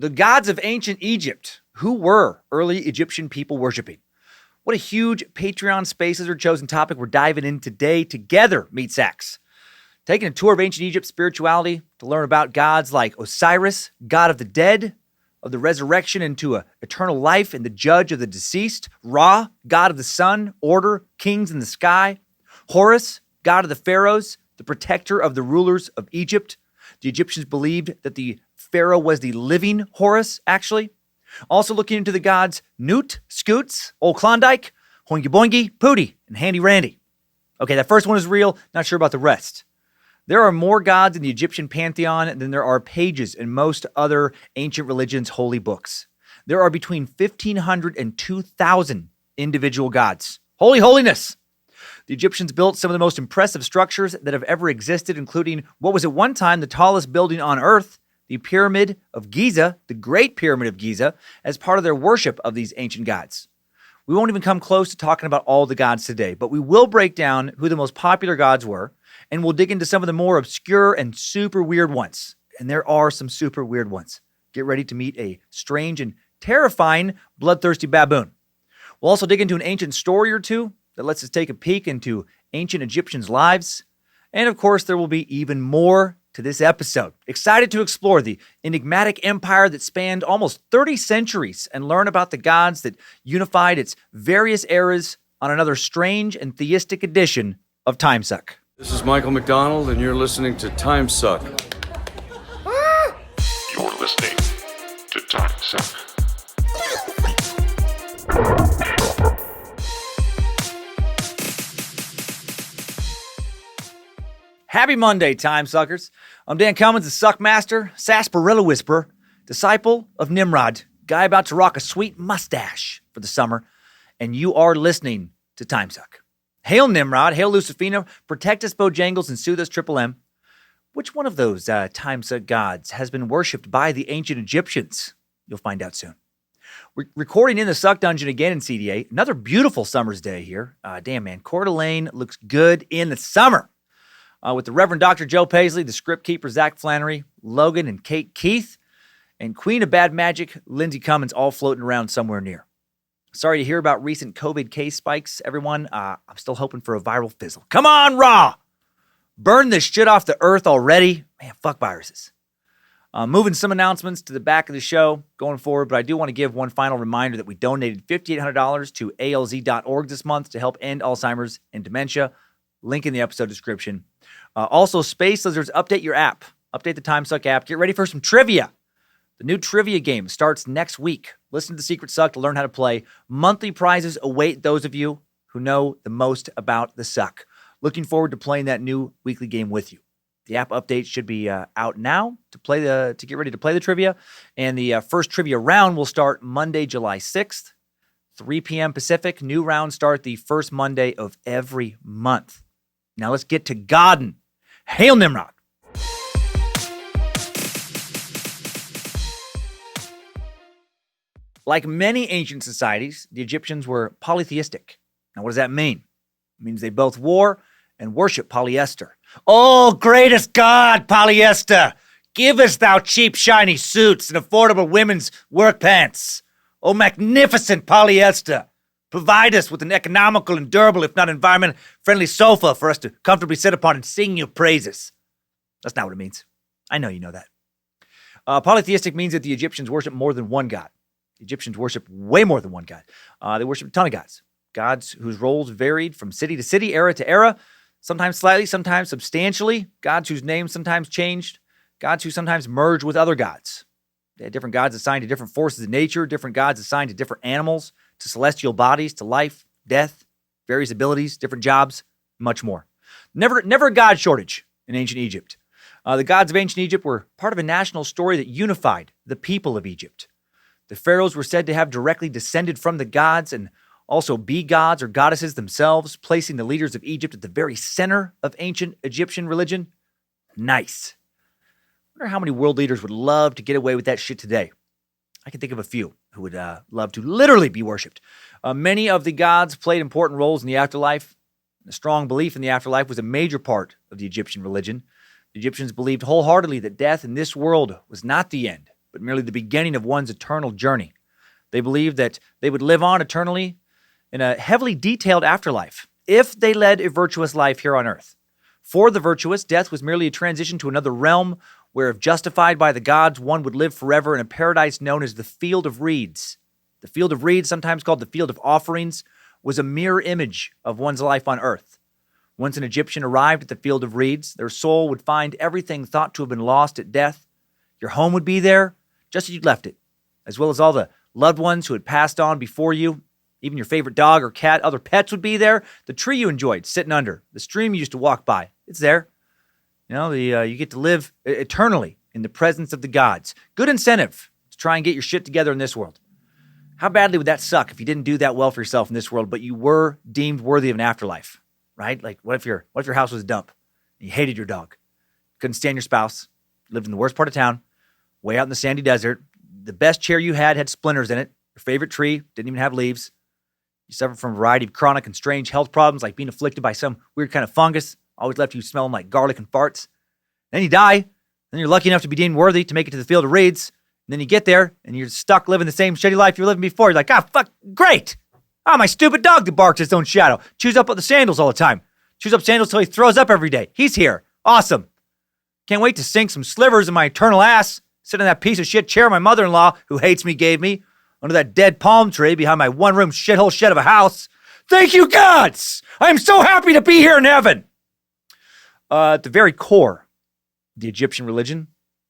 The gods of ancient Egypt. Who were early Egyptian people worshiping? What a huge Patreon Spaces or chosen topic we're diving in today together, Meat Sacks. Taking a tour of ancient Egypt spirituality to learn about gods like Osiris, god of the dead, of the resurrection into eternal life and the judge of the deceased, Ra, god of the sun, order, kings in the sky, Horus, god of the pharaohs, the protector of the rulers of Egypt. The Egyptians believed that the pharaoh was the living Horus, actually. Also looking into the gods Newt, Scoots, Old Klondike, Hoingy Boingy, Pooty, and Handy Randy. Okay, that first one is real. Not sure about the rest. There are more gods in the Egyptian pantheon than there are pages in most other ancient religions' holy books. There are between 1,500 and 2,000 individual gods. Holy holiness! The Egyptians built some of the most impressive structures that have ever existed, including what was at one time the tallest building on Earth, the Pyramid of Giza, the Great Pyramid of Giza, as part of their worship of these ancient gods. We won't even come close to talking about all the gods today, but we will break down who the most popular gods were, and we'll dig into some of the more obscure and super weird ones. And there are some super weird ones. Get ready to meet a strange and terrifying bloodthirsty baboon. We'll also dig into an ancient story or two that lets us take a peek into ancient Egyptians' lives. And of course, there will be even more to this episode. Excited to explore the enigmatic empire that spanned almost 30 centuries and learn about the gods that unified its various eras on another strange and theistic edition of Timesuck. This is Michael McDonald, and you're listening to Timesuck. You're listening to Timesuck. Happy Monday, Time Suckers. I'm Dan Cummins, the Suckmaster, Sarsaparilla Whisperer, disciple of Nimrod, guy about to rock a sweet mustache for the summer, and you are listening to Timesuck. Hail Nimrod, hail Lucifina, protect us Bojangles and soothe us Triple M. Which one of those Timesuck gods has been worshipped by the ancient Egyptians? You'll find out soon. We're recording in the Suck Dungeon again in CDA. Another beautiful summer's day here. Damn, man, Coeur d'Alene looks good in the summer. With the Reverend Dr. Joe Paisley, the script keeper Zach Flannery, Logan and Kate Keith, and Queen of Bad Magic, Lindsay Cummins, all floating around somewhere near. Sorry to hear about recent COVID case spikes, everyone. I'm still hoping for a viral fizzle. Come on, Raw! Burn this shit off the earth already. Man, fuck viruses. Moving some announcements to the back of the show going forward, but I do want to give one final reminder that we donated $5,800 to ALZ.org this month to help end Alzheimer's and dementia. Link in the episode description. Also, Space Lizards, update your app. Update the Timesuck app. Get ready for some trivia. The new trivia game starts next week. Listen to The Secret Suck to learn how to play. Monthly prizes await those of you who know the most about the Suck. Looking forward to playing that new weekly game with you. The app update should be out now to get ready to play the trivia. And the first trivia round will start Monday, July 6th, 3 p.m. Pacific. New rounds start the first Monday of every month. Now let's get to Godden. Hail Nimrod. Like many ancient societies, the Egyptians were polytheistic. Now, what does that mean? It means they both wore and worship polyester. Oh, greatest God, polyester! Give us thou cheap, shiny suits and affordable women's work pants. Oh, magnificent polyester! Provide us with an economical and durable, if not environment-friendly sofa for us to comfortably sit upon and sing your praises. That's not what it means. I know you know that. Polytheistic means that the Egyptians worship more than one god. The Egyptians worship way more than one god. They worship a ton of gods. Gods whose roles varied from city to city, era to era, sometimes slightly, sometimes substantially. Gods whose names sometimes changed. Gods who sometimes merged with other gods. They had different gods assigned to different forces of nature, different gods assigned to different animals, to celestial bodies, to life, death, various abilities, different jobs, much more. Never a god shortage in ancient Egypt. The gods of ancient Egypt were part of a national story that unified the people of Egypt. The pharaohs were said to have directly descended from the gods and also be gods or goddesses themselves, placing the leaders of Egypt at the very center of ancient Egyptian religion. Nice. I wonder how many world leaders would love to get away with that shit today. I can think of a few who would love to literally be worshipped. Many of the gods played important roles in the afterlife. A strong belief in the afterlife was a major part of the Egyptian religion. The Egyptians believed wholeheartedly that death in this world was not the end, but merely the beginning of one's eternal journey. They believed that they would live on eternally in a heavily detailed afterlife if they led a virtuous life here on earth. For the virtuous, death was merely a transition to another realm where, if justified by the gods, one would live forever in a paradise known as the Field of Reeds. The Field of Reeds, sometimes called the Field of Offerings, was a mirror image of one's life on earth. Once an Egyptian arrived at the Field of Reeds, their soul would find everything thought to have been lost at death. Your home would be there, just as you'd left it, as well as all the loved ones who had passed on before you. Even your favorite dog or cat, other pets would be there. The tree you enjoyed sitting under, the stream you used to walk by, it's there. You get to live eternally in the presence of the gods. Good incentive to try and get your shit together in this world. How badly would that suck if you didn't do that well for yourself in this world, but you were deemed worthy of an afterlife, right? Like, what if your house was a dump and you hated your dog, couldn't stand your spouse, lived in the worst part of town, way out in the sandy desert, the best chair you had splinters in it, your favorite tree didn't even have leaves, you suffered from a variety of chronic and strange health problems like being afflicted by some weird kind of fungus, always left you smelling like garlic and farts. Then you die, then you're lucky enough to be deemed worthy to make it to the Field of Reeds. And then you get there, and you're stuck living the same shitty life you were living before. You're like, fuck, great. My stupid dog that barks his own shadow. Chews up the sandals all the time. Chews up sandals till he throws up every day. He's here. Awesome. Can't wait to sink some slivers in my eternal ass. Sit in that piece of shit chair my mother-in-law, who hates me, gave me, under that dead palm tree behind my one-room shithole shed of a house. Thank you, gods! I am so happy to be here in heaven! At the very core, the Egyptian religion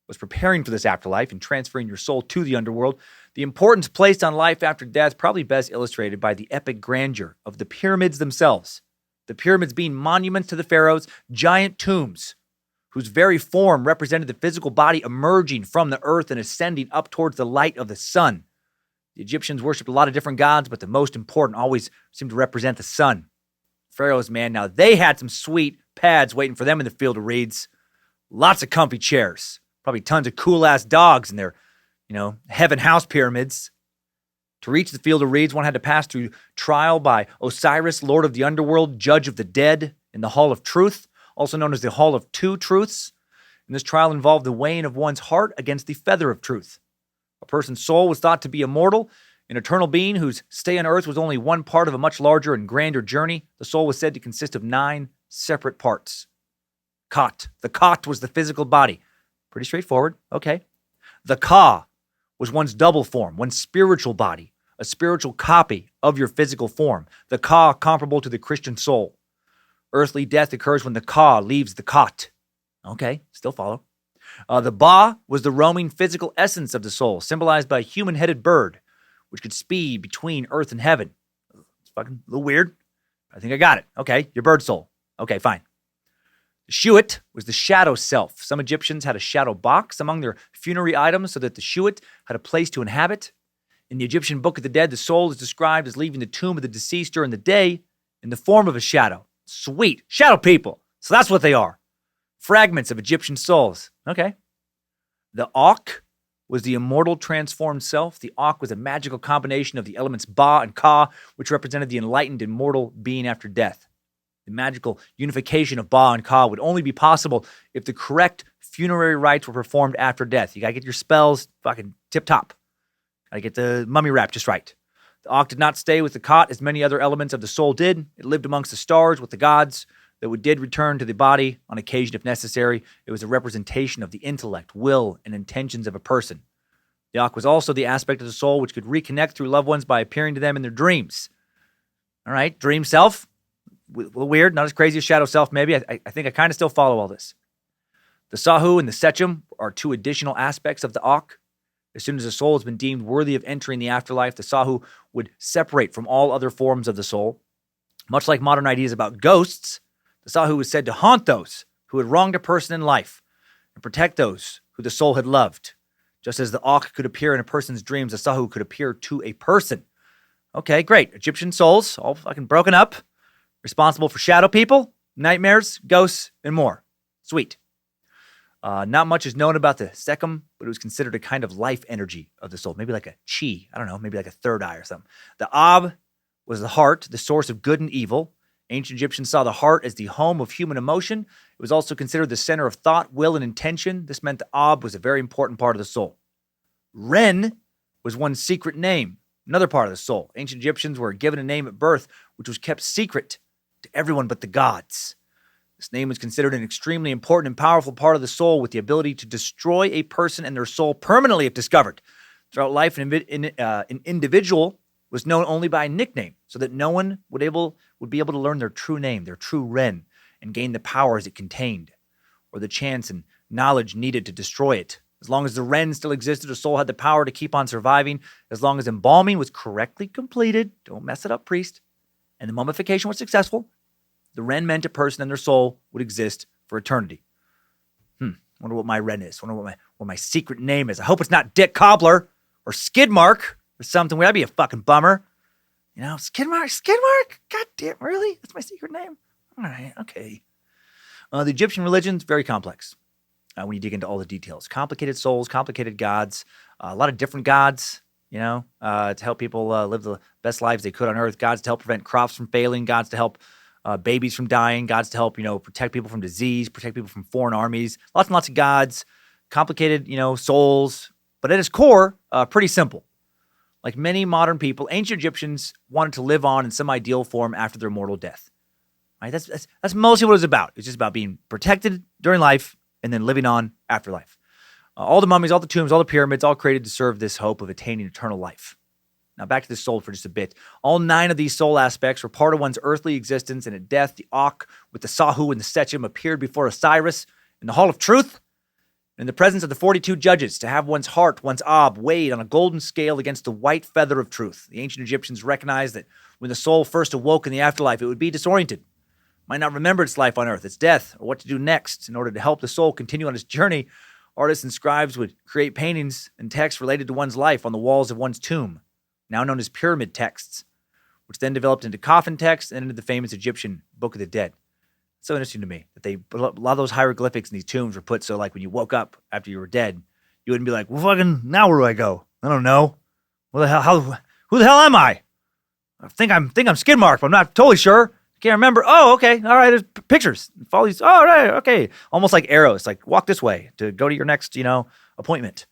was preparing for this afterlife and transferring your soul to the underworld. The importance placed on life after death probably best illustrated by the epic grandeur of the pyramids themselves. The pyramids being monuments to the pharaohs, giant tombs, whose very form represented the physical body emerging from the earth and ascending up towards the light of the sun. The Egyptians worshipped a lot of different gods, but the most important always seemed to represent the sun. Pharaohs, man, now they had some sweet pads waiting for them in the Field of Reeds. Lots of comfy chairs. Probably tons of cool-ass dogs in their, heaven house pyramids. To reach the Field of Reeds, one had to pass through trial by Osiris, Lord of the Underworld, Judge of the Dead, in the Hall of Truth, also known as the Hall of Two Truths. And this trial involved the weighing of one's heart against the feather of truth. A person's soul was thought to be immortal, an eternal being whose stay on earth was only one part of a much larger and grander journey. The soul was said to consist of 9 separate parts. Khat. The Khat was the physical body. Pretty straightforward. Okay. The Ka was one's double form, one's spiritual body, a spiritual copy of your physical form. The Ka comparable to the Christian soul. Earthly death occurs when the Ka leaves the Khat. Okay, still follow. The Ba was the roaming physical essence of the soul, symbolized by a human-headed bird, which could speed between earth and heaven. It's fucking a little weird. I think I got it. Okay, your bird soul. Okay, fine. The Shuit was the shadow self. Some Egyptians had a shadow box among their funerary items so that the Shuit had a place to inhabit. In the Egyptian Book of the Dead, the soul is described as leaving the tomb of the deceased during the day in the form of a shadow. Sweet. Shadow people. So that's what they are. Fragments of Egyptian souls. Okay. The Ankh was the immortal transformed self. The Ankh was a magical combination of the elements Ba and Ka, which represented the enlightened immortal being after death. The magical unification of Ba and Ka would only be possible if the correct funerary rites were performed after death. You gotta get your spells fucking tip-top. Gotta get the mummy wrap just right. The Ankh did not stay with the Khat as many other elements of the soul did. It lived amongst the stars with the gods that did return to the body on occasion if necessary. It was a representation of the intellect, will, and intentions of a person. The Ankh was also the aspect of the soul which could reconnect through loved ones by appearing to them in their dreams. All right, dream self. A little weird, not as crazy as shadow self maybe. I think I kind of still follow all this. The Sahu and the Sechem are 2 additional aspects of the Ankh. As soon as the soul has been deemed worthy of entering the afterlife, the Sahu would separate from all other forms of the soul. Much like modern ideas about ghosts, the Sahu is said to haunt those who had wronged a person in life and protect those who the soul had loved. Just as the Ankh could appear in a person's dreams, the Sahu could appear to a person. Okay, great. Egyptian souls, all fucking broken up, responsible for shadow people, nightmares, ghosts, and more. Sweet. Not much is known about the Sechem, but it was considered a kind of life energy of the soul. Maybe like a chi. I don't know. Maybe like a third eye or something. The Ab was the heart, the source of good and evil. Ancient Egyptians saw the heart as the home of human emotion. It was also considered the center of thought, will, and intention. This meant the Ab was a very important part of the soul. Ren was one's secret name, another part of the soul. Ancient Egyptians were given a name at birth, which was kept secret to everyone but the gods. This name was considered an extremely important and powerful part of the soul with the ability to destroy a person and their soul permanently if discovered. Throughout life, an individual was known only by a nickname so that no one would be able to learn their true name, their true Ren, and gain the powers it contained, or the chance and knowledge needed to destroy it. As long as the Ren still existed, a soul had the power to keep on surviving. As long as embalming was correctly completed, don't mess it up, priest, and the mummification was successful, the Ren meant a person and their soul would exist for eternity. Wonder what my Ren is. Wonder what my secret name is. I hope it's not Dick Cobbler or Skidmark or something. That'd be a fucking bummer. You know, Skidmark? God damn, really? That's my secret name? All right, okay. The Egyptian religion's very complex when you dig into all the details. Complicated souls, complicated gods, a lot of different gods, to help people live the best lives they could on earth. Gods to help prevent crops from failing. Gods to help babies from dying. Gods to help, protect people from disease, protect people from foreign armies. Lots and lots of gods. Complicated, souls. But at its core, pretty simple. Like many modern people, ancient Egyptians wanted to live on in some ideal form after their mortal death. Right? That's mostly what it was about. It's just about being protected during life and then living on after life. All the mummies, all the tombs, all the pyramids, all created to serve this hope of attaining eternal life. Now back to the soul for just a bit. All 9 of these soul aspects were part of one's earthly existence, and at death, the Ak with the Sahu and the Sechem appeared before Osiris in the Hall of Truth, in the presence of the 42 judges, to have one's heart, one's Ab, weighed on a golden scale against the white feather of truth. The ancient Egyptians recognized that when the soul first awoke in the afterlife, it would be disoriented, might not remember its life on earth, its death, or what to do next. In order to help the soul continue on its journey, artists and scribes would create paintings and texts related to one's life on the walls of one's tomb, now known as pyramid texts, which then developed into coffin texts and into the famous Egyptian Book of the Dead. It's so interesting to me that a lot of those hieroglyphics in these tombs were put so like when you woke up after you were dead, you wouldn't be like, well, fucking, now where do I go? I don't know. Who the hell am I? I think I'm Skidmark, but I'm not totally sure. Can't remember. Oh, okay. All right. There's pictures. Follow these. Oh, right. Okay. Almost like arrows. Like walk this way to go to your next, appointment.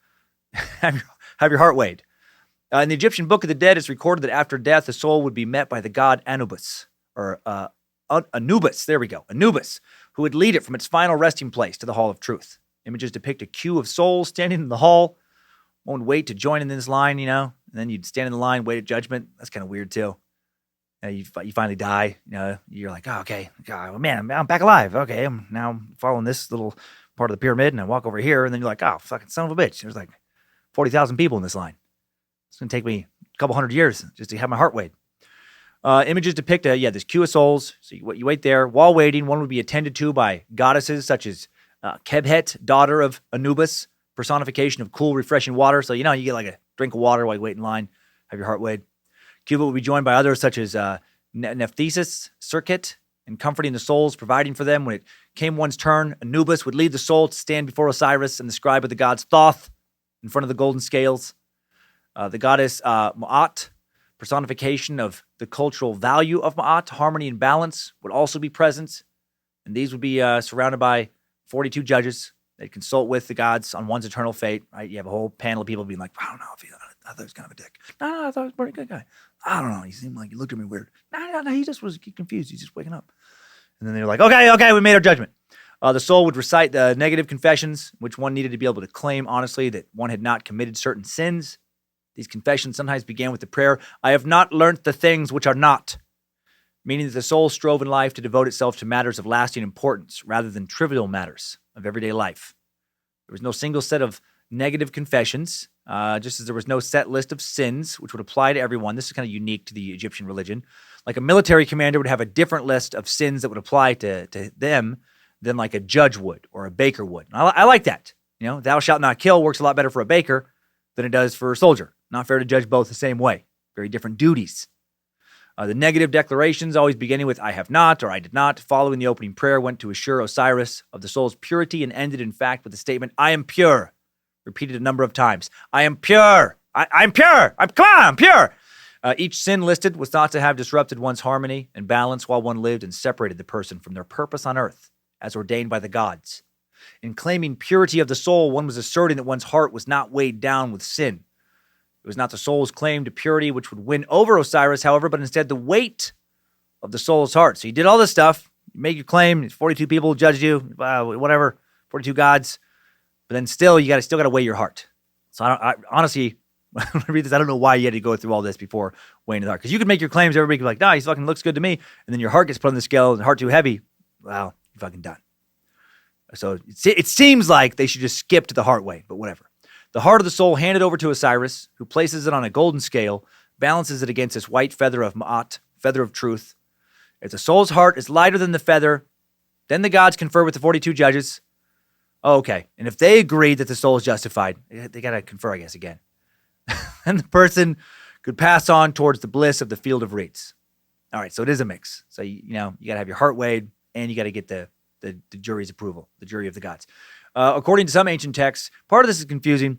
have your heart weighed. In the Egyptian Book of the Dead, it's recorded that after death, the soul would be met by the god Anubis, or Anubis. There we go. Anubis, who would lead it from its final resting place to the Hall of Truth. Images depict a queue of souls standing in the hall. One would wait to join in this line, and then you'd stand in the line, wait at judgment. That's kind of weird too. You finally die, you're like, oh, okay, God, man, I'm back alive. Okay, I'm now following this little part of the pyramid, and I walk over here, and then you're like, oh, fucking son of a bitch. There's like 40,000 people in this line. It's going to take me a couple hundred years just to have my heart weighed. Images depict, this queue of souls. So you wait there. While waiting, one would be attended to by goddesses such as Kebhet, daughter of Anubis, personification of cool, refreshing water. So, you get like a drink of water while you wait in line, have your heart weighed. Cuba would be joined by others such as Nephthesis, Circuit, and comforting the souls, providing for them. When it came one's turn, Anubis would lead the soul to stand before Osiris and the scribe of the gods Thoth in front of the golden scales. The goddess Ma'at, personification of the cultural value of Ma'at, harmony and balance, would also be present. And these would be surrounded by 42 judges. They'd consult with the gods on one's eternal fate. Right? You have a whole panel of people being like, I don't know if I thought he was kind of a dick. No, I thought he was a pretty good guy. I don't know. He seemed like he looked at me weird. No, he just was confused. He's just waking up. And then they're like, okay, we made our judgment. The soul would recite the negative confessions, which one needed to be able to claim honestly that one had not committed certain sins. These confessions sometimes began with the prayer, I have not learnt the things which are not, meaning that the soul strove in life to devote itself to matters of lasting importance rather than trivial matters of everyday life. There was no single set of negative confessions, just as there was no set list of sins, which would apply to everyone. This is kind of unique to the Egyptian religion. Like a military commander would have a different list of sins that would apply to them than like a judge would or a baker would. And I like that. Thou shalt not kill works a lot better for a baker than it does for a soldier. Not fair to judge both the same way. Very different duties. The negative declarations, always beginning with I have not or I did not, following the opening prayer, went to assure Osiris of the soul's purity and ended, in fact, with the statement, I am pure, repeated a number of times. I am pure. I'm pure. I'm pure. Each sin listed was thought to have disrupted one's harmony and balance while one lived and separated the person from their purpose on earth, as ordained by the gods. In claiming purity of the soul, one was asserting that one's heart was not weighed down with sin. It was not the soul's claim to purity which would win over Osiris, however, but instead the weight of the soul's heart. So you did all this stuff, you make your claim, 42 people judged you, whatever, 42 gods, but then still you still got to weigh your heart. So I honestly, when I read this, I don't know why you had to go through all this before weighing the heart. Because you could make your claims, everybody could be like, nah, he fucking looks good to me. And then your heart gets put on the scale and the heart too heavy. Well, you're fucking done. So it seems like they should just skip to the heart weight, but whatever. The heart of the soul handed over to Osiris, who places it on a golden scale, balances it against this white feather of Ma'at, feather of truth. If the soul's heart is lighter than the feather, then the gods confer with the 42 judges. Oh, okay. And if they agree that the soul is justified, they got to confer, I guess, again. And the person could pass on towards the bliss of the field of reeds. All right, so it is a mix. So, you got to have your heart weighed, and you got to get the jury's approval, the jury of the gods. According to some ancient texts, part of this is confusing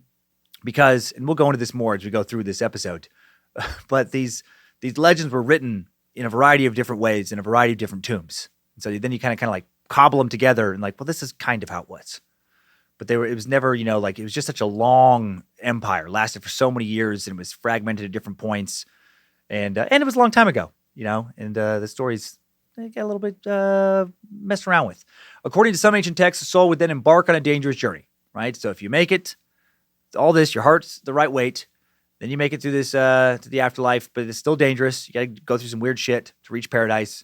because, and we'll go into this more as we go through this episode, but these legends were written in a variety of different ways in a variety of different tombs. And so then you kind of like cobble them together and like, well, this is kind of how it was. But it was never, it was just such a long empire, lasted for so many years, and it was fragmented at different points. And it was a long time ago, and the stories got a little bit messed around with. According to some ancient texts, the soul would then embark on a dangerous journey, right? So if you make it, all this, your heart's the right weight, then you make it through this, to the afterlife, but it's still dangerous. You got to go through some weird shit to reach paradise.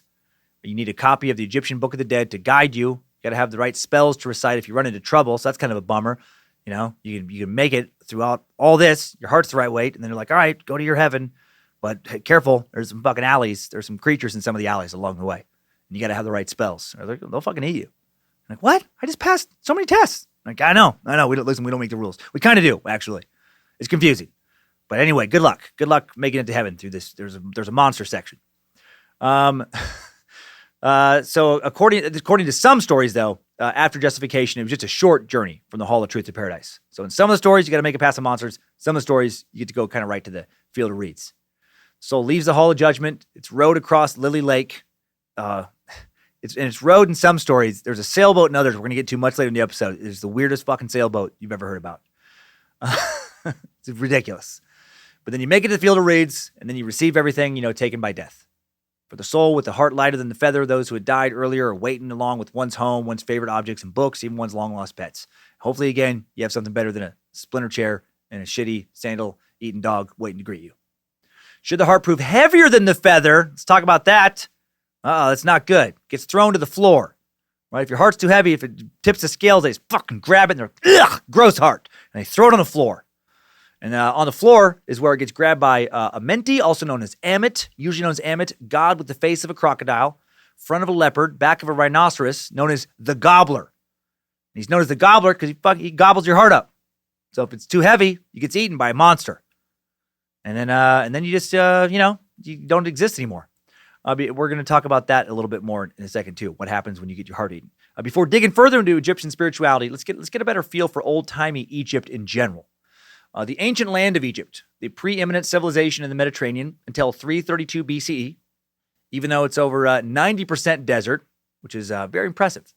You need a copy of the Egyptian Book of the Dead to guide you. You got to have the right spells to recite if you run into trouble. So that's kind of a bummer. You can make it throughout all this. Your heart's the right weight. And then you're like, all right, go to your heaven. But hey, careful. There's some fucking alleys. There's some creatures in some of the alleys along the way. And you got to have the right spells or they'll fucking eat you. I'm like, what? I just passed so many tests. I'm like, I know. We don't make the rules. We kind of do, actually. It's confusing. But anyway, good luck. Good luck making it to heaven through this. There's a monster section. So according to some stories, though, after justification, it was just a short journey from the Hall of Truth to paradise. So in some of the stories, you got to make it past the monsters. Some of the stories, you get to go kind of right to the field of reeds. Soul leaves the Hall of Judgment. It's rowed across Lily Lake. It's rowed in some stories. There's a sailboat in others. We're going to get to much later in the episode. It's the weirdest fucking sailboat you've ever heard about. It's ridiculous. But then you make it to the field of reeds, and then you receive everything, taken by death. For the soul with the heart lighter than the feather, those who had died earlier are waiting along with one's home, one's favorite objects and books, even one's long-lost pets. Hopefully, again, you have something better than a splinter chair and a shitty sandal-eating dog waiting to greet you. Should the heart prove heavier than the feather, let's talk about that. That's not good. Gets thrown to the floor. Right? If your heart's too heavy, if it tips the scales, they just fucking grab it and they're, ugh, gross heart. And they throw it on the floor. And on the floor is where it gets grabbed by a menti, also known as Amit, usually known as Amit, god with the face of a crocodile, front of a leopard, back of a rhinoceros, known as the gobbler. And he's known as the gobbler because he gobbles your heart up. So if it's too heavy, he gets eaten by a monster. And then you just, you don't exist anymore. We're going to talk about that a little bit more in a second too. What happens when you get your heart eaten? Before digging further into Egyptian spirituality, let's get a better feel for old-timey Egypt in general. The ancient land of Egypt, the preeminent civilization in the Mediterranean until 332 BCE, even though it's over 90% desert, which is very impressive.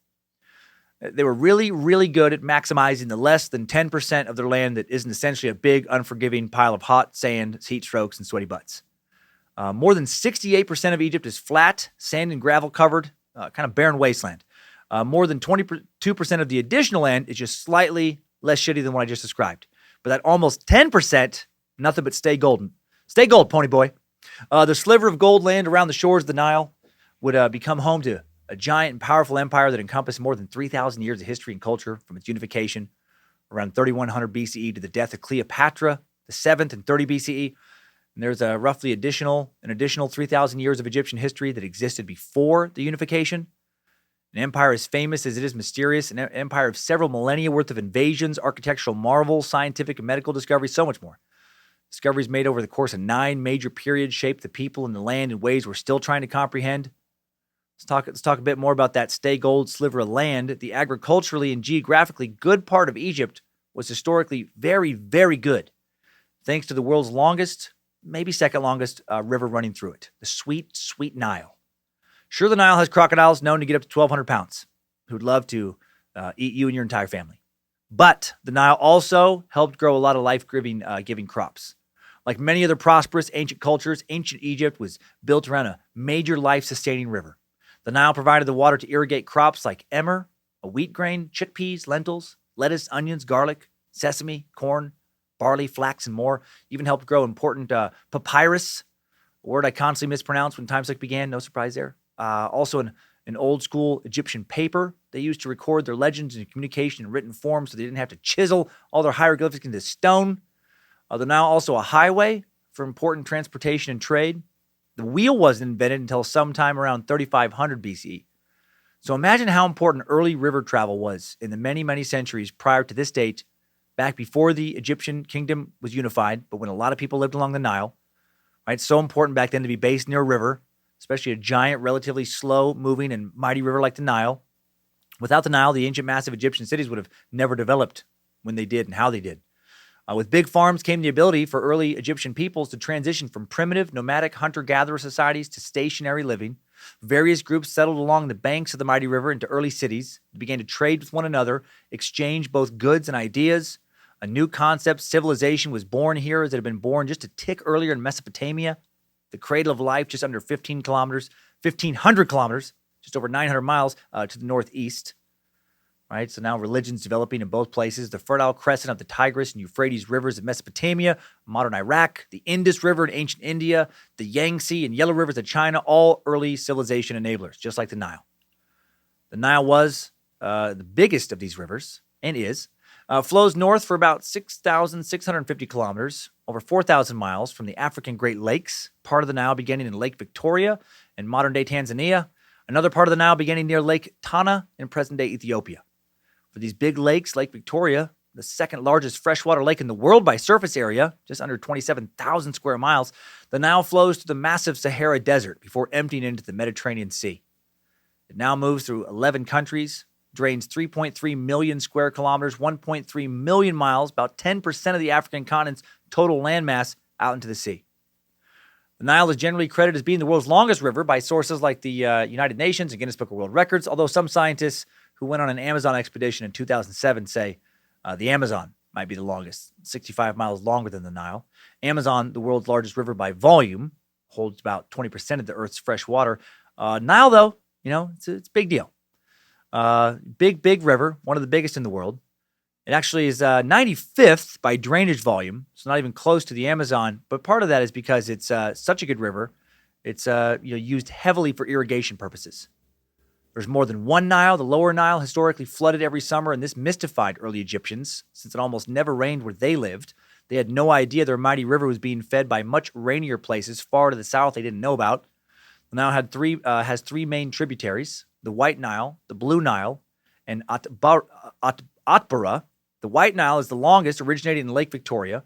They were really, really good at maximizing the less than 10% of their land that isn't essentially a big, unforgiving pile of hot sand, heat strokes, and sweaty butts. More than 68% of Egypt is flat, sand and gravel covered, kind of barren wasteland. More than 22% of the additional land is just slightly less shitty than what I just described. But that almost 10%, nothing but stay golden. Stay gold, pony boy. The sliver of gold land around the shores of the Nile would become home to a giant and powerful empire that encompassed more than 3,000 years of history and culture from its unification around 3100 BCE to the death of Cleopatra, the 7th and 30 BCE. And there's roughly an additional 3,000 years of Egyptian history that existed before the unification. An empire as famous as it is mysterious, an empire of several millennia worth of invasions, architectural marvels, scientific and medical discoveries, so much more. Discoveries made over the course of 9 major periods shaped the people and the land in ways we're still trying to comprehend. Let's talk a bit more about that stay gold sliver of land. The agriculturally and geographically good part of Egypt was historically very, very good, thanks to the world's longest, maybe second longest, river running through it, the sweet, sweet Nile. Sure, the Nile has crocodiles known to get up to 1,200 pounds who'd love to eat you and your entire family. But the Nile also helped grow a lot of life-giving crops. Like many other prosperous ancient cultures, ancient Egypt was built around a major life-sustaining river. The Nile provided the water to irrigate crops like emmer, a wheat grain, chickpeas, lentils, lettuce, onions, garlic, sesame, corn, barley, flax, and more. Even helped grow important papyrus, a word I constantly mispronounced when Timesuck began. No surprise there. Also an old school Egyptian paper they used to record their legends and communication in written form so they didn't have to chisel all their hieroglyphics into stone. The Nile also a highway for important transportation and trade. The wheel wasn't invented until sometime around 3500 BCE. So imagine how important early river travel was in the many, many centuries prior to this date, back before the Egyptian kingdom was unified, but when a lot of people lived along the Nile. Right? So important back then to be based near a river, especially a giant, relatively slow-moving and mighty river like the Nile. Without the Nile, the ancient massive Egyptian cities would have never developed when they did and how they did. With big farms came the ability for early Egyptian peoples to transition from primitive, nomadic hunter-gatherer societies to stationary living. Various groups settled along the banks of the mighty river into early cities, began to trade with one another, exchange both goods and ideas. A new concept, civilization, was born here as it had been born just a tick earlier in Mesopotamia. The cradle of life just under 1,500 kilometers, just over 900 miles to the northeast. Right, so now religion's developing in both places. The Fertile Crescent of the Tigris and Euphrates rivers of Mesopotamia, modern Iraq, the Indus River in ancient India, the Yangtze and Yellow rivers of China, all early civilization enablers, just like the Nile. The Nile was the biggest of these rivers, and flows north for about 6,650 kilometers, over 4,000 miles from the African Great Lakes, part of the Nile beginning in Lake Victoria in modern-day Tanzania, another part of the Nile beginning near Lake Tana in present-day Ethiopia. For these big lakes, Lake Victoria, the second largest freshwater lake in the world by surface area, just under 27,000 square miles, the Nile flows through the massive Sahara Desert before emptying into the Mediterranean Sea. It now moves through 11 countries, drains 3.3 million square kilometers, 1.3 million miles, about 10% of the African continent's total landmass, out into the sea. The Nile is generally credited as being the world's longest river by sources like the United Nations and Guinness Book of World Records, although some scientists who went on an Amazon expedition in 2007 say the Amazon might be the longest, 65 miles longer than the Nile. Amazon, the world's largest river by volume, holds about 20% of the Earth's fresh water. Nile, though, it's a big deal. Big river, one of the biggest in the world. It actually is 95th by drainage volume, so not even close to the Amazon. But part of that is because it's such a good river. It's used heavily for irrigation purposes. There's more than one Nile. The lower Nile historically flooded every summer, and this mystified early Egyptians since it almost never rained where they lived. They had no idea their mighty river was being fed by much rainier places far to the south they didn't know about. The Nile has three main tributaries: the White Nile, the Blue Nile, and Atbara. The White Nile is the longest, originating in Lake Victoria.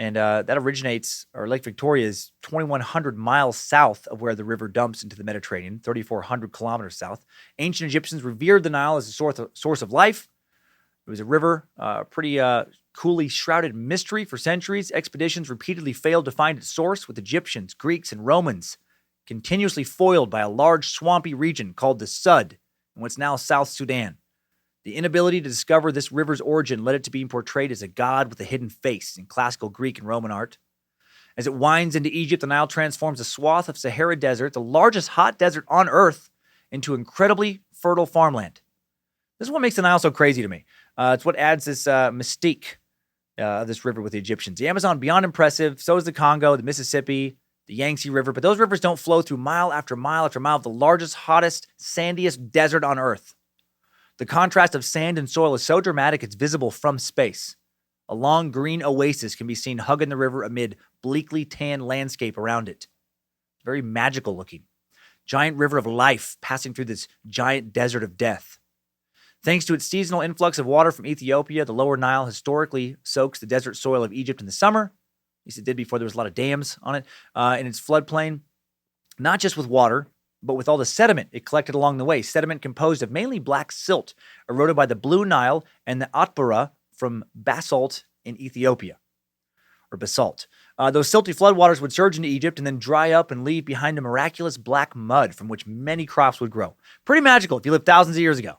And Lake Victoria is 2,100 miles south of where the river dumps into the Mediterranean, 3,400 kilometers south. Ancient Egyptians revered the Nile as a source of life. It was a river, pretty coolly shrouded mystery for centuries. Expeditions repeatedly failed to find its source, with Egyptians, Greeks, and Romans continuously foiled by a large swampy region called the Sud in what's now South Sudan. The inability to discover this river's origin led it to being portrayed as a god with a hidden face in classical Greek and Roman art. As it winds into Egypt, the Nile transforms a swath of Sahara Desert, the largest hot desert on Earth, into incredibly fertile farmland. This is what makes the Nile so crazy to me. It's what adds this mystique of this river with the Egyptians. The Amazon, beyond impressive. So is the Congo, the Mississippi, the Yangtze River. But those rivers don't flow through mile after mile after mile of the largest, hottest, sandiest desert on Earth. The contrast of sand and soil is so dramatic it's visible from space. A long green oasis can be seen hugging the river amid bleakly tan landscape around it. Very magical looking. Giant river of life passing through this giant desert of death. Thanks to its seasonal influx of water from Ethiopia, the lower Nile historically soaks the desert soil of Egypt in the summer. At least it did before there was a lot of dams on it. In its floodplain, not just with water, but with all the sediment it collected along the way, sediment composed of mainly black silt eroded by the Blue Nile and the Atbara from basalt in Ethiopia, or basalt. Those silty floodwaters would surge into Egypt and then dry up and leave behind a miraculous black mud from which many crops would grow. Pretty magical if you lived thousands of years ago.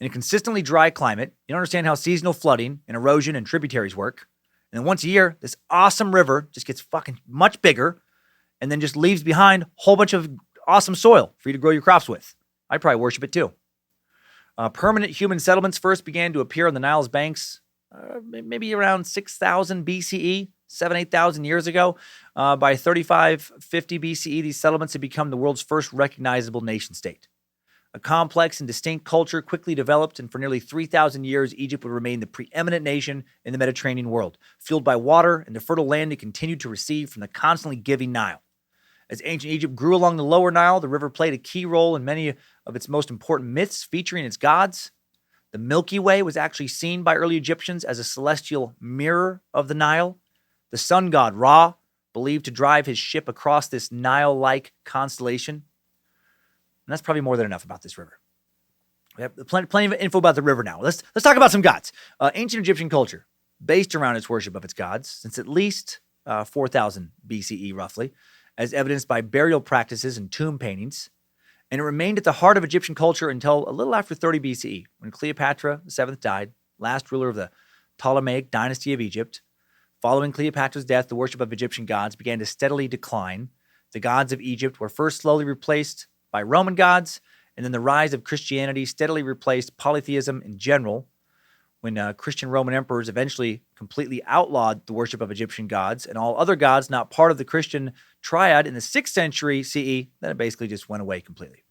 In a consistently dry climate, you don't understand how seasonal flooding and erosion and tributaries work. And then once a year, this awesome river just gets fucking much bigger and then just leaves behind a whole bunch of awesome soil for you to grow your crops with. I'd probably worship it too. Permanent human settlements first began to appear on the Nile's banks maybe around 6,000 BCE, 8,000 years ago. By 3550 BCE, these settlements had become the world's first recognizable nation state. A complex and distinct culture quickly developed, and for nearly 3,000 years, Egypt would remain the preeminent nation in the Mediterranean world, fueled by water and the fertile land it continued to receive from the constantly giving Nile. As ancient Egypt grew along the lower Nile, the river played a key role in many of its most important myths featuring its gods. The Milky Way was actually seen by early Egyptians as a celestial mirror of the Nile. The sun god Ra, believed to drive his ship across this Nile-like constellation. And that's probably more than enough about this river. We have plenty of info about the river now. Let's talk about some gods. Ancient Egyptian culture, based around its worship of its gods, since at least 4,000 BCE, roughly, as evidenced by burial practices and tomb paintings. And it remained at the heart of Egyptian culture until a little after 30 BCE, when Cleopatra VII died, last ruler of the Ptolemaic dynasty of Egypt. Following Cleopatra's death, the worship of Egyptian gods began to steadily decline. The gods of Egypt were first slowly replaced by Roman gods, and then the rise of Christianity steadily replaced polytheism in general, when Christian Roman emperors eventually completely outlawed the worship of Egyptian gods and all other gods not part of the Christian triad in the 6th century CE, then it basically just went away completely.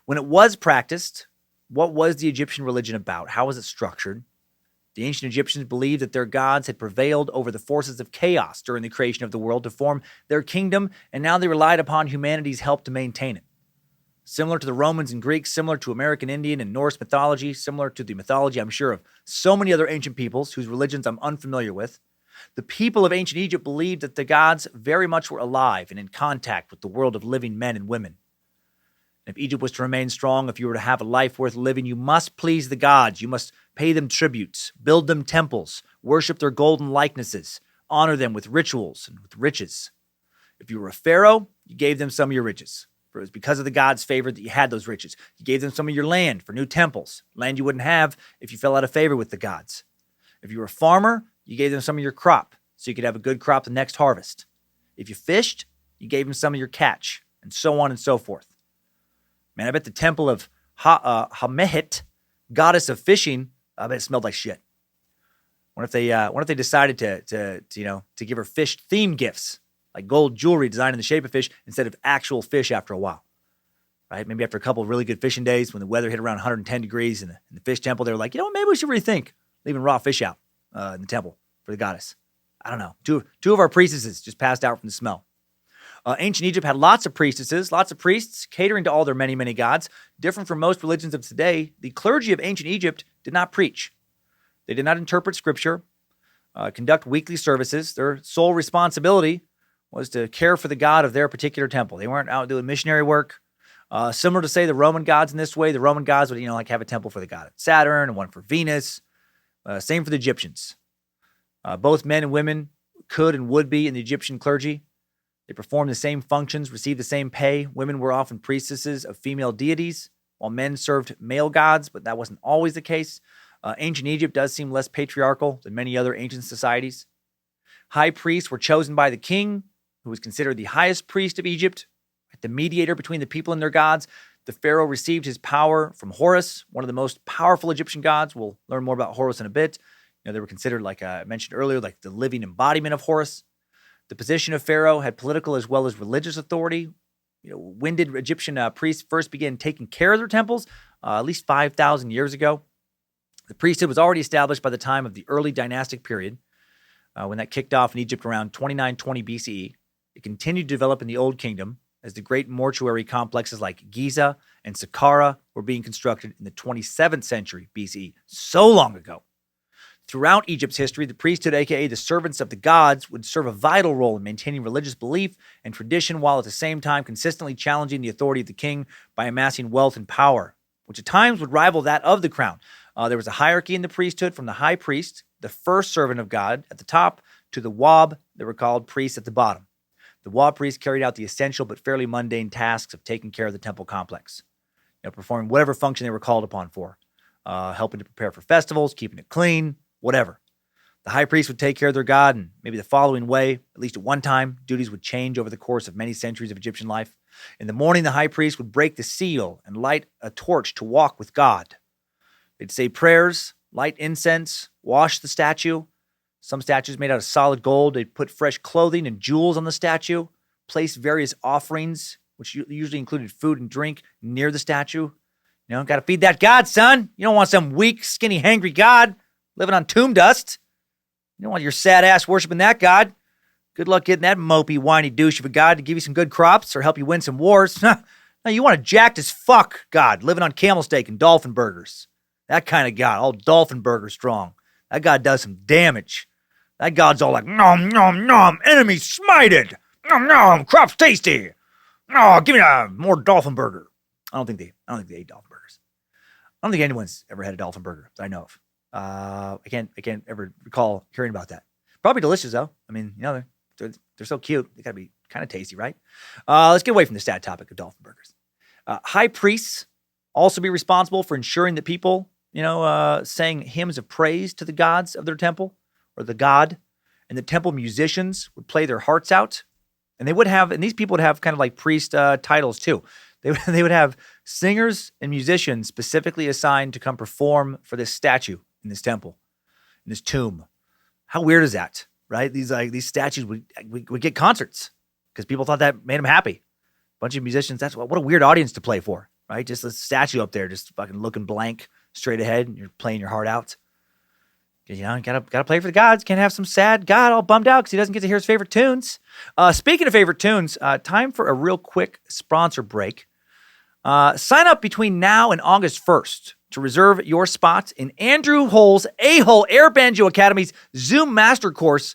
When it was practiced, what was the Egyptian religion about? How was it structured? The ancient Egyptians believed that their gods had prevailed over the forces of chaos during the creation of the world to form their kingdom, and now they relied upon humanity's help to maintain it. Similar to the Romans and Greeks, similar to American Indian and Norse mythology, similar to the mythology, I'm sure, of so many other ancient peoples whose religions I'm unfamiliar with, the people of ancient Egypt believed that the gods very much were alive and in contact with the world of living men and women. If Egypt was to remain strong, if you were to have a life worth living, you must please the gods. You must pay them tributes, build them temples, worship their golden likenesses, honor them with rituals and with riches. If you were a pharaoh, you gave them some of your riches. For it was because of the gods' favor that you had those riches. You gave them some of your land for new temples, land you wouldn't have if you fell out of favor with the gods. If you were a farmer, you gave them some of your crop so you could have a good crop the next harvest. If you fished, you gave them some of your catch, and so on and so forth. Man, I bet the temple of Hamehet, goddess of fishing, I bet it smelled like shit. What if they decided to give her fish themed gifts, like gold jewelry designed in the shape of fish instead of actual fish after a while, right? Maybe after a couple of really good fishing days when the weather hit around 110 degrees in the fish temple, they were like, maybe we should rethink leaving raw fish out in the temple for the goddess. I don't know. Two of our priestesses just passed out from the smell. Ancient Egypt had lots of priestesses, lots of priests catering to all their many, many gods. Different from most religions of today, the clergy of ancient Egypt did not preach. They did not interpret scripture, conduct weekly services. Their sole responsibility was to care for the god of their particular temple. They weren't out doing missionary work. Similar to, say, the Roman gods in this way. The Roman gods would, have a temple for the god of Saturn and one for Venus. Same for the Egyptians. Both men and women could and would be in the Egyptian clergy. They performed the same functions, received the same pay. Women were often priestesses of female deities, while men served male gods, but that wasn't always the case. Ancient Egypt does seem less patriarchal than many other ancient societies. High priests were chosen by the king, who was considered the highest priest of Egypt, the mediator between the people and their gods. The pharaoh received his power from Horus, one of the most powerful Egyptian gods. We'll learn more about Horus in a bit. They were considered, like I mentioned earlier, like the living embodiment of Horus. The position of pharaoh had political as well as religious authority. When did Egyptian priests first begin taking care of their temples? At least 5,000 years ago. The priesthood was already established by the time of the early dynastic period, when that kicked off in Egypt around 2920 BCE. It continued to develop in the Old Kingdom as the great mortuary complexes like Giza and Saqqara were being constructed in the 27th century BCE, so long ago. Throughout Egypt's history, the priesthood, aka the servants of the gods, would serve a vital role in maintaining religious belief and tradition while at the same time consistently challenging the authority of the king by amassing wealth and power, which at times would rival that of the crown. There was a hierarchy in the priesthood from the high priest, the first servant of God, at the top, to the wab, they were called priests, at the bottom. The wab priests carried out the essential but fairly mundane tasks of taking care of the temple complex, performing whatever function they were called upon for. helping to prepare for festivals, keeping it clean, whatever. The high priest would take care of their god in maybe the following way. At least at one time, duties would change over the course of many centuries of Egyptian life. In the morning, the high priest would break the seal and light a torch to walk with God. They'd say prayers, light incense, wash the statue. Some statues made out of solid gold. They'd put fresh clothing and jewels on the statue, place various offerings, which usually included food and drink, near the statue. Got to feed that God, son. You don't want some weak, skinny, hangry God living on tomb dust. You don't want your sad ass worshiping that God. Good luck getting that mopey, whiny douche of a God to give you some good crops or help you win some wars. No, you want a jacked as fuck God living on camel steak and dolphin burgers. That kind of God, all dolphin burger strong. That God does some damage. That God's all like, nom, nom, nom, enemy smited. Nom, nom, crops tasty. Oh, give me a more dolphin burger. I don't think they ate dolphin burgers. I don't think anyone's ever had a dolphin burger that I know of. I can't ever recall hearing about that. Probably delicious though. I mean, they're so cute. They gotta be kind of tasty, right? Let's get away from the sad topic of dolphin burgers. High priests also be responsible for ensuring that people, sang hymns of praise to the gods of their temple or the god, and the temple musicians would play their hearts out. And these people would have kind of like priest titles too. They would have singers and musicians specifically assigned to come perform for this statue in this temple, in this tomb. How weird is that, right? These statues would get concerts because people thought that made them happy. Bunch of musicians. That's what a weird audience to play for, right? Just a statue up there, just fucking looking blank, straight ahead, and you're playing your heart out. You gotta play for the gods. Can't have some sad God all bummed out because he doesn't get to hear his favorite tunes. Speaking of favorite tunes, time for a real quick sponsor break. Sign up between now and August 1st to reserve your spot in Andrew Hull's A-Hole Air Banjo Academy's Zoom Master Course,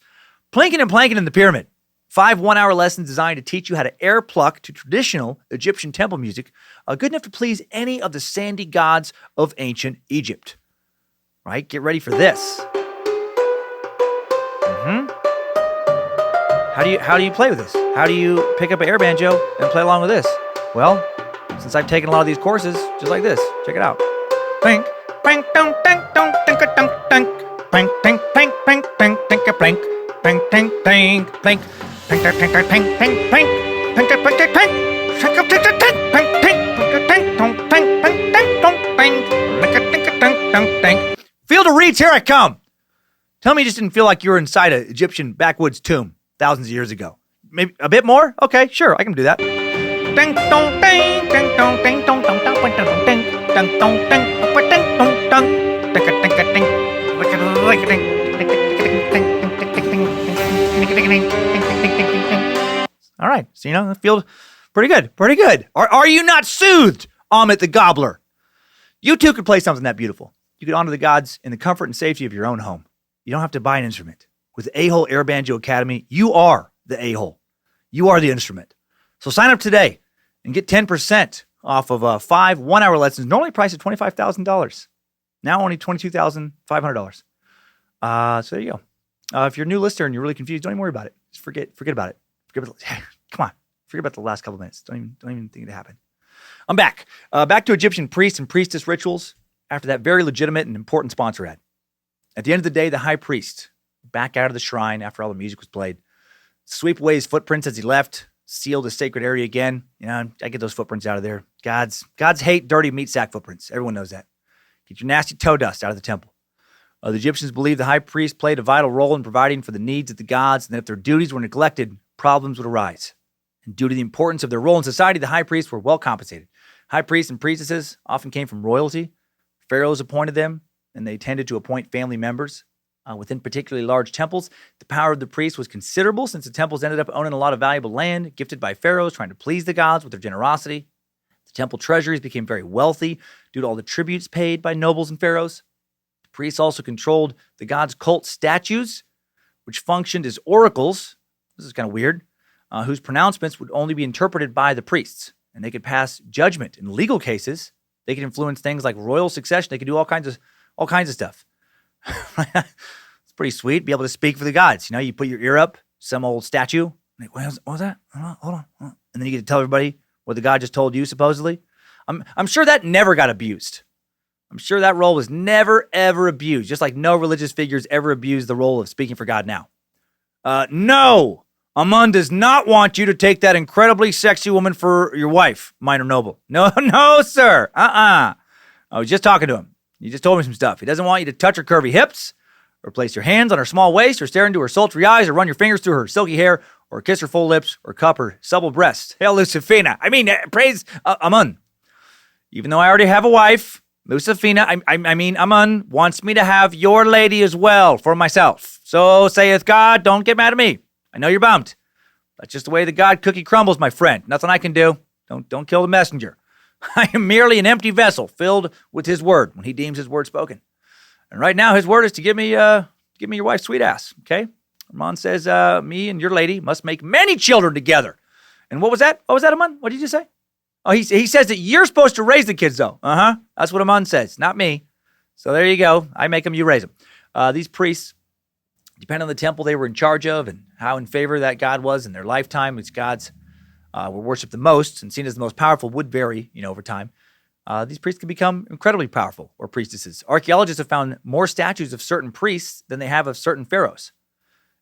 Plinking and Planking in the Pyramid. 5 one-hour lessons designed to teach you how to air pluck to traditional Egyptian temple music, good enough to please any of the sandy gods of ancient Egypt. Right? Get ready for this. How do you play with this? How do you pick up an air banjo and play along with this? Well, since I've taken a lot of these courses, just like this. Check it out. Plank, plank, dunk, dunk, dunk, dunk, dunk, dunk. Plank, plank, plank, plank, plank, plank, plank, plank, plank, plank, plank, plank, plank, plank, plank, plank, plank, plank, plank. Field of reeds, here I come. Tell me you just didn't feel like you were inside an Egyptian backwoods tomb thousands of years ago. Maybe a bit more? Okay, sure, I can do that. All right, so I feel pretty good, pretty good. Are you not soothed, Amit the Gobbler? You too could play something that beautiful. You could honor the gods in the comfort and safety of your own home. You don't have to buy an instrument. With A-Hole Air Banjo Academy, you are the A-Hole. You are the instrument. So sign up today and get 10% off of 5 one-hour lessons, normally priced at $25,000. Now only $22,500. So there you go. If you're a new listener and you're really confused, don't even worry about it. Just forget about it. Come on. Forget about the last couple minutes. Don't even think it happened. I'm back. Back to Egyptian priests and priestess rituals after that very legitimate and important sponsor ad. At the end of the day, the high priest, back out of the shrine after all the music was played, sweep away his footprints as he left, seal the sacred area again. I get those footprints out of there. Gods hate dirty meat sack footprints. Everyone knows that. Get your nasty toe dust out of the temple. The Egyptians believed the high priest played a vital role in providing for the needs of the gods, and that if their duties were neglected, problems would arise. And due to the importance of their role in society, the high priests were well compensated. High priests and priestesses often came from royalty. Pharaohs appointed them, and they tended to appoint family members. Within particularly large temples, the power of the priest was considerable since the temples ended up owning a lot of valuable land gifted by pharaohs trying to please the gods with their generosity. The temple treasuries became very wealthy due to all the tributes paid by nobles and pharaohs. The priests also controlled the gods' cult statues, which functioned as oracles. This is kind of weird, whose pronouncements would only be interpreted by the priests, and they could pass judgment in legal cases. They could influence things like royal succession. They could do all kinds of stuff. It's pretty sweet. Be able to speak for the gods. You put your ear up, some old statue. Like, what was that? Hold on. And then you get to tell everybody what the god just told you, supposedly. I'm sure that never got abused. I'm sure that role was never, ever abused, just like no religious figures ever abuse the role of speaking for God now. No! Amun does not want you to take that incredibly sexy woman for your wife, minor noble. No, no, sir. I was just talking to him. He just told me some stuff. He doesn't want you to touch her curvy hips, or place your hands on her small waist, or stare into her sultry eyes, or run your fingers through her silky hair, or kiss her full lips, or cup her supple breasts. Hail Lucifina. Praise Amun. Even though I already have a wife, Lucifina, Amun wants me to have your lady as well for myself. So saith God, don't get mad at me. I know you're bummed. That's just the way the God cookie crumbles, my friend. Nothing I can do. Don't kill the messenger. I am merely an empty vessel filled with his word when he deems his word spoken. And right now his word is to give me your wife's sweet ass, okay? Amun says me and your lady must make many children together. And what was that? What was that, Amun? What did you say? Oh, he says that you're supposed to raise the kids, though. That's what Amun says, not me. So there you go. I make them, you raise them. These priests, depending on the temple they were in charge of and how in favor that god was in their lifetime, which gods were worshipped the most and seen as the most powerful, would vary, over time. These priests can become incredibly powerful, or priestesses. Archaeologists have found more statues of certain priests than they have of certain pharaohs.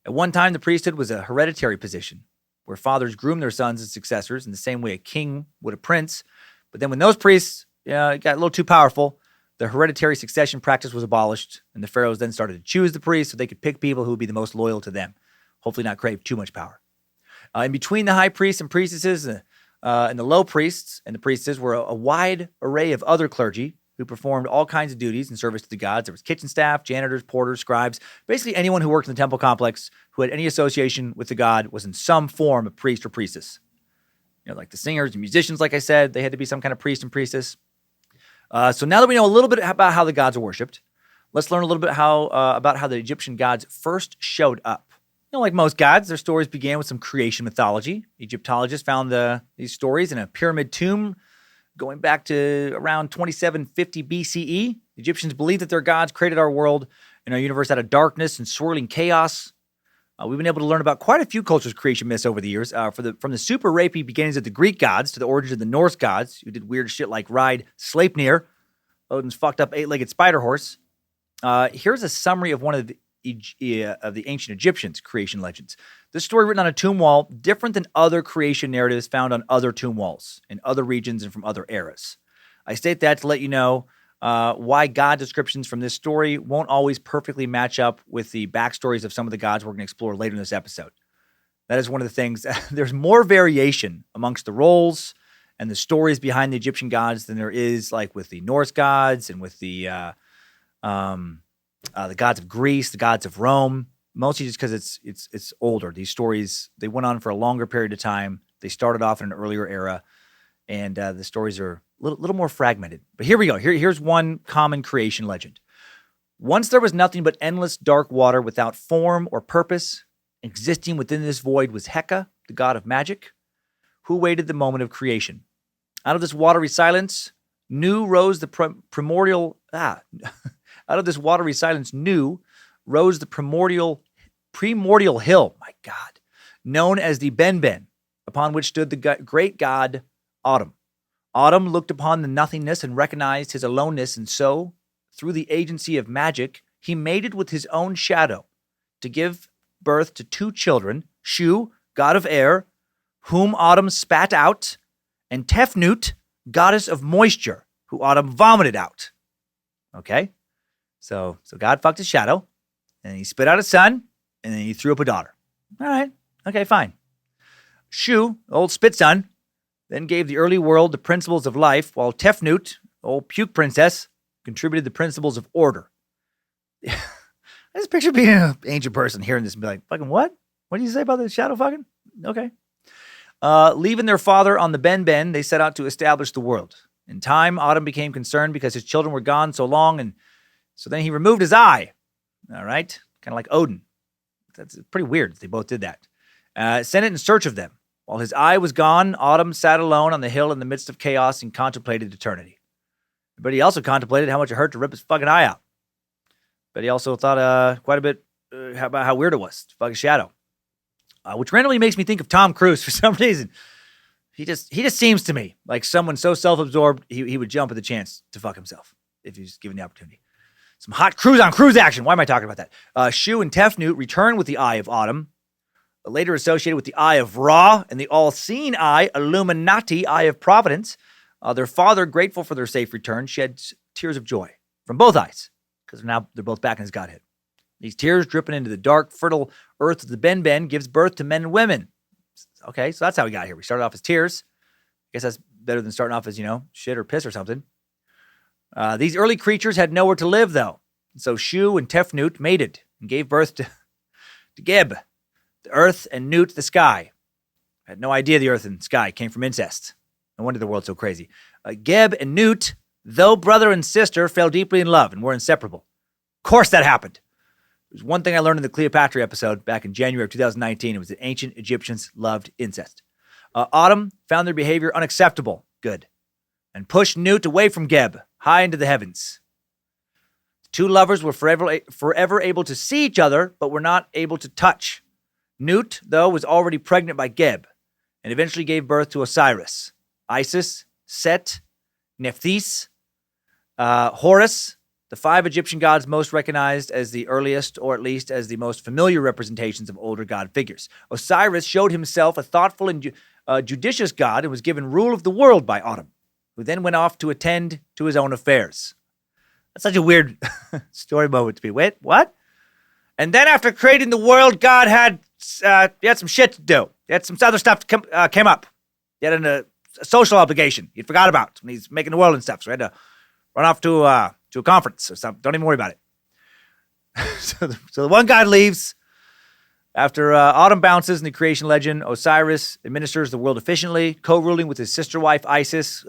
At one time, the priesthood was a hereditary position, where fathers groomed their sons as successors in the same way a king would a prince. But then when those priests got a little too powerful, the hereditary succession practice was abolished, and the pharaohs then started to choose the priests so they could pick people who would be the most loyal to them, hopefully not crave too much power. In between the high priests and priestesses and the low priests and the priestesses were a wide array of other clergy who performed all kinds of duties in service to the gods. There was kitchen staff, janitors, porters, scribes, basically anyone who worked in the temple complex who had any association with the god was in some form a priest or priestess. Like the singers and musicians, like I said, they had to be some kind of priest and priestess. So now that we know a little bit about how the gods are worshipped, let's learn a little bit about how the Egyptian gods first showed up. Like most gods, their stories began with some creation mythology. Egyptologists found these stories in a pyramid tomb going back to around 2750 BCE. The Egyptians believed that their gods created our world and our universe out of darkness and swirling chaos. We've been able to learn about quite a few cultures' creation myths over the years, from the super rapey beginnings of the Greek gods to the origins of the Norse gods, who did weird shit like ride Sleipnir, Odin's fucked up eight-legged spider horse. Here's a summary of one of the ancient Egyptians' creation legends. This story written on a tomb wall, different than other creation narratives found on other tomb walls in other regions and from other eras. I state that to let you know why god descriptions from this story won't always perfectly match up with the backstories of some of the gods we're going to explore later in this episode. That is one of the things. There's more variation amongst the roles and the stories behind the Egyptian gods than there is like with the Norse gods and with the gods of Greece, the gods of Rome, mostly just because it's older. These stories, they went on for a longer period of time. They started off in an earlier era, and the stories are a little more fragmented. But here we go. Here's one common creation legend. Once there was nothing but endless dark water without form or purpose. Existing within this void was Heka, the god of magic, who waited the moment of creation. Out of this watery silence, rose the primordial hill, my God, known as the Benben, upon which stood the great god Autumn. Autumn looked upon the nothingness and recognized his aloneness, and so, through the agency of magic, he mated with his own shadow to give birth to two children, Shu, god of air, whom Autumn spat out, and Tefnut, goddess of moisture, who Autumn vomited out. Okay? So God fucked his shadow, and he spit out a son, and then he threw up a daughter. All right. Okay, fine. Shu, old spit son, then gave the early world the principles of life, while Tefnut, old puke princess, contributed the principles of order. I just picture being an ancient person hearing this and be like, fucking what? What do you say about the shadow fucking? Okay. Leaving their father on the Ben, they set out to establish the world. In time, Autumn became concerned because his children were gone so long, and so then he removed his eye. All right? Kind of like Odin. That's pretty weird that they both did that. Sent it in search of them. While his eye was gone, Autumn sat alone on the hill in the midst of chaos and contemplated eternity. But he also contemplated how much it hurt to rip his fucking eye out. But he also thought quite a bit about how weird it was to fuck a shadow. Which randomly makes me think of Tom Cruise for some reason. He just seems to me like someone so self-absorbed, he would jump at the chance to fuck himself. if he's given the opportunity. Some hot cruise action. Why am I talking about that? Shu and Tefnut return with the Eye of Autumn, later associated with the Eye of Ra and the all-seeing Eye, Illuminati, Eye of Providence. Their father, grateful for their safe return, sheds tears of joy from both eyes, because now they're both back in his godhead. These tears dripping into the dark, fertile earth of the Ben gives birth to men and women. Okay, so that's how we got here. We started off as tears. I guess that's better than starting off as, shit or piss or something. These early creatures had nowhere to live, though. So Shu and Tefnut mated and gave birth to Geb, the earth, and Nut, the sky. I had no idea the earth and sky came from incest. No wonder the world's so crazy. Geb and Nut, though brother and sister, fell deeply in love and were inseparable. Of course that happened. There's one thing I learned in the Cleopatra episode back in January of 2019. It was that ancient Egyptians loved incest. Autumn found their behavior unacceptable. Good. And pushed Nut away from Geb, high into the heavens. The two lovers were forever able to see each other, but were not able to touch. Nut, though, was already pregnant by Geb, and eventually gave birth to Osiris, Isis, Set, Nephthys, Horus, the 5 Egyptian gods most recognized as the earliest, or at least as the most familiar representations of older god figures. Osiris showed himself a thoughtful and judicious god and was given rule of the world by Autumn, who then went off to attend to his own affairs. That's such a weird story moment to be. Wait, what? And then after creating the world, God had some shit to do. He had some other stuff came up. He had a social obligation he forgot about when he's making the world and stuff. So he had to run off to a conference or something. Don't even worry about it. So the one god leaves. After Autumn bounces in the creation legend, Osiris administers the world efficiently, co-ruling with his sister wife, Isis.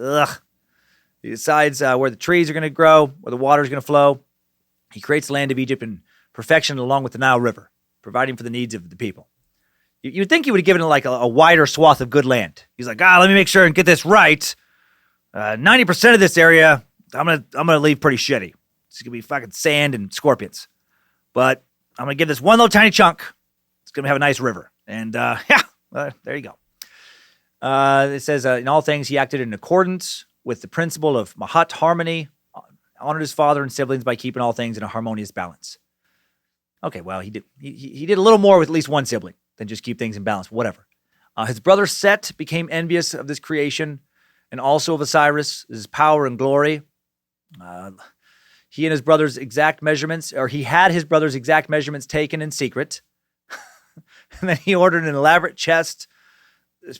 He decides where the trees are going to grow, where the water is going to flow. He creates the land of Egypt in perfection along with the Nile River, providing for the needs of the people. You'd think he would have given it like a wider swath of good land. He's like, let me make sure and get this right. 90% of this area, I'm gonna leave pretty shitty. It's gonna be fucking sand and scorpions. But I'm gonna give this one little tiny chunk. It's gonna have a nice river. And there you go. It says, in all things, he acted in accordance with the principle of Mahat harmony, honored his father and siblings by keeping all things in a harmonious balance. Okay, well, he did a little more with at least one sibling than just keep things in balance, whatever. His brother Set became envious of this creation and also of Osiris, his power and glory. He had his brother's exact measurements taken in secret. And then he ordered an elaborate chest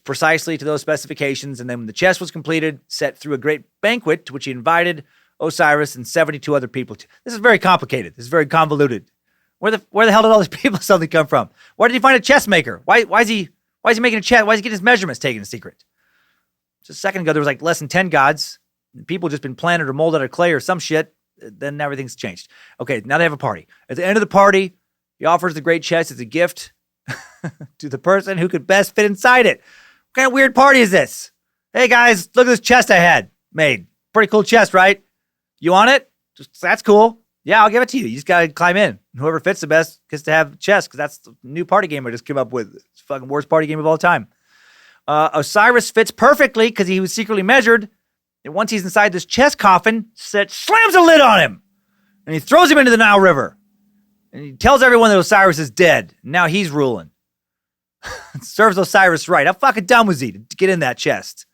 precisely to those specifications. And then when the chest was completed, Set threw a great banquet to which he invited Osiris and 72 other people. This is very complicated. This is very convoluted. Where the hell did all these people suddenly come from? Where did he find a chess maker? Why is he making a chess? Why is he getting his measurements taken in secret? Just a second ago, there was like less than 10 gods. People just been planted or molded out of clay or some shit. Then everything's changed. Okay, now they have a party. At the end of the party, he offers the great chest as a gift to the person who could best fit inside it. What kind of weird party is this? Hey guys, look at this chest I had made. Pretty cool chest, right? You want it? That's cool. Yeah, I'll give it to you. You just gotta climb in. Whoever fits the best gets to have chest, because that's the new party game I just came up with. It's the fucking worst party game of all time. Osiris fits perfectly because he was secretly measured. And once he's inside this chest coffin, Set slams a lid on him. And he throws him into the Nile River. And he tells everyone that Osiris is dead. Now he's ruling. Serves Osiris right. How fucking dumb was he to get in that chest?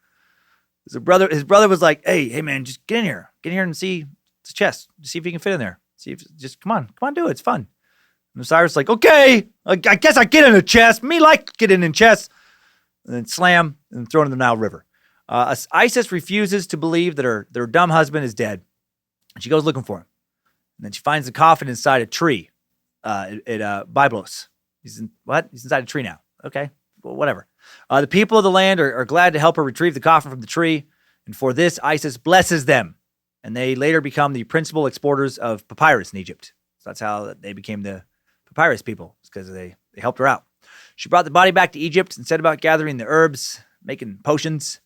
His brother was like, hey man, just get in here. Get in here and see the chest. See if you can fit in there. Just come on, do it. It's fun. And Osiris is like, okay, I guess I get in the chest. Me like getting in chest. And then slam and thrown in the Nile River. Isis refuses to believe that her dumb husband is dead. And she goes looking for him. And then she finds the coffin inside a tree at Byblos. He's inside a tree now. Okay, well, whatever. The people of the land are glad to help her retrieve the coffin from the tree. And for this, Isis blesses them. And they later become the principal exporters of papyrus in Egypt. So that's how they became the papyrus people, because they helped her out. She brought the body back to Egypt and set about gathering the herbs, making potions,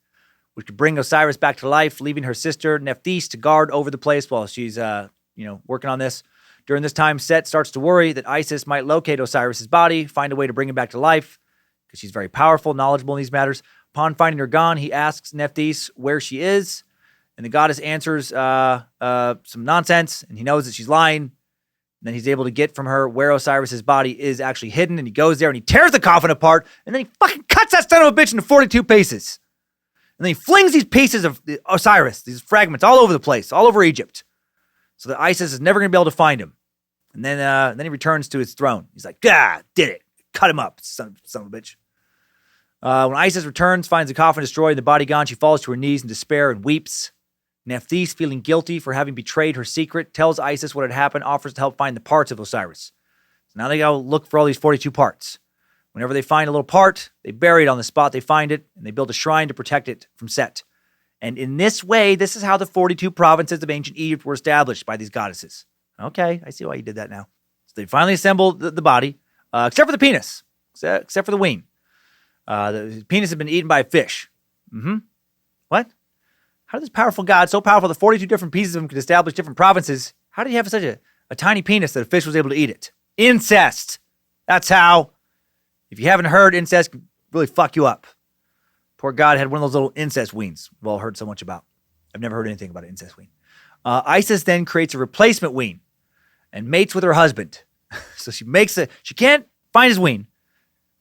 which could bring Osiris back to life, leaving her sister Nephthys to guard over the place while she's working on this. During this time, Set starts to worry that Isis might locate Osiris's body, find a way to bring him back to life, because she's very powerful, knowledgeable in these matters. Upon finding her gone, he asks Nephthys where she is, And the goddess answers some nonsense, and he knows that she's lying. And then he's able to get from her where Osiris's body is actually hidden, and he goes there and he tears the coffin apart, and then he fucking cuts that son of a bitch into 42 pieces. And then he flings these pieces of Osiris, these fragments, all over the place, all over Egypt, so that Isis is never going to be able to find him. And then he returns to his throne. He's like, did it. Cut him up, son of a bitch. When Isis returns, finds the coffin destroyed and the body gone, she falls to her knees in despair and weeps. Nephthys, feeling guilty for having betrayed her secret, tells Isis what had happened, offers to help find the parts of Osiris. So now they go look for all these 42 parts. Whenever they find a little part, they bury it on the spot they find it, and they build a shrine to protect it from Set. And in this way, this is how the 42 provinces of ancient Egypt were established by these goddesses. Okay, I see why you did that now. So they finally assemble the body, except for the penis, except for the ween. The penis had been eaten by a fish. What? How did this powerful god, so powerful that 42 different pieces of him could establish different provinces, how did he have such a tiny penis that a fish was able to eat it? Incest. That's how. If you haven't heard, incest can really fuck you up. Poor god had one of those little incest weens we've all heard so much about. I've never heard anything about an incest ween. Isis then creates a replacement ween and mates with her husband. So she can't find his ween.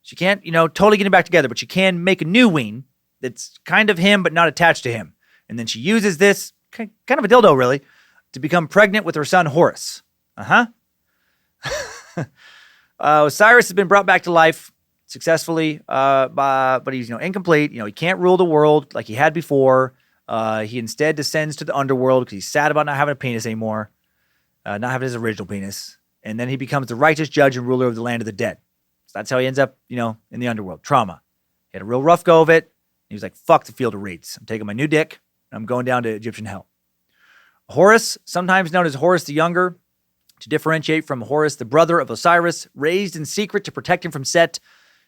She can't, totally get him back together, but she can make a new ween that's kind of him but not attached to him. And then she uses this, kind of a dildo really, to become pregnant with her son Horus. Osiris has been brought back to life successfully, but he's incomplete. He can't rule the world like he had before. He instead descends to the underworld because he's sad about not having a penis anymore, not having his original penis. And then he becomes the righteous judge and ruler of the land of the dead. So that's how he ends up, in the underworld. Trauma. He had a real rough go of it. He was like, fuck the field of reeds. I'm taking my new dick, and I'm going down to Egyptian hell. Horus, sometimes known as Horus the Younger, to differentiate from Horus, the brother of Osiris, raised in secret to protect him from Set,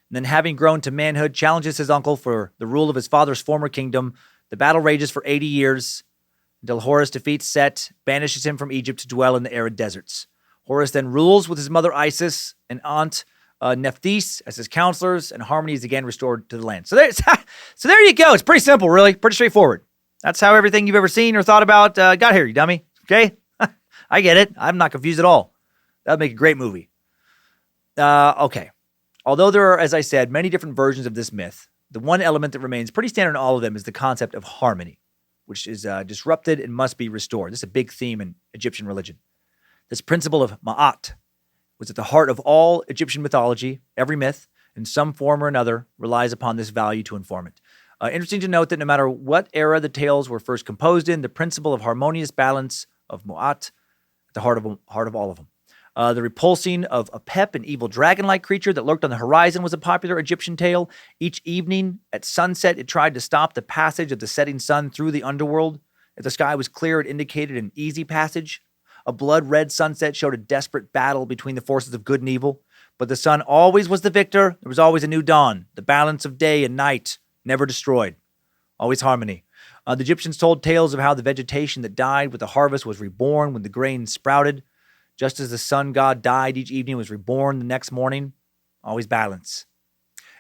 and then having grown to manhood, challenges his uncle for the rule of his father's former kingdom. The battle rages for 80 years until Horus defeats Set, banishes him from Egypt to dwell in the arid deserts. Horus then rules with his mother Isis and aunt Nephthys as his counselors, and harmony is again restored to the land. So there you go. It's pretty simple, really. Pretty straightforward. That's how everything you've ever seen or thought about got here, you dummy. Okay? I get it. I'm not confused at all. That would make a great movie. Okay. Although there are, as I said, many different versions of this myth, the one element that remains pretty standard in all of them is the concept of harmony, which is disrupted and must be restored. This is a big theme in Egyptian religion. This principle of Ma'at was at the heart of all Egyptian mythology. Every myth, in some form or another, relies upon this value to inform it. Interesting to note that no matter what era the tales were first composed in, the principle of harmonious balance of Mu'at at the heart of all of them. The repulsing of a an evil dragon-like creature that lurked on the horizon was a popular Egyptian tale. Each evening at sunset, it tried to stop the passage of the setting sun through the underworld. If the sky was clear, it indicated an easy passage. A blood-red sunset showed a desperate battle between the forces of good and evil. But the sun always was the victor. There was always a new dawn. The balance of day and night never destroyed. Always harmony. The Egyptians told tales of how the vegetation that died with the harvest was reborn when the grain sprouted. Just as the sun god died each evening was reborn the next morning. Always balance.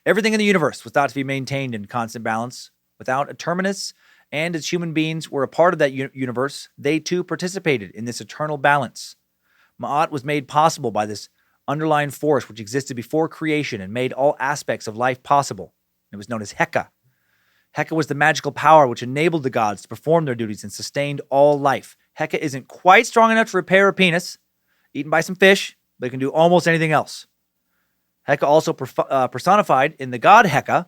Everything in the universe was thought to be maintained in constant balance. Without a terminus, and as human beings were a part of that universe, they too participated in this eternal balance. Ma'at was made possible by this underlying force which existed before creation and made all aspects of life possible. It was known as Heka. Heka was the magical power which enabled the gods to perform their duties and sustained all life. Heka isn't quite strong enough to repair a penis, eaten by some fish, but it can do almost anything else. Heka also personified in the god Heka,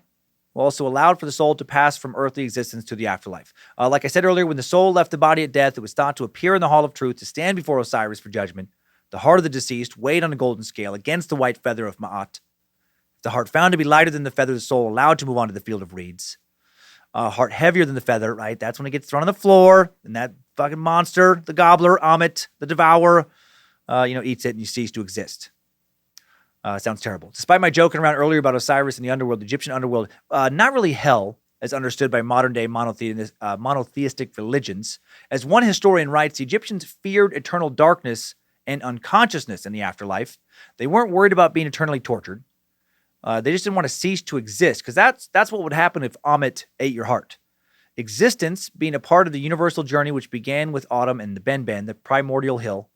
who also allowed for the soul to pass from earthly existence to the afterlife. Like I said earlier, when the soul left the body at death, it was thought to appear in the hall of truth to stand before Osiris for judgment. The heart of the deceased weighed on a golden scale against the white feather of Ma'at. If the heart found to be lighter than the feather, the soul allowed to move on to the field of reeds. Heart heavier than the feather, right? That's when it gets thrown on the floor, and that fucking monster, the gobbler, Amit, the devourer, eats it and you cease to exist. Sounds terrible. Despite my joking around earlier about Osiris and the underworld, the Egyptian underworld, not really hell, as understood by modern-day monotheistic religions. As one historian writes, the Egyptians feared eternal darkness and unconsciousness in the afterlife. They weren't worried about being eternally tortured. They just didn't want to cease to exist, because that's what would happen if Amit ate your heart. Existence, being a part of the universal journey which began with Autumn and the Ben, the primordial hill,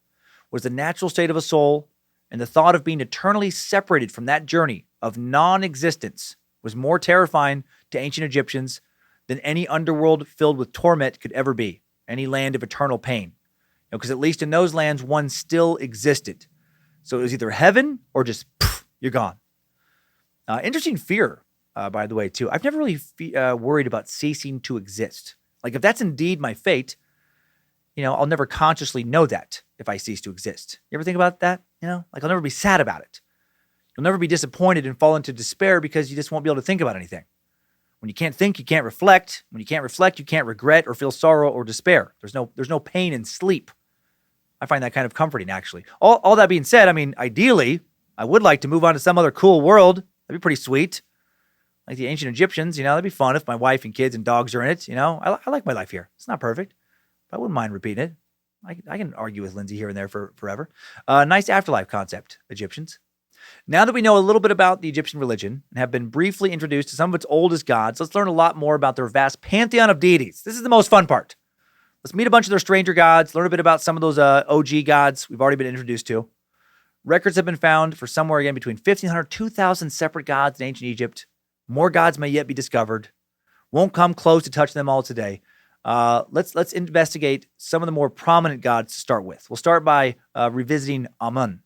was the natural state of a soul, and the thought of being eternally separated from that journey of non-existence was more terrifying to ancient Egyptians than any underworld filled with torment could ever be, any land of eternal pain. Because at least in those lands, one still existed. So it was either heaven or just, poof, you're gone. Interesting fear, by the way, too. I've never really worried about ceasing to exist. Like, if that's indeed my fate, I'll never consciously know that if I cease to exist. You ever think about that? Like, I'll never be sad about it. You'll never be disappointed and fall into despair because you just won't be able to think about anything. When you can't think, you can't reflect. When you can't reflect, you can't regret or feel sorrow or despair. There's no pain in sleep. I find that kind of comforting, actually. All that being said, ideally, I would like to move on to some other cool world. That'd be pretty sweet. Like the ancient Egyptians, that'd be fun if my wife and kids and dogs are in it. I like my life here. It's not perfect, but I wouldn't mind repeating it. I can argue with Lindsay here and there forever. Nice afterlife concept, Egyptians. Now that we know a little bit about the Egyptian religion and have been briefly introduced to some of its oldest gods, let's learn a lot more about their vast pantheon of deities. This is the most fun part. Let's meet a bunch of their stranger gods, learn a bit about some of those OG gods we've already been introduced to. Records have been found for somewhere again between 1,500, 2,000 separate gods in ancient Egypt. More gods may yet be discovered. Won't come close to touching them all today. Let's investigate some of the more prominent gods to start with. We'll start by revisiting Amun.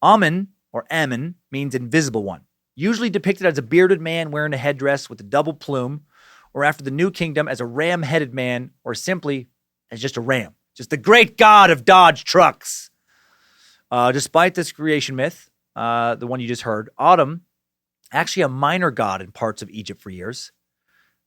Amun, or Ammon, means invisible one, usually depicted as a bearded man wearing a headdress with a double plume, or after the New Kingdom as a ram-headed man, or simply as just a ram, just the great god of Dodge trucks. Despite this creation myth, the one you just heard, Autumn, actually a minor god in parts of Egypt for years,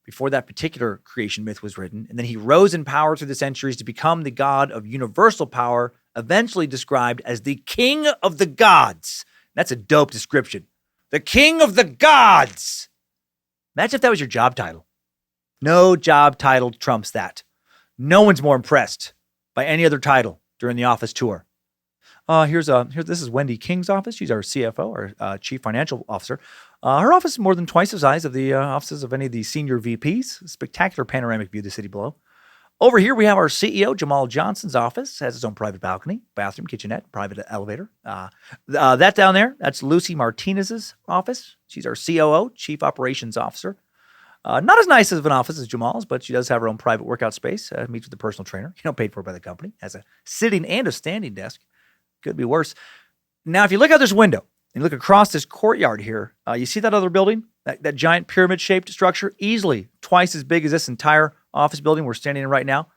before that particular creation myth was written, and then he rose in power through the centuries to become the god of universal power, eventually described as the king of the gods. That's a dope description. The king of the gods! Imagine if that was your job title. No job title trumps that. No one's more impressed by any other title during the office tour. This is Wendy King's office. She's our CFO, our Chief Financial Officer. Her office is more than twice the size of the offices of any of the senior VPs. Spectacular panoramic view of the city below. Over here, we have our CEO, Jamal Johnson's office. Has its own private balcony, bathroom, kitchenette, private elevator. That down there, that's Lucy Martinez's office. She's our COO, Chief Operations Officer. Not as nice of an office as Jamal's, but she does have her own private workout space. Meets with a personal trainer, paid for by the company. Has a sitting and a standing desk. Could be worse. Now, if you look out this window and look across this courtyard here, you see that other building, that giant pyramid-shaped structure, easily twice as big as this entire office building we're standing in right now.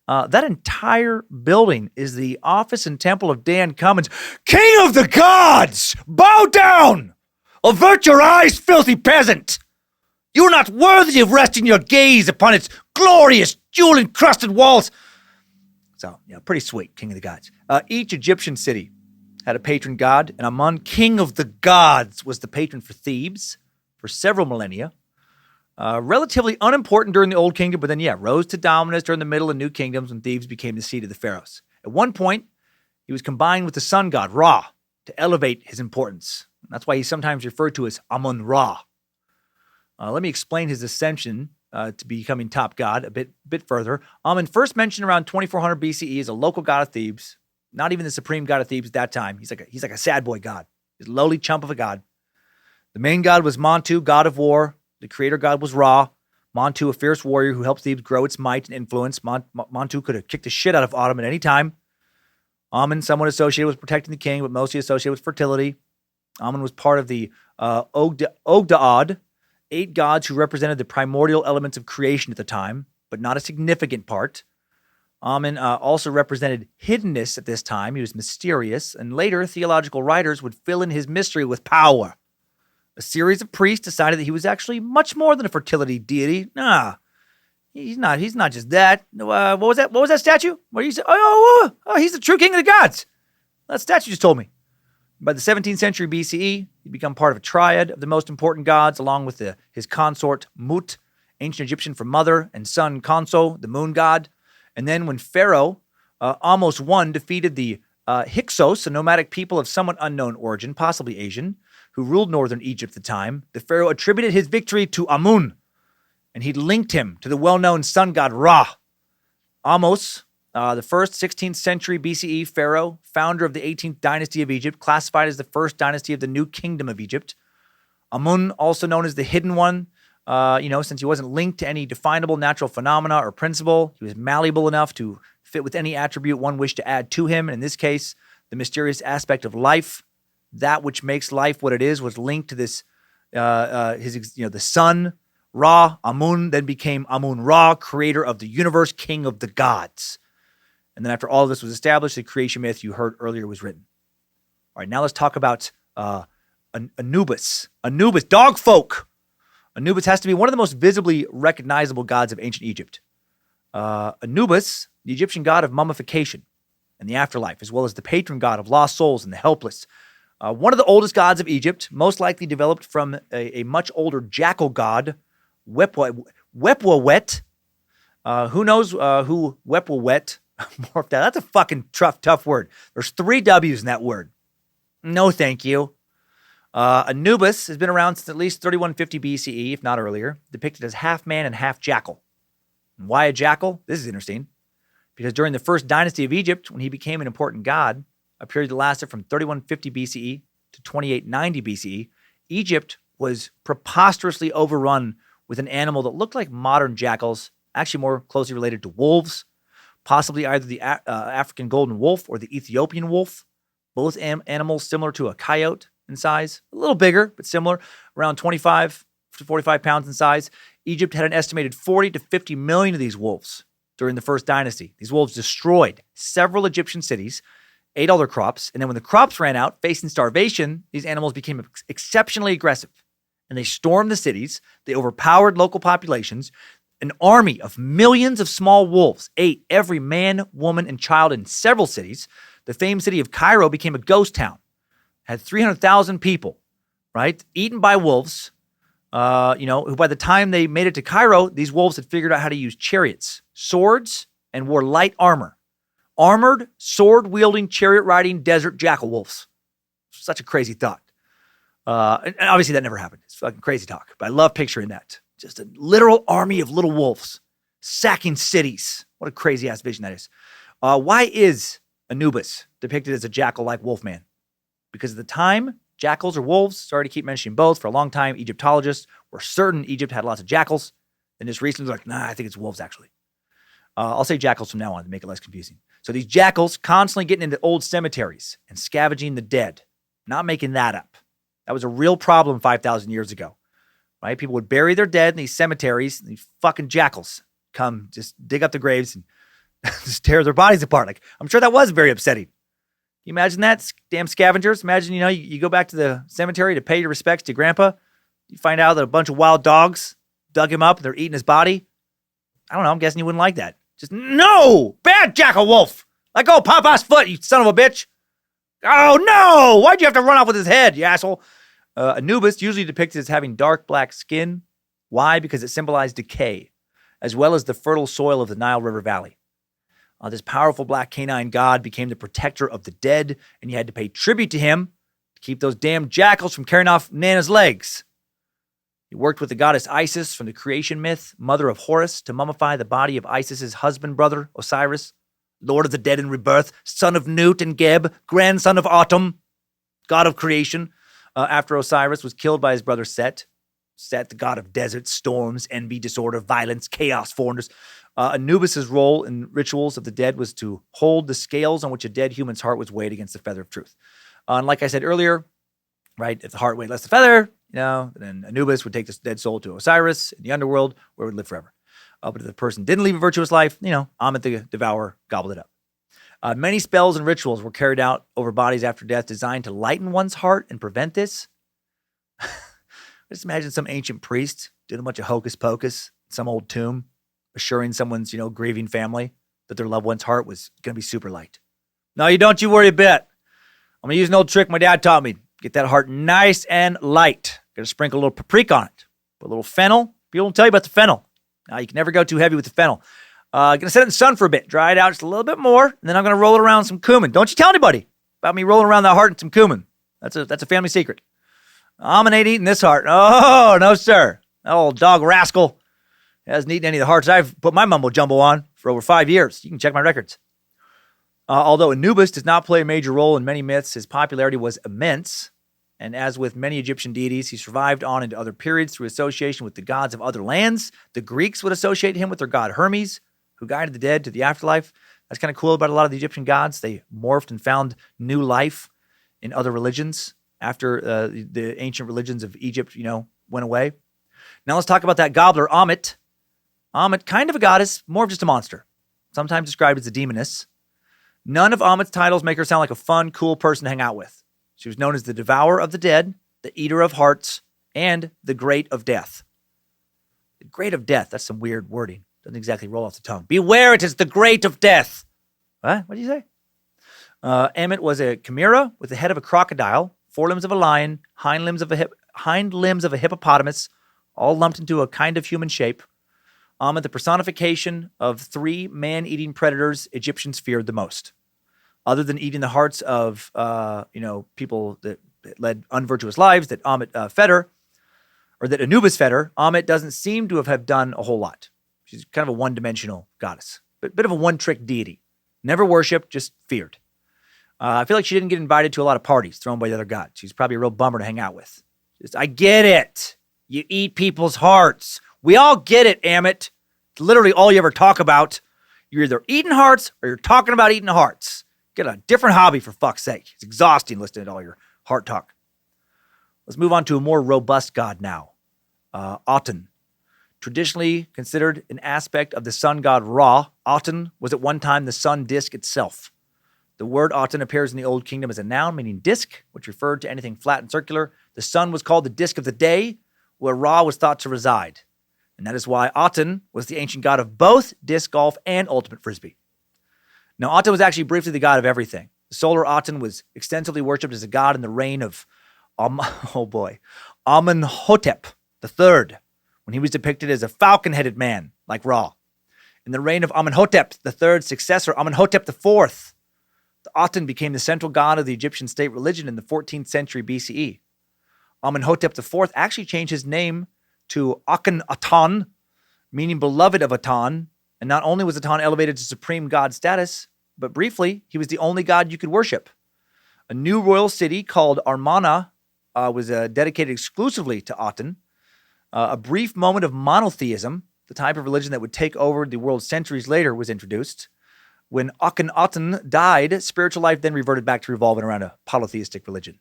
That entire building is the office and temple of Dan Cummins, King of the Gods! Bow down! Avert your eyes, filthy peasant! You are not worthy of resting your gaze upon its glorious, jewel-encrusted walls. So, pretty sweet, King of the Gods. Each Egyptian city had a patron god, and Amun, King of the Gods, was the patron for Thebes for several millennia. Relatively unimportant during the Old Kingdom, but then, rose to dominance during the Middle and New Kingdoms when Thebes became the seat of the pharaohs. At one point, he was combined with the sun god, Ra, to elevate his importance. That's why he's sometimes referred to as Amun-Ra. Let me explain his ascension to becoming top god a bit further. Amun, first mentioned around 2400 BCE as a local god of Thebes, not even the supreme god of Thebes at that time. He's like a sad boy god. He's a lowly chump of a god. The main god was Montu, god of war. The creator god was Ra. Montu, a fierce warrior who helped Thebes grow its might and influence. Montu could have kicked the shit out of Autumn at any time. Amun, somewhat associated with protecting the king, but mostly associated with fertility. Amun was part of the Ogdoad, 8 gods who represented the primordial elements of creation at the time, but not a significant part. Amun also represented hiddenness at this time. He was mysterious, and later theological writers would fill in his mystery with power. A series of priests decided that he was actually much more than a fertility deity. Nah, he's not just that. What was that? What was that statue? What you say? Oh, he's the true king of the gods. That statue just told me. By the 17th century BCE, he'd become part of a triad of the most important gods, along with his consort Mut, ancient Egyptian for mother, and son Khonsu, the moon god. And then when Pharaoh, almost one, defeated the Hyksos, a nomadic people of somewhat unknown origin, possibly Asian, who ruled northern Egypt at the time, the pharaoh attributed his victory to Amun, and he linked him to the well-known sun god Ra. Amos, the first 16th century BCE pharaoh, founder of the 18th dynasty of Egypt, classified as the first dynasty of the new kingdom of Egypt. Amun, also known as the Hidden One, since he wasn't linked to any definable natural phenomena or principle, he was malleable enough to fit with any attribute one wished to add to him. And in this case, the mysterious aspect of life, that which makes life what it is, was linked to this, the sun, Ra. Amun then became Amun-Ra, creator of the universe, king of the gods. And then after all of this was established, the creation myth you heard earlier was written. All right, now let's talk about Anubis. Anubis, dog folk. Anubis has to be one of the most visibly recognizable gods of ancient Egypt. Anubis, the Egyptian god of mummification and the afterlife, as well as the patron god of lost souls and the helpless. One of the oldest gods of Egypt, most likely developed from a much older jackal god, Wepwawet. Who knows who Wepwawet morphed out? That's a fucking tough word. There's 3 W's in that word. No, thank you. Anubis has been around since at least 3150 BCE, if not earlier, depicted as half man and half jackal. And why a jackal? This is interesting. Because during the first dynasty of Egypt, when he became an important god, a period that lasted from 3150 BCE to 2890 BCE, Egypt was preposterously overrun with an animal that looked like modern jackals, actually more closely related to wolves, possibly either the African golden wolf or the Ethiopian wolf, both animals similar to a coyote in size, a little bigger, but similar, around 25 to 45 pounds in size. Egypt had an estimated 40 to 50 million of these wolves during the first dynasty. These wolves destroyed several Egyptian cities, ate all their crops, and then when the crops ran out, facing starvation, these animals became exceptionally aggressive. And they stormed the cities, they overpowered local populations. An army of millions of small wolves ate every man, woman, and child in several cities. The famed city of Cairo became a ghost town. Had 300,000 people, right, eaten by wolves, who by the time they made it to Cairo, these wolves had figured out how to use chariots, swords, and wore light armor. Armored, sword-wielding, chariot-riding desert jackal wolves. Such a crazy thought. And obviously that never happened. It's fucking crazy talk. But I love picturing that. Just a literal army of little wolves sacking cities. What a crazy-ass vision that is. Why is Anubis depicted as a jackal-like wolfman? Because at the time, jackals or wolves, sorry to keep mentioning both, for a long time, Egyptologists were certain Egypt had lots of jackals. And just recently, they're like, nah, I think it's wolves, actually. I'll say jackals from now on to make it less confusing. So these jackals constantly getting into old cemeteries and scavenging the dead. Not making that up. That was a real problem 5,000 years ago, right? People would bury their dead in these cemeteries, and these fucking jackals come just dig up the graves and just tear their bodies apart. Like, I'm sure that was very upsetting. Can you imagine that? Damn scavengers. Imagine, you go back to the cemetery to pay your respects to grandpa. You find out that a bunch of wild dogs dug him up and they're eating his body. I don't know. I'm guessing you wouldn't like that. Just, no! Bad jackal wolf! Let go, Papa's foot, you son of a bitch! Oh, no! Why'd you have to run off with his head, you asshole? Anubis, usually depicted as having dark black skin. Why? Because it symbolized decay, as well as the fertile soil of the Nile River Valley. This powerful black canine god became the protector of the dead, and you had to pay tribute to him to keep those damn jackals from carrying off Nana's legs. He worked with the goddess Isis from the creation myth, mother of Horus, to mummify the body of Isis's husband brother, Osiris, lord of the dead in rebirth, son of Nut and Geb, grandson of Autumn, god of creation. After Osiris was killed by his brother Set, the god of deserts, storms, envy, disorder, violence, chaos, foreigners. Anubis' role in rituals of the dead was to hold the scales on which a dead human's heart was weighed against the feather of truth. And like I said earlier, right, if the heart weighed less the feather, then Anubis would take this dead soul to Osiris in the underworld, where it would live forever. But if the person didn't leave a virtuous life, Ammit the Devourer gobbled it up. Many spells and rituals were carried out over bodies after death designed to lighten one's heart and prevent this. Just imagine some ancient priest doing a bunch of hocus pocus in some old tomb, assuring someone's, grieving family that their loved one's heart was going to be super light. No, don't you worry a bit. I'm going to use an old trick my dad taught me. Get that heart nice and light. Got to sprinkle a little paprika on it. Put a little fennel. People don't tell you about the fennel. Now, you can never go too heavy with the fennel. Going to set it in the sun for a bit. Dry it out just a little bit more. And then I'm going to roll it around some cumin. Don't you tell anybody about me rolling around that heart in some cumin. That's a family secret. I'm ain't eating this heart. Oh, no, sir. That old dog rascal. hasn't eaten any of the hearts I've put my mumbo jumbo on for over 5 years. You can check my records. Although Anubis does not play a major role in many myths, his popularity was immense. And as with many Egyptian deities, he survived on into other periods through association with the gods of other lands. The Greeks would associate him with their god Hermes, who guided the dead to the afterlife. That's kind of cool about a lot of the Egyptian gods. They morphed and found new life in other religions after the ancient religions of Egypt, went away. Now let's talk about that gobbler, Ammit. Ammit, kind of a goddess, more of just a monster, sometimes described as a demoness. None of Ammit's titles make her sound like a fun, cool person to hang out with. She was known as the Devourer of the Dead, the Eater of Hearts, and the Great of Death. The Great of Death, that's some weird wording. Doesn't exactly roll off the tongue. Beware, it is the Great of Death. What did you say? Ammit was a chimera with the head of a crocodile, forelimbs of a lion, hind limbs of a hippopotamus, all lumped into a kind of human shape. Ammit, the personification of 3 man-eating predators Egyptians feared the most. Other than eating the hearts of, people that led unvirtuous lives that Ammit fed her, or that Anubis fed her, Ammit doesn't seem to have done a whole lot. She's kind of a one-dimensional goddess, but bit of a one-trick deity. Never worshipped, just feared. I feel like she didn't get invited to a lot of parties thrown by the other gods. She's probably a real bummer to hang out with. I get it. You eat people's hearts. We all get it, Ammit. It's literally all you ever talk about. You're either eating hearts or you're talking about eating hearts. Get a different hobby, for fuck's sake. It's exhausting listening to all your heart talk. Let's move on to a more robust god now. Aten. Traditionally considered an aspect of the sun god Ra, Aten was at one time the sun disk itself. The word Aten appears in the Old Kingdom as a noun meaning disk, which referred to anything flat and circular. The sun was called the disk of the day, where Ra was thought to reside. And that is why Aten was the ancient god of both disc golf and ultimate frisbee. Now, Aten was actually briefly the god of everything. The solar Aten was extensively worshipped as a god in the reign of Amenhotep III, when he was depicted as a falcon-headed man, like Ra. In the reign of Amenhotep III's successor, Amenhotep IV, the Aten became the central god of the Egyptian state religion in the 14th century BCE. Amenhotep IV actually changed his name to Akhenaten, meaning beloved of Aten, and not only was Aten elevated to supreme god status, but briefly, he was the only god you could worship. A new royal city called Amarna was dedicated exclusively to Aten. A brief moment of monotheism, the type of religion that would take over the world centuries later, was introduced. When Akhenaten died, spiritual life then reverted back to revolving around a polytheistic religion.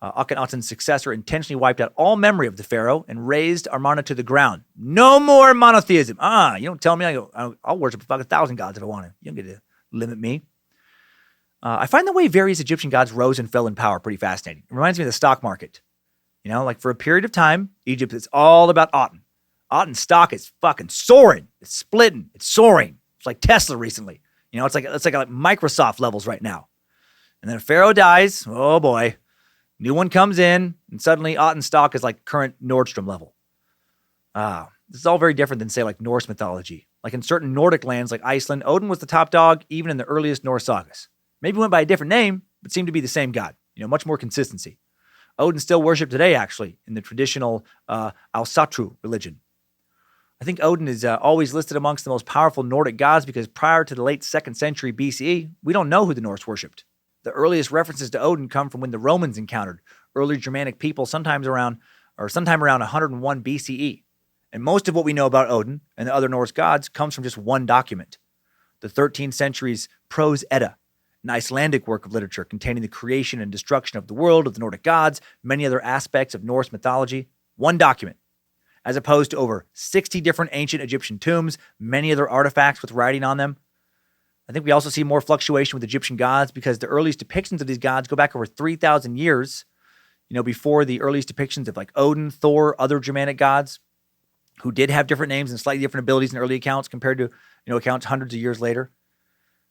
Akhenaten's successor intentionally wiped out all memory of the pharaoh and razed Amarna to the ground. No more monotheism. You don't tell me. I'll worship fucking 1,000 gods if I want to. You don't get to limit me. I find the way various Egyptian gods rose and fell in power pretty fascinating. It reminds me of the stock market. Like for a period of time, Egypt is all about Aten. Aten's stock is fucking soaring. It's splitting. It's soaring. It's like Tesla recently. It's like Microsoft levels right now. And then a pharaoh dies. Oh boy. New one comes in, and suddenly Aten stock is like current Nordstrom level. This is all very different than, say, like Norse mythology. Like in certain Nordic lands like Iceland, Odin was the top dog even in the earliest Norse sagas. Maybe went by a different name, but seemed to be the same god. Much more consistency. Odin still worshipped today, actually, in the traditional Alsatru religion. I think Odin is always listed amongst the most powerful Nordic gods because prior to the late 2nd century BCE, we don't know who the Norse worshipped. The earliest references to Odin come from when the Romans encountered early Germanic people sometime around 101 BCE. And most of what we know about Odin and the other Norse gods comes from just one document, the 13th century's Prose Edda, an Icelandic work of literature containing the creation and destruction of the world, of the Nordic gods, many other aspects of Norse mythology. One document, as opposed to over 60 different ancient Egyptian tombs, many other artifacts with writing on them. I think we also see more fluctuation with Egyptian gods because the earliest depictions of these gods go back over 3,000 years, before the earliest depictions of like Odin, Thor, other Germanic gods, who did have different names and slightly different abilities in early accounts compared to, accounts hundreds of years later.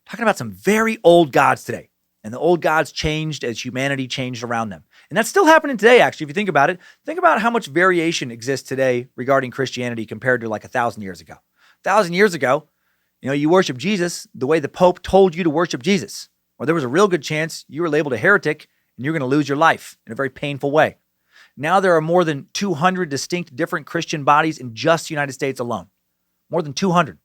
Talking about some very old gods today. And the old gods changed as humanity changed around them. And that's still happening today, actually, if you think about it. Think about how much variation exists today regarding Christianity compared to like 1,000 years ago. 1,000 years ago, you worship Jesus the way the Pope told you to worship Jesus. Or there was a real good chance you were labeled a heretic and you're going to lose your life in a very painful way. Now there are more than 200 distinct different Christian bodies in just the United States alone. more than 200.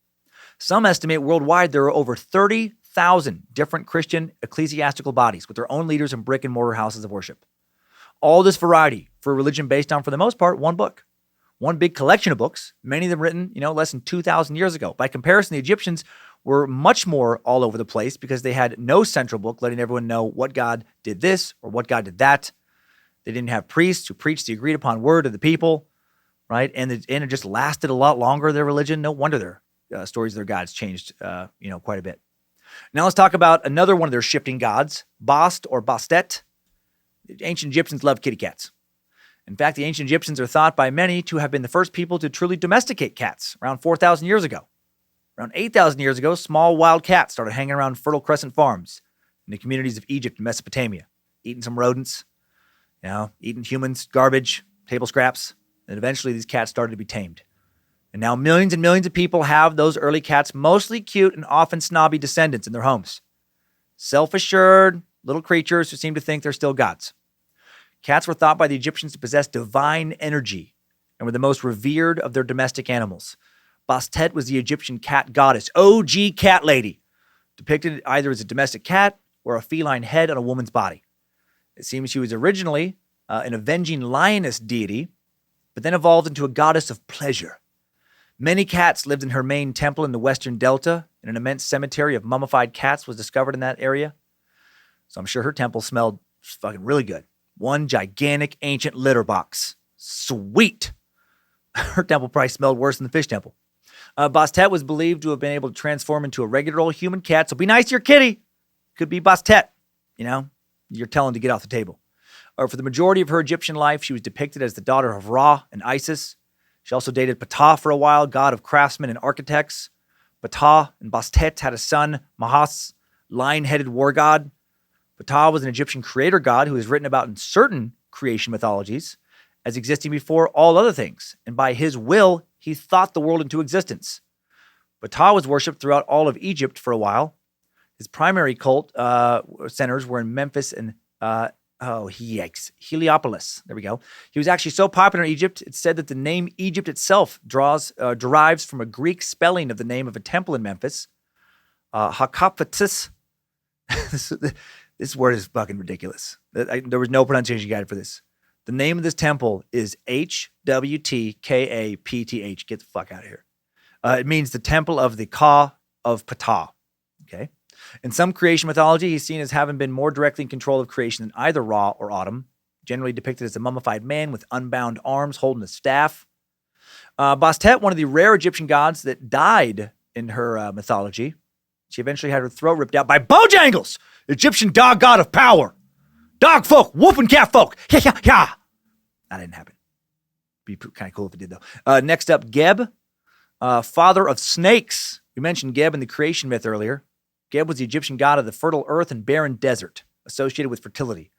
Some estimate worldwide there are over 30,000 different Christian ecclesiastical bodies with their own leaders and brick and mortar houses of worship. All this variety for a religion based on, for the most part, one book. One big collection of books, many of them written, less than 2,000 years ago. By comparison, the Egyptians were much more all over the place because they had no central book letting everyone know what God did this or what God did that. They didn't have priests who preached the agreed upon word of the people, right? And it just lasted a lot longer, their religion. No wonder their stories of their gods changed, quite a bit. Now let's talk about another one of their shifting gods, Bast or Bastet. The ancient Egyptians loved kitty cats. In fact, the ancient Egyptians are thought by many to have been the first people to truly domesticate cats around 4,000 years ago. Around 8,000 years ago, small wild cats started hanging around Fertile Crescent farms in the communities of Egypt and Mesopotamia, eating some rodents, eating humans, garbage, table scraps, and eventually these cats started to be tamed. And now millions and millions of people have those early cats, mostly cute and often snobby descendants in their homes. Self-assured little creatures who seem to think they're still gods. Cats were thought by the Egyptians to possess divine energy and were the most revered of their domestic animals. Bastet was the Egyptian cat goddess, OG cat lady, depicted either as a domestic cat or a feline head on a woman's body. It seems she was originally an avenging lioness deity, but then evolved into a goddess of pleasure. Many cats lived in her main temple in the Western Delta, and an immense cemetery of mummified cats was discovered in that area. So I'm sure her temple smelled fucking really good. One gigantic ancient litter box. Sweet. Her temple probably smelled worse than the fish temple. Bastet was believed to have been able to transform into a regular old human cat. So be nice to your kitty. Could be Bastet. You're telling to get off the table. For the majority of her Egyptian life, she was depicted as the daughter of Ra and Isis. She also dated Ptah for a while, god of craftsmen and architects. Ptah and Bastet had a son, Mahas, lion-headed war god. Ptah was an Egyptian creator god who is written about in certain creation mythologies as existing before all other things, and by his will, he thought the world into existence. Ptah was worshipped throughout all of Egypt for a while. His primary cult centers were in Memphis and, Heliopolis. There we go. He was actually so popular in Egypt, it's said that the name Egypt itself derives from a Greek spelling of the name of a temple in Memphis, Hakaphatis. This word is fucking ridiculous. There was no pronunciation guide for this. The name of this temple is Hwtkapth. Get the fuck out of here. It means the temple of the Ka of Ptah. Okay. In some creation mythology, he's seen as having been more directly in control of creation than either Ra or Autumn, generally depicted as a mummified man with unbound arms holding a staff. Bastet, one of the rare Egyptian gods that died in her mythology. She eventually had her throat ripped out by Bojangles, Egyptian dog god of power. Dog folk, whooping cat folk. Yeah. That didn't happen. Be kind of cool if it did, though. Next up, Geb, father of snakes. We mentioned Geb in the creation myth earlier. Geb was the Egyptian god of the fertile earth and barren desert, associated with fertility.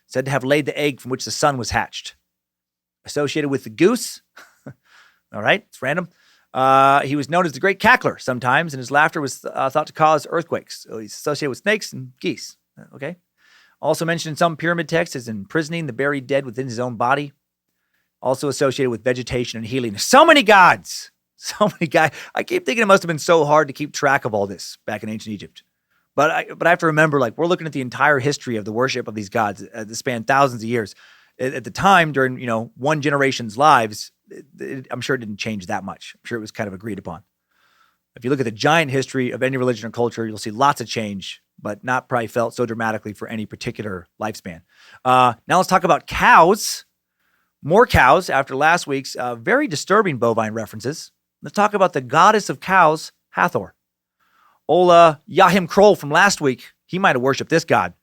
Said to have laid the egg from which the sun was hatched. Associated with the goose. All right, it's random. He was known as the Great Cackler sometimes, and his laughter was thought to cause earthquakes. So he's associated with snakes and geese. Okay. Also mentioned in some pyramid texts as imprisoning the buried dead within his own body. Also associated with vegetation and healing. So many gods. So many guys. I keep thinking it must have been so hard to keep track of all this back in ancient Egypt. But I have to remember, we're looking at the entire history of the worship of these gods that span thousands of years. At the time, during, one generation's lives, I'm sure it didn't change that much. I'm sure it was kind of agreed upon. If you look at the giant history of any religion or culture, you'll see lots of change, but not probably felt so dramatically for any particular lifespan. Now let's talk about cows. More cows after last week's very disturbing bovine references. Let's talk about the goddess of cows, Hathor. Old Yahim Kroll from last week, he might have worshipped this god.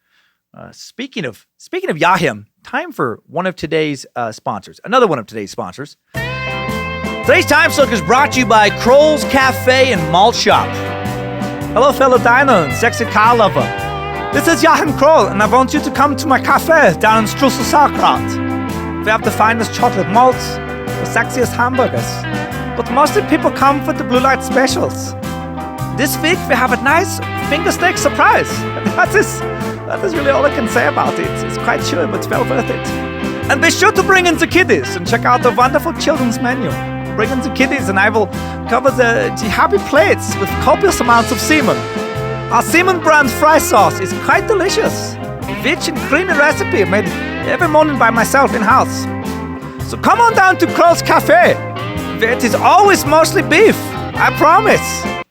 Speaking of Yahim, time for one of today's sponsors. Another one of today's sponsors. Today's Timesuck is brought to you by Kroll's Cafe and Malt Shop. Hello, fellow dino and sexy car lover. This is Yahim Kroll, and I want you to come to my cafe down in Strussel Sauerkraut. We have the finest chocolate malts, the sexiest hamburgers, but mostly people come for the blue light specials. This week we have a nice finger steak surprise. That is really all I can say about it. It's quite chill, but well worth it. And be sure to bring in the kiddies and check out the wonderful children's menu. Bring in the kidneys and I will cover the happy plates with copious amounts of semen. Our semen brand fry sauce is quite delicious. Rich and creamy recipe made every morning by myself in-house. So come on down to Crow's Cafe, where it is always mostly beef. I promise.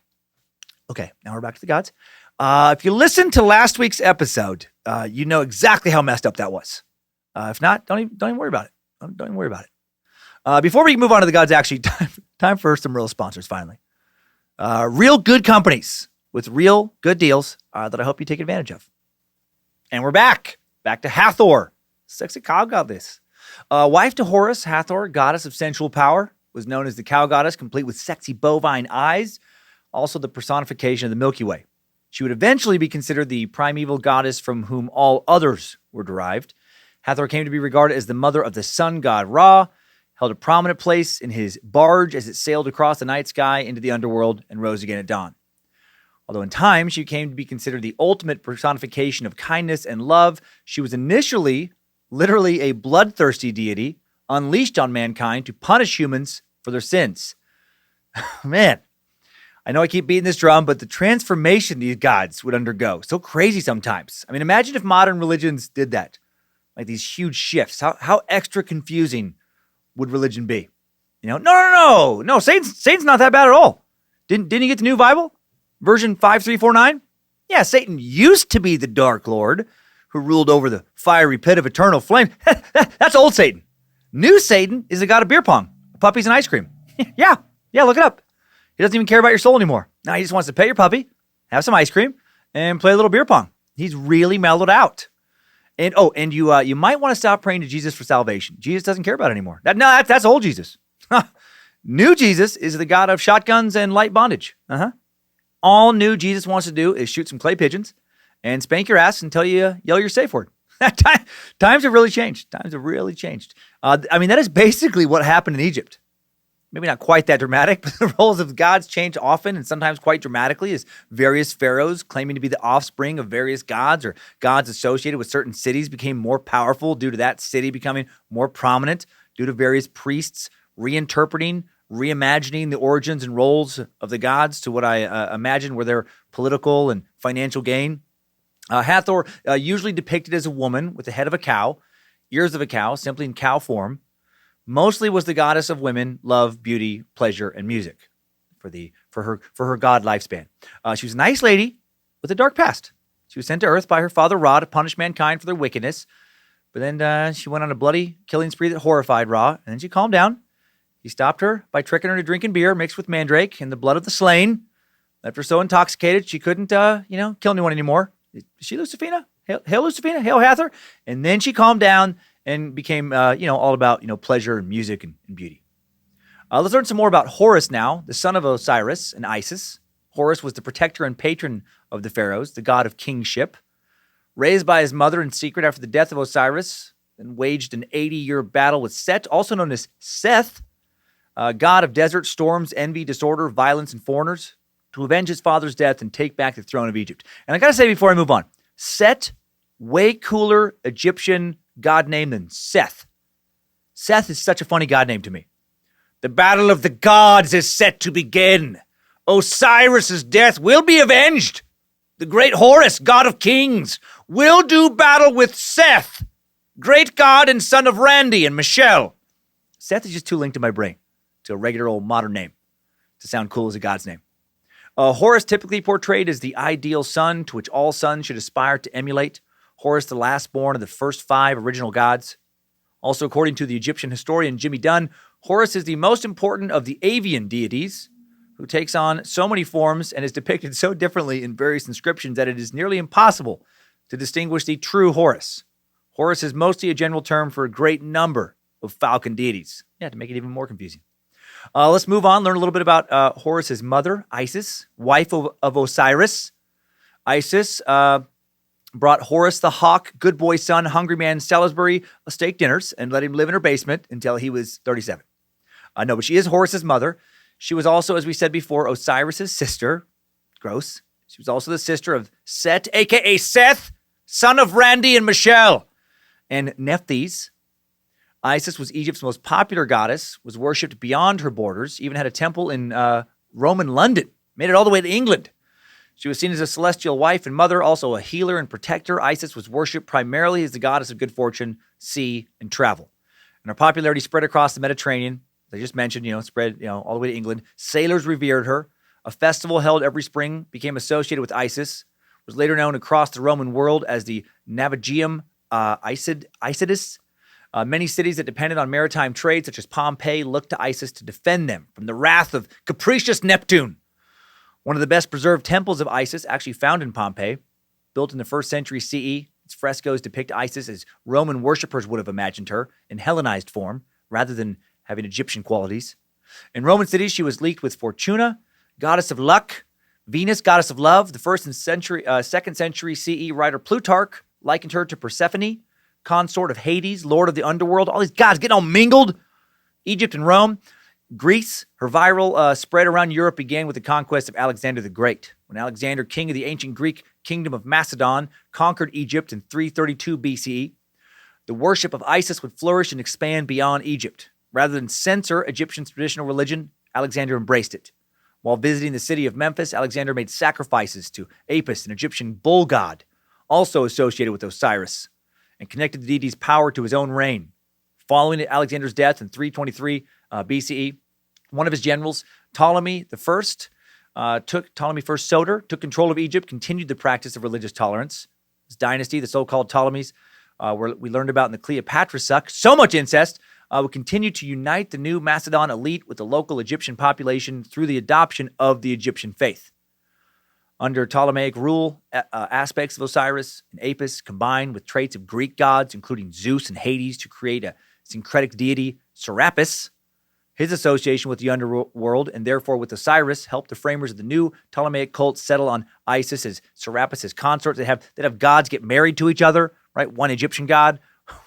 Okay, now we're back to the gods. If you listened to last week's episode, you know exactly how messed up that was. If not, don't even worry about it. Don't even worry about it. Before we move on to the gods, actually, time for some real sponsors, finally. Real good companies with real good deals that I hope you take advantage of. And we're back to Hathor, sexy cow goddess. Wife to Horus, Hathor, goddess of sensual power, was known as the cow goddess, complete with sexy bovine eyes, also the personification of the Milky Way. She would eventually be considered the primeval goddess from whom all others were derived. Hathor came to be regarded as the mother of the sun god Ra, held a prominent place in his barge as it sailed across the night sky into the underworld and rose again at dawn. Although in time she came to be considered the ultimate personification of kindness and love, she was initially literally a bloodthirsty deity unleashed on mankind to punish humans for their sins. Man, I know I keep beating this drum, but the transformation these gods would undergo, so crazy sometimes. I mean, imagine if modern religions did that, like these huge shifts. How extra confusing would religion be? You know, no, Satan's not that bad at all. Didn't you get the new Bible? Version 5349? Yeah, Satan used to be the Dark Lord who ruled over the fiery pit of eternal flame. That's old Satan. New Satan is the god of beer pong, puppies, and ice cream. Yeah, look it up. He doesn't even care about your soul anymore. Now he just wants to pet your puppy, have some ice cream, and play a little beer pong. He's really mellowed out. And you might want to stop praying to Jesus for salvation. Jesus doesn't care about it anymore. That's old Jesus. New Jesus is the god of shotguns and light bondage. All new Jesus wants to do is shoot some clay pigeons and spank your ass until you yell your safe word. Times have really changed. That is basically what happened in Egypt. Maybe not quite that dramatic, but the roles of gods change often and sometimes quite dramatically as various pharaohs claiming to be the offspring of various gods or gods associated with certain cities became more powerful due to that city becoming more prominent due to various priests reinterpreting, reimagining the origins and roles of the gods to what I imagine were their political and financial gain. Hathor, usually depicted as a woman with the head of a cow, ears of a cow, simply in cow form, mostly was the goddess of women, love, beauty, pleasure, and music for her god lifespan. She was a nice lady with a dark past. She was sent to Earth by her father Ra to punish mankind for their wickedness, but then she went on a bloody killing spree that horrified Ra, and then she calmed down. He stopped her by tricking her to drinking beer mixed with mandrake and the blood of the slain. Left her so intoxicated she couldn't, kill anyone anymore. Is she Lucifina? Hail Lucifina? Hail Hathor? And then she calmed down and became, all about, pleasure and music and beauty. Let's learn some more about Horus now, the son of Osiris and Isis. Horus was the protector and patron of the pharaohs, the god of kingship. Raised by his mother in secret after the death of Osiris, and waged an 80-year battle with Set, also known as Seth, god of desert, storms, envy, disorder, violence, and foreigners, to avenge his father's death and take back the throne of Egypt. And I got to say before I move on, Set, way cooler Egyptian god name than Seth. Seth is such a funny god name to me. The battle of the gods is set to begin. Osiris's death will be avenged. The great Horus, god of kings, will do battle with Seth, great god and son of Randy and Michelle. Seth is just too linked to my brain to a regular old modern name to sound cool as a god's name. Horus typically portrayed as the ideal son to which all sons should aspire to emulate. Horus, the last born of the first 5 original gods. Also, according to the Egyptian historian Jimmy Dunn, Horus is the most important of the avian deities, who takes on so many forms and is depicted so differently in various inscriptions that it is nearly impossible to distinguish the true Horus. Horus is mostly a general term for a great number of falcon deities. Yeah, to make it even more confusing. Let's move on, learn a little bit about Horus's mother, Isis, wife of Osiris. Isis brought Horus the hawk, good boy son, hungry man Salisbury steak dinners and let him live in her basement until he was 37. But she is Horus's mother. She was also, as we said before, Osiris's sister. Gross. She was also the sister of Set, a.k.a. Seth, son of Randy and Michelle, and Nephthys. Isis was Egypt's most popular goddess, was worshipped beyond her borders, even had a temple in Roman London, made it all the way to England. She was seen as a celestial wife and mother, also a healer and protector. Isis was worshipped primarily as the goddess of good fortune, sea, and travel. And her popularity spread across the Mediterranean. As I just mentioned, spread, all the way to England. Sailors revered her. A festival held every spring became associated with Isis, was later known across the Roman world as the Navigium Isidis. Many cities that depended on maritime trade, such as Pompeii, looked to Isis to defend them from the wrath of capricious Neptune. One of the best preserved temples of Isis, actually found in Pompeii, built in the 1st century CE. Its frescoes depict Isis as Roman worshippers would have imagined her, in Hellenized form, rather than having Egyptian qualities. In Roman cities, she was linked with Fortuna, goddess of luck, Venus, goddess of love. The 2nd century CE writer Plutarch likened her to Persephone, consort of Hades, lord of the underworld. All these gods getting all mingled. Egypt and Rome. Greece, her viral spread around Europe began with the conquest of Alexander the Great. When Alexander, king of the ancient Greek kingdom of Macedon, conquered Egypt in 332 BCE, the worship of Isis would flourish and expand beyond Egypt. Rather than censor Egyptian traditional religion, Alexander embraced it. While visiting the city of Memphis, Alexander made sacrifices to Apis, an Egyptian bull god, also associated with Osiris, and connected the deity's power to his own reign. Following Alexander's death in 323 BCE, one of his generals, Ptolemy Soter, took control of Egypt, continued the practice of religious tolerance. His dynasty, the so-called Ptolemies, we learned about in the Cleopatra-suck, so much incest, would continue to unite the new Macedon elite with the local Egyptian population through the adoption of the Egyptian faith. Under Ptolemaic rule, aspects of Osiris and Apis combined with traits of Greek gods, including Zeus and Hades, to create a syncretic deity, Serapis. His association with the underworld, and therefore with Osiris, helped the framers of the new Ptolemaic cult settle on Isis as Serapis' consort. They'd have gods get married to each other, right? One Egyptian god,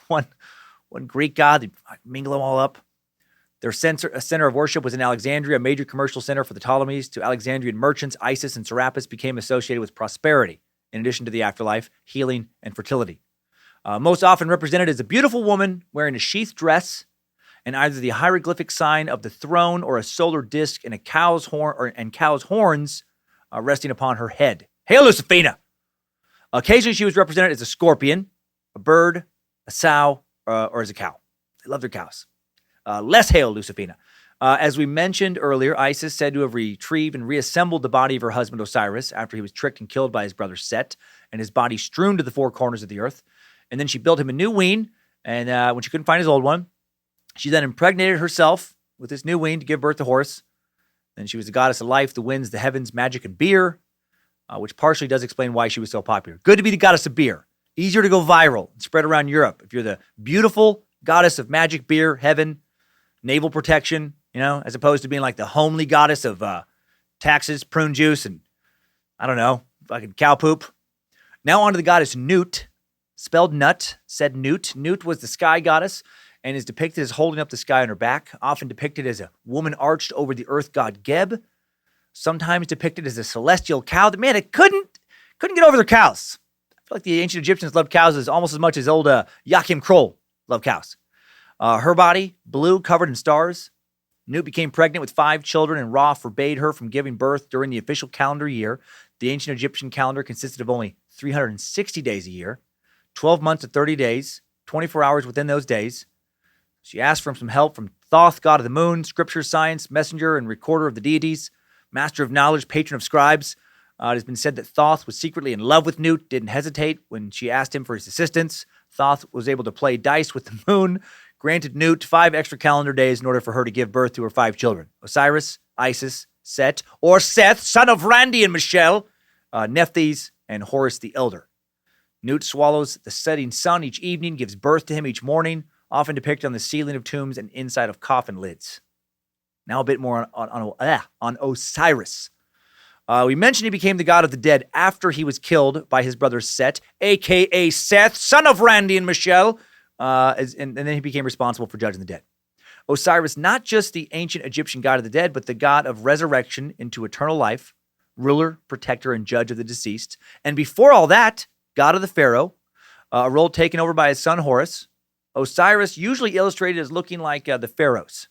one Greek god. They'd mingle them all up. Their center of worship was in Alexandria, a major commercial center for the Ptolemies. To Alexandrian merchants, Isis and Serapis became associated with prosperity, in addition to the afterlife, healing, and fertility. Most often represented as a beautiful woman wearing a sheath dress and either the hieroglyphic sign of the throne or a solar disk and cow's horns resting upon her head. Hail, Lucifina! Occasionally, she was represented as a scorpion, a bird, a sow, or as a cow. They love their cows. Less hail, Lucifina. As we mentioned earlier, Isis said to have retrieved and reassembled the body of her husband Osiris after he was tricked and killed by his brother Set, and his body strewn to the four corners of the earth. And then she built him a new ween, and when she couldn't find his old one, she then impregnated herself with this new ween to give birth to Horus. Then she was the goddess of life, the winds, the heavens, magic, and beer, which partially does explain why she was so popular. Good to be the goddess of beer. Easier to go viral and spread around Europe. If you're the beautiful goddess of magic, beer, heaven, naval protection, as opposed to being like the homely goddess of taxes, prune juice, and I don't know, fucking cow poop. Now on to the goddess Nut, spelled nut, said Nut. Nut was the sky goddess and is depicted as holding up the sky on her back, often depicted as a woman arched over the earth god Geb, sometimes depicted as a celestial cow that, man, it couldn't get over their cows. I feel like the ancient Egyptians loved cows almost as much as old Joachim Kroll loved cows. Her body, blue, covered in stars. Nut became pregnant with 5 children, and Ra forbade her from giving birth during the official calendar year. The ancient Egyptian calendar consisted of only 360 days a year, 12 months of 30 days, 24 hours within those days. She asked for some help from Thoth, god of the moon, scripture, science, messenger, and recorder of the deities, master of knowledge, patron of scribes. It has been said that Thoth was secretly in love with Nut, didn't hesitate when she asked him for his assistance. Thoth was able to play dice with the moon, granted Nut 5 extra calendar days in order for her to give birth to her 5 children: Osiris, Isis, Set, or Seth, son of Randy and Michelle, Nephthys, and Horus the Elder. Nut swallows the setting sun each evening, gives birth to him each morning, often depicted on the ceiling of tombs and inside of coffin lids. Now a bit more on Osiris. We mentioned he became the god of the dead after he was killed by his brother Set, a.k.a. Seth, son of Randy and Michelle, and then he became responsible for judging the dead. Osiris, not just the ancient Egyptian god of the dead, but the god of resurrection into eternal life, ruler, protector, and judge of the deceased. And before all that, god of the pharaoh, a role taken over by his son Horus. Osiris, usually illustrated as looking like the pharaohs,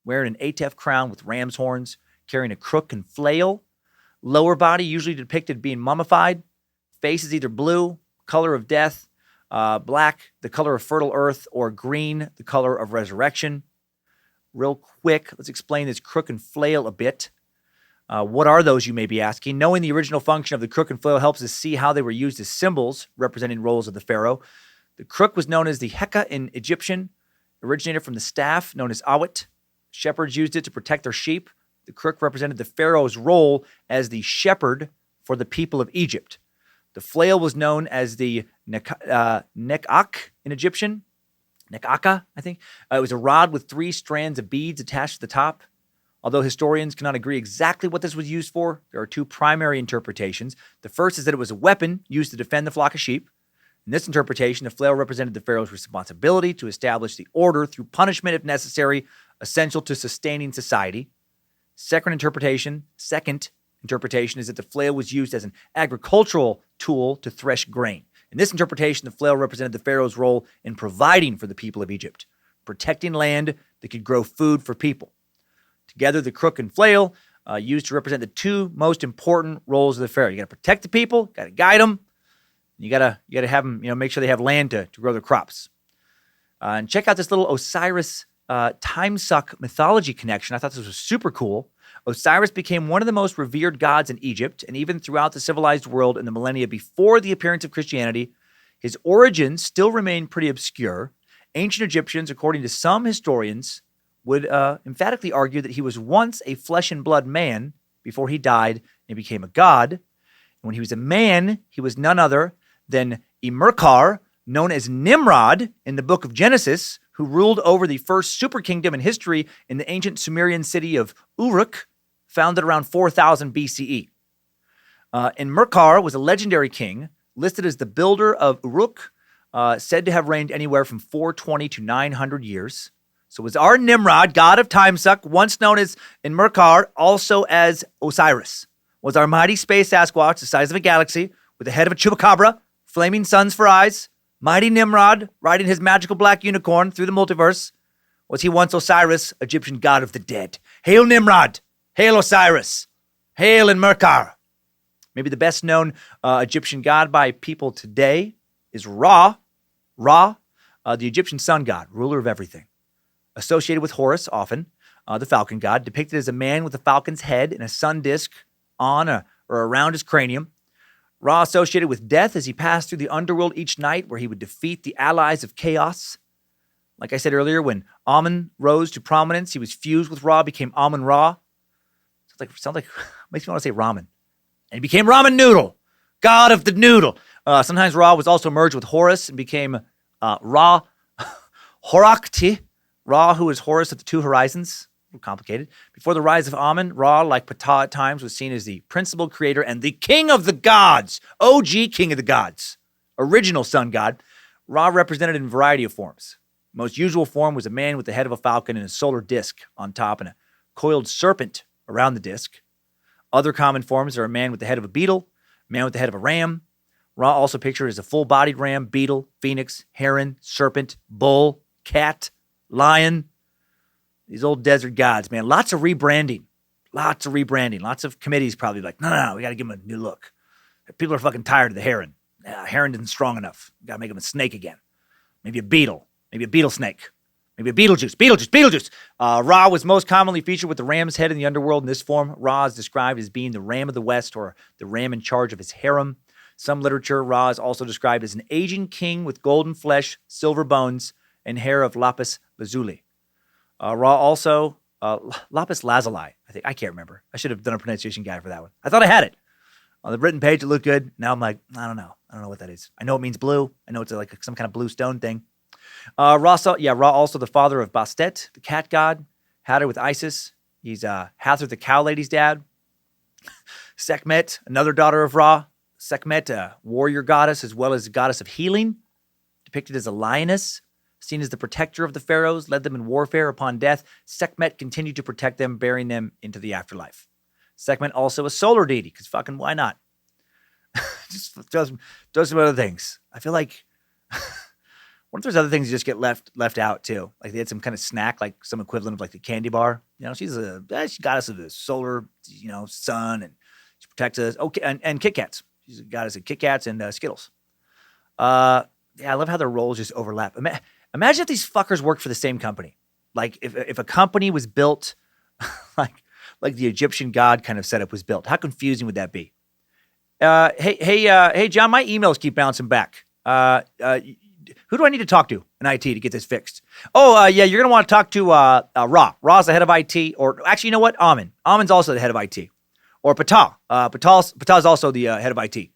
wearing an Atef crown with ram's horns, carrying a crook and flail. Lower body usually depicted being mummified. Face is either blue, color of death, black, the color of fertile earth, or green, the color of resurrection. Real quick, let's explain this crook and flail a bit. What are those, you may be asking? Knowing the original function of the crook and flail helps us see how they were used as symbols representing roles of the pharaoh. The crook was known as the Heka in Egyptian, originated from the staff known as awit. Shepherds used it to protect their sheep. The crook represented the pharaoh's role as the shepherd for the people of Egypt. The flail was known as the nekak in Egyptian. Nekaka, I think. It was a rod with 3 strands of beads attached to the top. Although historians cannot agree exactly what this was used for, there are 2 primary interpretations. The first is that it was a weapon used to defend the flock of sheep. In this interpretation, the flail represented the pharaoh's responsibility to establish the order through punishment if necessary, essential to sustaining society. Second interpretation is that the flail was used as an agricultural tool to thresh grain. In this interpretation, the flail represented the pharaoh's role in providing for the people of Egypt, protecting land that could grow food for people. Together, the crook and flail used to represent the 2 most important roles of the pharaoh. You got to protect the people, got to guide them. You got to have them, make sure they have land to grow their crops. And check out this little Osiris Timesuck mythology connection. I thought this was super cool. Osiris became one of the most revered gods in Egypt, and even throughout the civilized world in the millennia before the appearance of Christianity. His origins still remain pretty obscure. Ancient Egyptians, according to some historians, would emphatically argue that he was once a flesh and blood man before he died and became a god. And when he was a man, he was none other than Immerkar, known as Nimrod in the book of Genesis, who ruled over the first super kingdom in history in the ancient Sumerian city of Uruk, founded around 4000 BCE. Immerkar was a legendary king, listed as the builder of Uruk, said to have reigned anywhere from 420 to 900 years. So was our Nimrod, god of Timesuck, once known as Immerkar, also as Osiris, was our mighty space Sasquatch the size of a galaxy, with the head of a chupacabra, flaming suns for eyes, mighty Nimrod, riding his magical black unicorn through the multiverse. Was he once Osiris, Egyptian god of the dead? Hail Nimrod! Hail Osiris! Hail Immerkar! Maybe the best known Egyptian god by people today is Ra. Ra, the Egyptian sun god, ruler of everything. Associated with Horus often, the falcon god, depicted as a man with a falcon's head and a sun disk on or around his cranium. Ra associated with death as he passed through the underworld each night where he would defeat the allies of chaos. Like I said earlier, when Amun rose to prominence, he was fused with Ra, became Amun-Ra. Sounds like makes me want to say ramen. And he became Ramen Noodle, god of the noodle. Sometimes Ra was also merged with Horus and became Ra Horakti, Ra, who is Horus of the 2 horizons. A little complicated. Before the rise of Amun, Ra, like Ptah at times, was seen as the principal creator and the king of the gods, OG king of the gods, original sun god. Ra represented in a variety of forms. The most usual form was a man with the head of a falcon and a solar disk on top and a coiled serpent around the disk. Other common forms are a man with the head of a beetle, a man with the head of a ram. Ra also pictured as a full-bodied ram, beetle, phoenix, heron, serpent, bull, cat, lion. These old desert gods, man. Lots of rebranding. Lots of committees probably like, no, we got to give them a new look. People are fucking tired of the heron. Heron isn't strong enough. Got to make him a snake again. Maybe a beetle. Maybe a beetle snake. Maybe a Beetlejuice. Ra was most commonly featured with the ram's head in the underworld. In this form, Ra is described as being the ram of the West or the ram in charge of his harem. Some literature, Ra is also described as an aging king with golden flesh, silver bones, and hair of lapis lazuli. Ra also, lapis lazuli, I can't remember. I should have done a pronunciation guide for that one. I thought I had it. On the written page, it looked good. Now I'm like, I don't know what that is. I know it means blue. I know it's like some kind of blue stone thing. Ra also the father of Bastet, the cat god, Hathor with Isis. He's Hathor, the cow lady's dad. Sekhmet, another daughter of Ra. Sekhmet, a warrior goddess as well as a goddess of healing, depicted as a lioness, seen as the protector of the pharaohs, led them in warfare upon death. Sekhmet continued to protect them, bearing them into the afterlife. Sekhmet also a solar deity, because fucking why not? Just does some other things. I feel like What if there's other things that just get left out too? Like they had some kind of snack, like some equivalent of like the candy bar. She's a goddess of the solar, sun, and she protects us. Okay, and Kit Kats. She's a goddess of Kit Kats and Skittles. I love how their roles just overlap. Imagine if these fuckers worked for the same company. Like if a company was built like the Egyptian god kind of setup was built. How confusing would that be? Hey, John, my emails keep bouncing back. Who do I need to talk to in IT to get this fixed? Oh, you're going to want to talk to Ra. Ra's the head of IT. Or actually, you know what? Amin. Amin's also the head of IT. Or Ptah. Ptah's also the head of IT.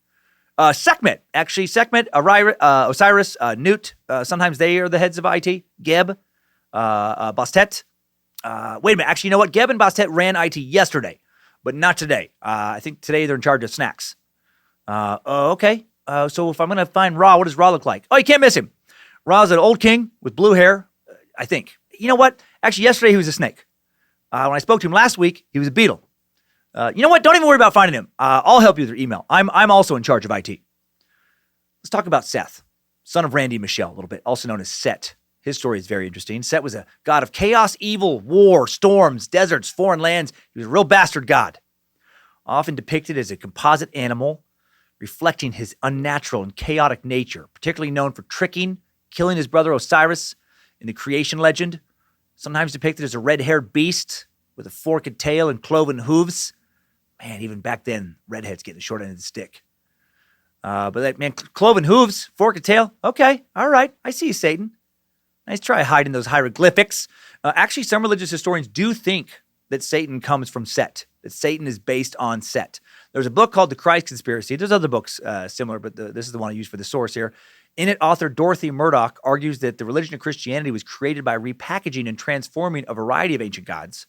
Sekhmet. Actually, Sekhmet, Osiris, Newt. Sometimes they are the heads of IT. Geb. Bastet. Wait a minute. Actually, you know what? Geb and Bastet ran IT yesterday, but not today. I think today they're in charge of snacks. Okay. So if I'm going to find Ra, what does Ra look like? Oh, you can't miss him. Ra's an old king with blue hair, I think. You know what? Actually, yesterday he was a snake. When I spoke to him last week, he was a beetle. You know what? Don't even worry about finding him. I'll help you with your email. I'm also in charge of IT. Let's talk about Seth, son of Randy and Michelle, a little bit, also known as Set. His story is very interesting. Set was a god of chaos, evil, war, storms, deserts, foreign lands. He was a real bastard god, often depicted as a composite animal, reflecting his unnatural and chaotic nature, particularly known for tricking, killing his brother Osiris in the creation legend, sometimes depicted as a red-haired beast with a forked tail and cloven hooves. Man, even back then, redheads getting the short end of the stick. Cloven hooves, forked tail, okay, all right, I see you, Satan. Nice try hiding those hieroglyphics. Actually, some religious historians do think that Satan comes from Set, that Satan is based on Set. There's a book called The Christ Conspiracy. There's other books similar, but this is the one I used for the source here. In it, author Dorothy Murdoch argues that the religion of Christianity was created by repackaging and transforming a variety of ancient gods.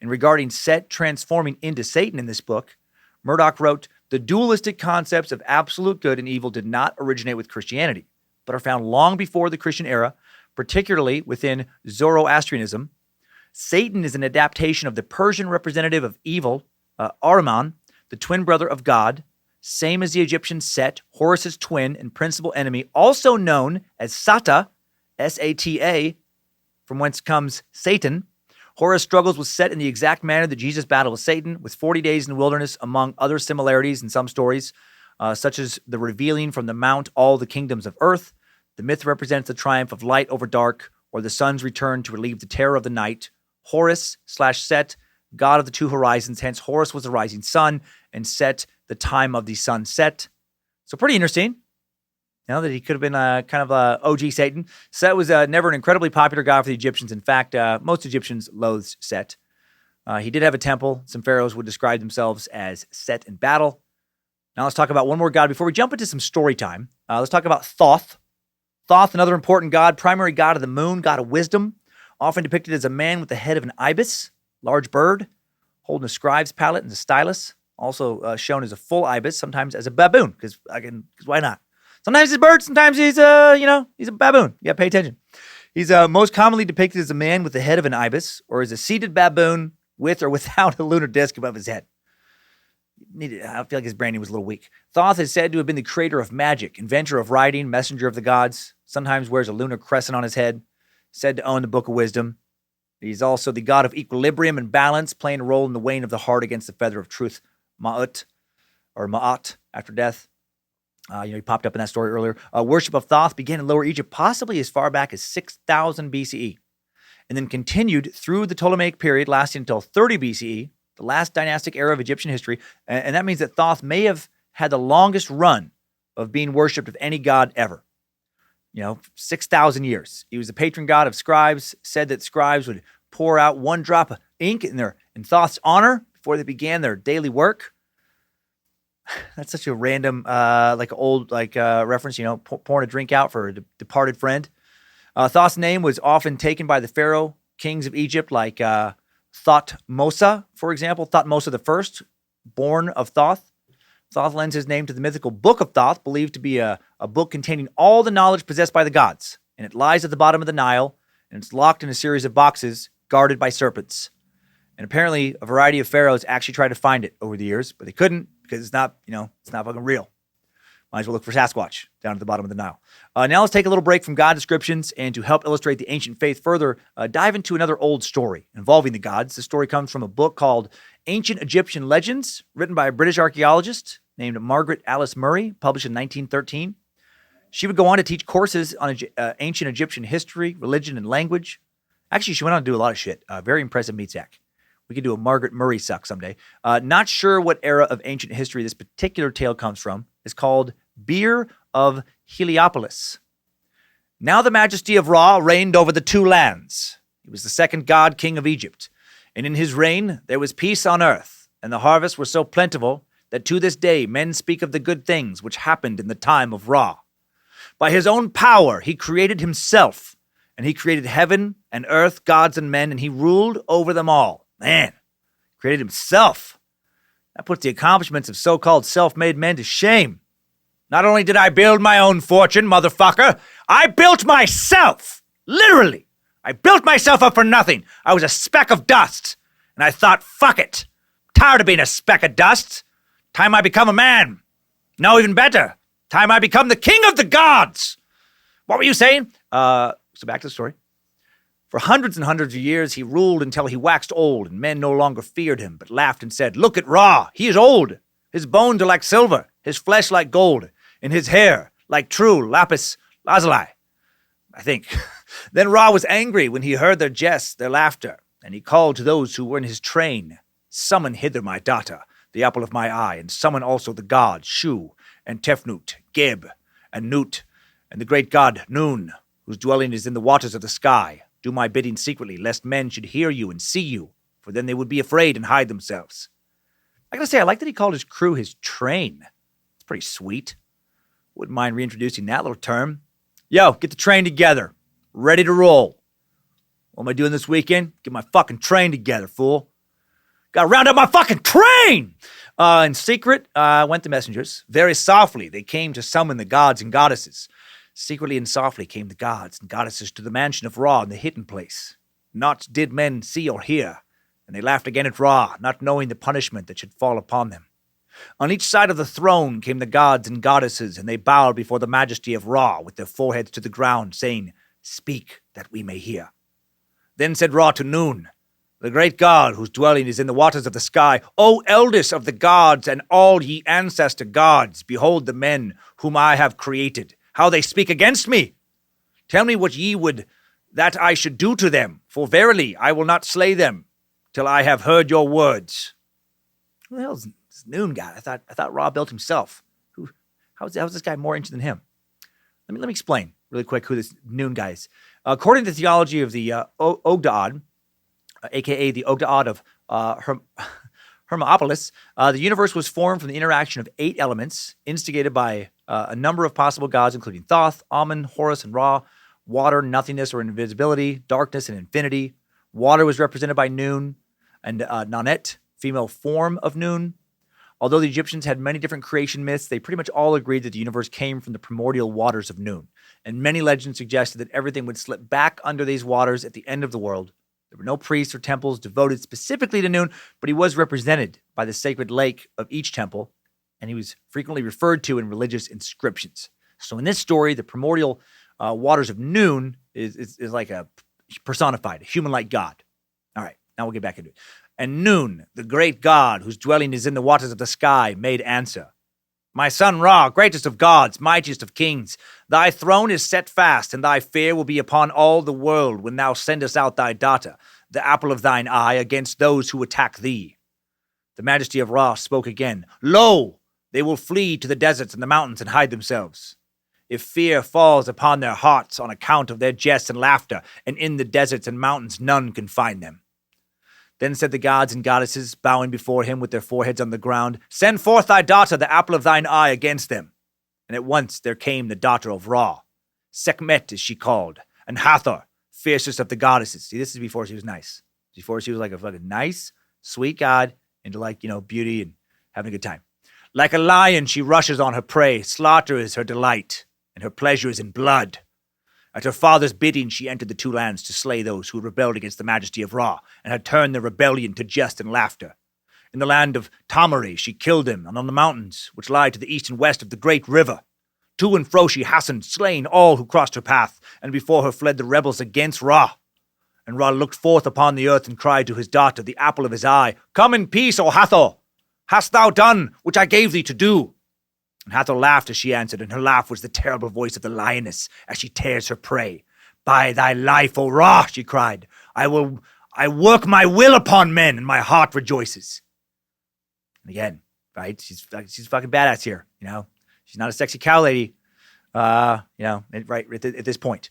And regarding Set transforming into Satan in this book, Murdoch wrote, the dualistic concepts of absolute good and evil did not originate with Christianity, but are found long before the Christian era, particularly within Zoroastrianism. Satan is an adaptation of the Persian representative of evil, Ahriman, the twin brother of God, same as the Egyptian Set, Horus's twin and principal enemy, also known as Sata, S-A-T-A, from whence comes Satan. Horus struggles with Set in the exact manner that Jesus battled with Satan, with 40 days in the wilderness, among other similarities in some stories, such as the revealing from the mount all the kingdoms of earth. The myth represents the triumph of light over dark, or the sun's return to relieve the terror of the night. Horus/Set, god of the two horizons. Hence, Horus was the rising sun, and Set, the time of the sunset. So pretty interesting. That he could have been kind of OG Satan. Set was never an incredibly popular god for the Egyptians. In fact, most Egyptians loathed Set. He did have a temple. Some pharaohs would describe themselves as Set in battle. Now let's talk about one more god before we jump into some story time. Let's talk about Thoth. Thoth, another important god, primary god of the moon, god of wisdom, often depicted as a man with the head of an ibis, large bird, holding a scribe's palette and a stylus, also shown as a full ibis, sometimes as a baboon, because why not? Sometimes he's a bird, sometimes he's he's a baboon. You got to pay attention. He's most commonly depicted as a man with the head of an ibis, or as a seated baboon with or without a lunar disc above his head. I feel like his branding was a little weak. Thoth is said to have been the creator of magic, inventor of writing, messenger of the gods, sometimes wears a lunar crescent on his head, said to own the Book of Wisdom. He's also the god of equilibrium and balance, playing a role in the weighing of the heart against the feather of truth, Ma'at, after death. He popped up in that story earlier. Worship of Thoth began in Lower Egypt possibly as far back as 6,000 BCE, and then continued through the Ptolemaic period, lasting until 30 BCE, the last dynastic era of Egyptian history, and that means that Thoth may have had the longest run of being worshipped of any god ever. 6,000 years. He was the patron god of scribes, said that scribes would pour out one drop of ink in Thoth's honor before they began their daily work. That's such a random, reference, pouring a drink out for a departed friend. Thoth's name was often taken by the pharaoh kings of Egypt, like Thutmose, for example, Thutmose I, born of Thoth. Thoth lends his name to the mythical Book of Thoth, believed to be a book containing all the knowledge possessed by the gods, and it lies at the bottom of the Nile, and it's locked in a series of boxes guarded by serpents. And apparently, a variety of pharaohs actually tried to find it over the years, but they couldn't because it's not fucking real. Might as well look for Sasquatch down at the bottom of the Nile. Now let's take a little break from God descriptions, and to help illustrate the ancient faith further, dive into another old story involving the gods. The story comes from a book called Ancient Egyptian Legends, written by a British archaeologist named Margaret Alice Murray, published in 1913. She would go on to teach courses on ancient Egyptian history, religion, and language. Actually, she went on to do a lot of shit. Very impressive meat sack. We could do a Margaret Murray suck someday. Not sure what era of ancient history this particular tale comes from. It's called Beer of Heliopolis. Now the majesty of Ra reigned over the two lands. He was the second god king of Egypt. And in his reign there was peace on earth, and the harvests were so plentiful that to this day men speak of the good things which happened in the time of Ra. By his own power he created himself, and he created heaven and earth, gods and men, and he ruled over them all. Man, created himself. That puts the accomplishments of so-called self-made men to shame. Not only did I build my own fortune, motherfucker, I built myself. Literally. I built myself up for nothing. I was a speck of dust. And I thought, fuck it. Tired of being a speck of dust. Time I become a man. No, even better. Time I become the king of the gods. What were you saying? So back to the story. For hundreds and hundreds of years, he ruled until he waxed old, and men no longer feared him, but laughed and said, "Look at Ra. He is old. His bones are like silver, his flesh like gold, and his hair like true lapis lazuli." I think. Then Ra was angry when he heard their jests, their laughter, and he called to those who were in his train, "Summon hither my daughter, the apple of my eye, and summon also the gods, Shu, and Tefnut, Geb, and Nut, and the great god Nun, whose dwelling is in the waters of the sky. Do my bidding secretly, lest men should hear you and see you, for then they would be afraid and hide themselves." I gotta say, I like that he called his crew his train. It's pretty sweet. Wouldn't mind reintroducing that little term. Yo, get the train together. Ready to roll. What am I doing this weekend? Get my fucking train together, fool. Gotta round up my fucking train! In secret, went the messengers. Very softly, they came to summon the gods and goddesses. Secretly and softly came the gods and goddesses to the mansion of Ra in the hidden place. Naught did men see or hear, and they laughed again at Ra, not knowing the punishment that should fall upon them. On each side of the throne came the gods and goddesses, and they bowed before the majesty of Ra with their foreheads to the ground, saying, "Speak, that we may hear." Then said Ra to Nun, "The great god whose dwelling is in the waters of the sky, O eldest of the gods and all ye ancestor gods, behold the men whom I have created, how they speak against me. Tell me what ye would that I should do to them, for verily I will not slay them till I have heard your words." Who the hell is this Nun guy? I thought Ra built himself. How's this guy more ancient than him? Let me explain really quick who this Nun guy is. According to the theology of the Ogdoad, a.k.a. the Ogdoad of Hermopolis, the universe was formed from the interaction of 8 elements, instigated by a number of possible gods, including Thoth, Amun, Horus, and Ra. Water, nothingness or invisibility, darkness and infinity. Water was represented by Nun, and Nanet, female form of Nun. Although the Egyptians had many different creation myths, they pretty much all agreed that the universe came from the primordial waters of Nun. And many legends suggested that everything would slip back under these waters at the end of the world. There were no priests or temples devoted specifically to Nun, but he was represented by the sacred lake of each temple, and he was frequently referred to in religious inscriptions. So in this story, the primordial waters of Nun is like a personified, a human-like god. All right, now we'll get back into it. And Nun, the great god whose dwelling is in the waters of the sky, made answer, "My son Ra, greatest of gods, mightiest of kings, thy throne is set fast, and thy fear will be upon all the world when thou sendest out thy daughter, the apple of thine eye, against those who attack thee." The majesty of Ra spoke again, "Lo, they will flee to the deserts and the mountains and hide themselves. If fear falls upon their hearts on account of their jests and laughter, and in the deserts and mountains none can find them." Then said the gods and goddesses, bowing before him with their foreheads on the ground, "Send forth thy daughter, the apple of thine eye, against them." And at once there came the daughter of Ra. Sekhmet is she called, and Hathor, fiercest of the goddesses. See, this is before she was nice. Before she was like a fucking nice, sweet god into beauty and having a good time. Like a lion, she rushes on her prey. Slaughter is her delight, and her pleasure is in blood. At her father's bidding, she entered the two lands to slay those who rebelled against the majesty of Ra, and had turned their rebellion to jest and laughter. In the land of Tamari she killed him, and on the mountains which lie to the east and west of the great river. To and fro she hastened, slain all who crossed her path, and before her fled the rebels against Ra. And Ra looked forth upon the earth and cried to his daughter, the apple of his eye, Come in peace, O Hathor! Hast thou done which I gave thee to do? And Hathor laughed as she answered, and her laugh was the terrible voice of the lioness as she tears her prey. By thy life, O Ra, she cried, I work my will upon men, and my heart rejoices. And again, right? She's fucking badass here, you know? She's not a sexy cow lady, right at this point.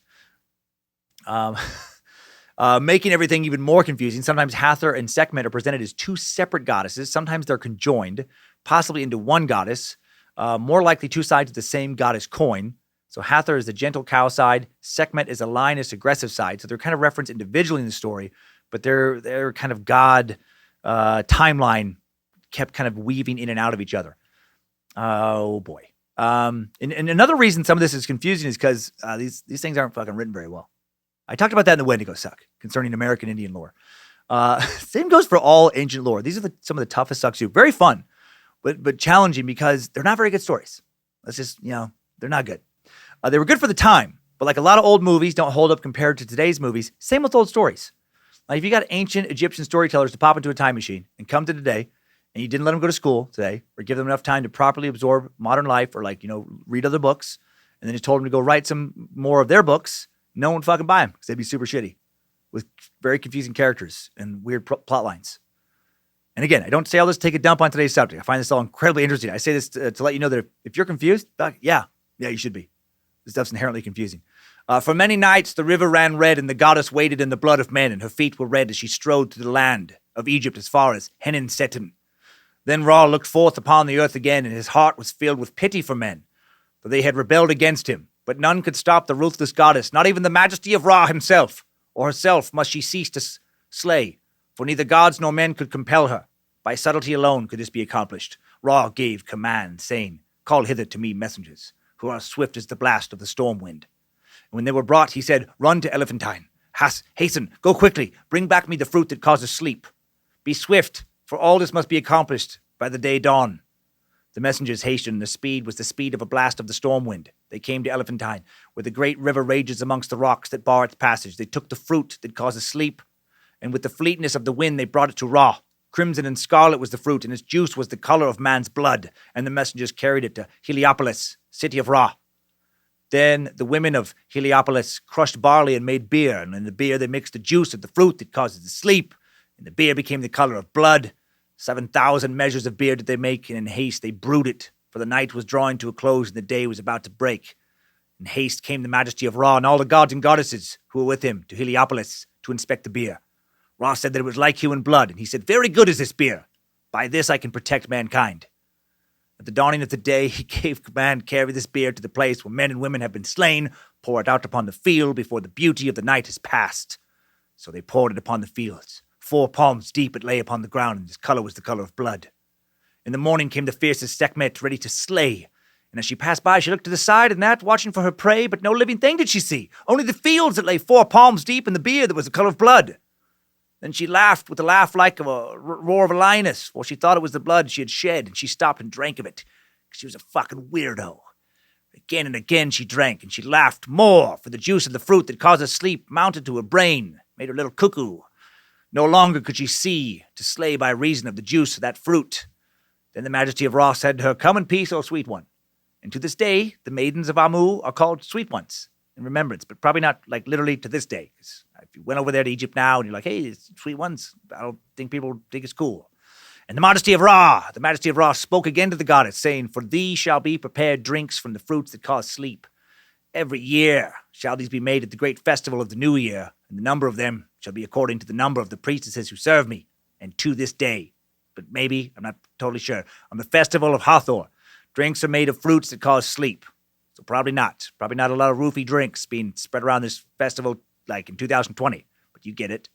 Making everything even more confusing, sometimes Hathor and Sekhmet are presented as two separate goddesses. Sometimes they're conjoined, possibly into one goddess, more likely two sides of the same goddess coin. So Hathor is the gentle cow side, Sekhmet is the lioness aggressive side. So they're kind of referenced individually in the story, but they're kind of god timeline kept kind of weaving in and out of each other. Oh boy. And another reason some of this is confusing is because these things aren't fucking written very well. I talked about that in the Wendigo Suck concerning American Indian lore. Same goes for all ancient lore. These are some of the toughest sucks too. Very fun, but challenging because they're not very good stories. Let's just, they're not good. They were good for the time, but like a lot of old movies don't hold up compared to today's movies. Same with old stories. Like if you got ancient Egyptian storytellers to pop into a time machine and come to today, and you didn't let them go to school today or give them enough time to properly absorb modern life or read other books, and then just told them to go write some more of their books, no one would fucking buy them because they'd be super shitty with very confusing characters and weird plot lines. And again, I don't say all this to take a dump on today's subject. I find this all incredibly interesting. I say this to let you know that if you're confused, yeah, you should be. This stuff's inherently confusing. For many nights, the river ran red and the goddess waded in the blood of men, and her feet were red as she strode through the land of Egypt as far as Henin Setim. Then Ra looked forth upon the earth again, and his heart was filled with pity for men, for they had rebelled against him. But none could stop the ruthless goddess, not even the majesty of Ra himself, or herself must she cease to slay, for neither gods nor men could compel her. By subtlety alone could this be accomplished. Ra gave command, saying, Call hither to me messengers, who are swift as the blast of the storm wind. And when they were brought, he said, Run to Elephantine. Hasten, go quickly, bring back me the fruit that causes sleep. Be swift, for all this must be accomplished by the day dawn. The messengers hastened, and the speed was the speed of a blast of the storm wind. They came to Elephantine, where the great river rages amongst the rocks that bar its passage. They took the fruit that causes sleep, and with the fleetness of the wind they brought it to Ra. Crimson and scarlet was the fruit, and its juice was the color of man's blood, and the messengers carried it to Heliopolis, city of Ra. Then the women of Heliopolis crushed barley and made beer, and in the beer they mixed the juice of the fruit that causes the sleep, and the beer became the color of blood. 7,000 measures of beer did they make, and in haste they brewed it, for the night was drawing to a close and the day was about to break. In haste came the majesty of Ra and all the gods and goddesses who were with him to Heliopolis to inspect the beer. Ra said that it was like human blood, and he said, Very good is this beer. By this I can protect mankind. At the dawning of the day, he gave command, Carry this beer to the place where men and women have been slain, pour it out upon the field before the beauty of the night has passed. So they poured it upon the fields. 4 palms deep it lay upon the ground, and its color was the color of blood. In the morning came the fiercest Sekhmet, ready to slay. And as she passed by, she looked to the side and that, watching for her prey, but no living thing did she see. Only the fields that lay 4 palms deep, and the beer that was the color of blood. Then she laughed with a laugh like a roar of a lioness, for she thought it was the blood she had shed, and she stopped and drank of it. She was a fucking weirdo. Again and again she drank, and she laughed more, for the juice of the fruit that causes sleep mounted to her brain, made her little cuckoo. No longer could she see to slay by reason of the juice of that fruit. Then the majesty of Ra said to her, Come in peace, O sweet one. And to this day, the maidens of Amu are called sweet ones in remembrance, but probably not like literally to this day. Because if you went over there to Egypt now and you're like, hey, it's sweet ones, I don't think people think it's cool. And the majesty of Ra spoke again to the goddess, saying, For thee shall be prepared drinks from the fruits that cause sleep. Every year shall these be made at the great festival of the new year, and the number of them shall be according to the number of the priestesses who serve me, and to this day. But maybe, I'm not totally sure, on the festival of Hathor, drinks are made of fruits that cause sleep. So probably not. Probably not a lot of roofie drinks being spread around this festival like in 2020, but you get it.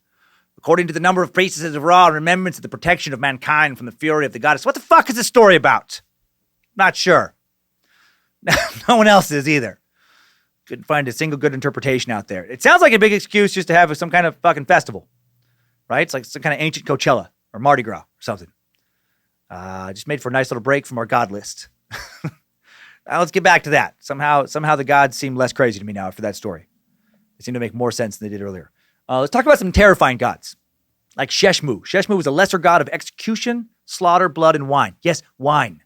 According to the number of priestesses of Ra, in remembrance of the protection of mankind from the fury of the goddess. What the fuck is this story about? Not sure. No one else is either. Couldn't find a single good interpretation out there. It sounds like a big excuse just to have some kind of fucking festival, right? It's like some kind of ancient Coachella or Mardi Gras or something. Just made for a nice little break from our god list. Now let's get back to that. Somehow the gods seem less crazy to me now after that story. They seem to make more sense than they did earlier. Let's talk about some terrifying gods, like Sheshmu. Sheshmu was a lesser god of execution, slaughter, blood, and wine. Yes, wine.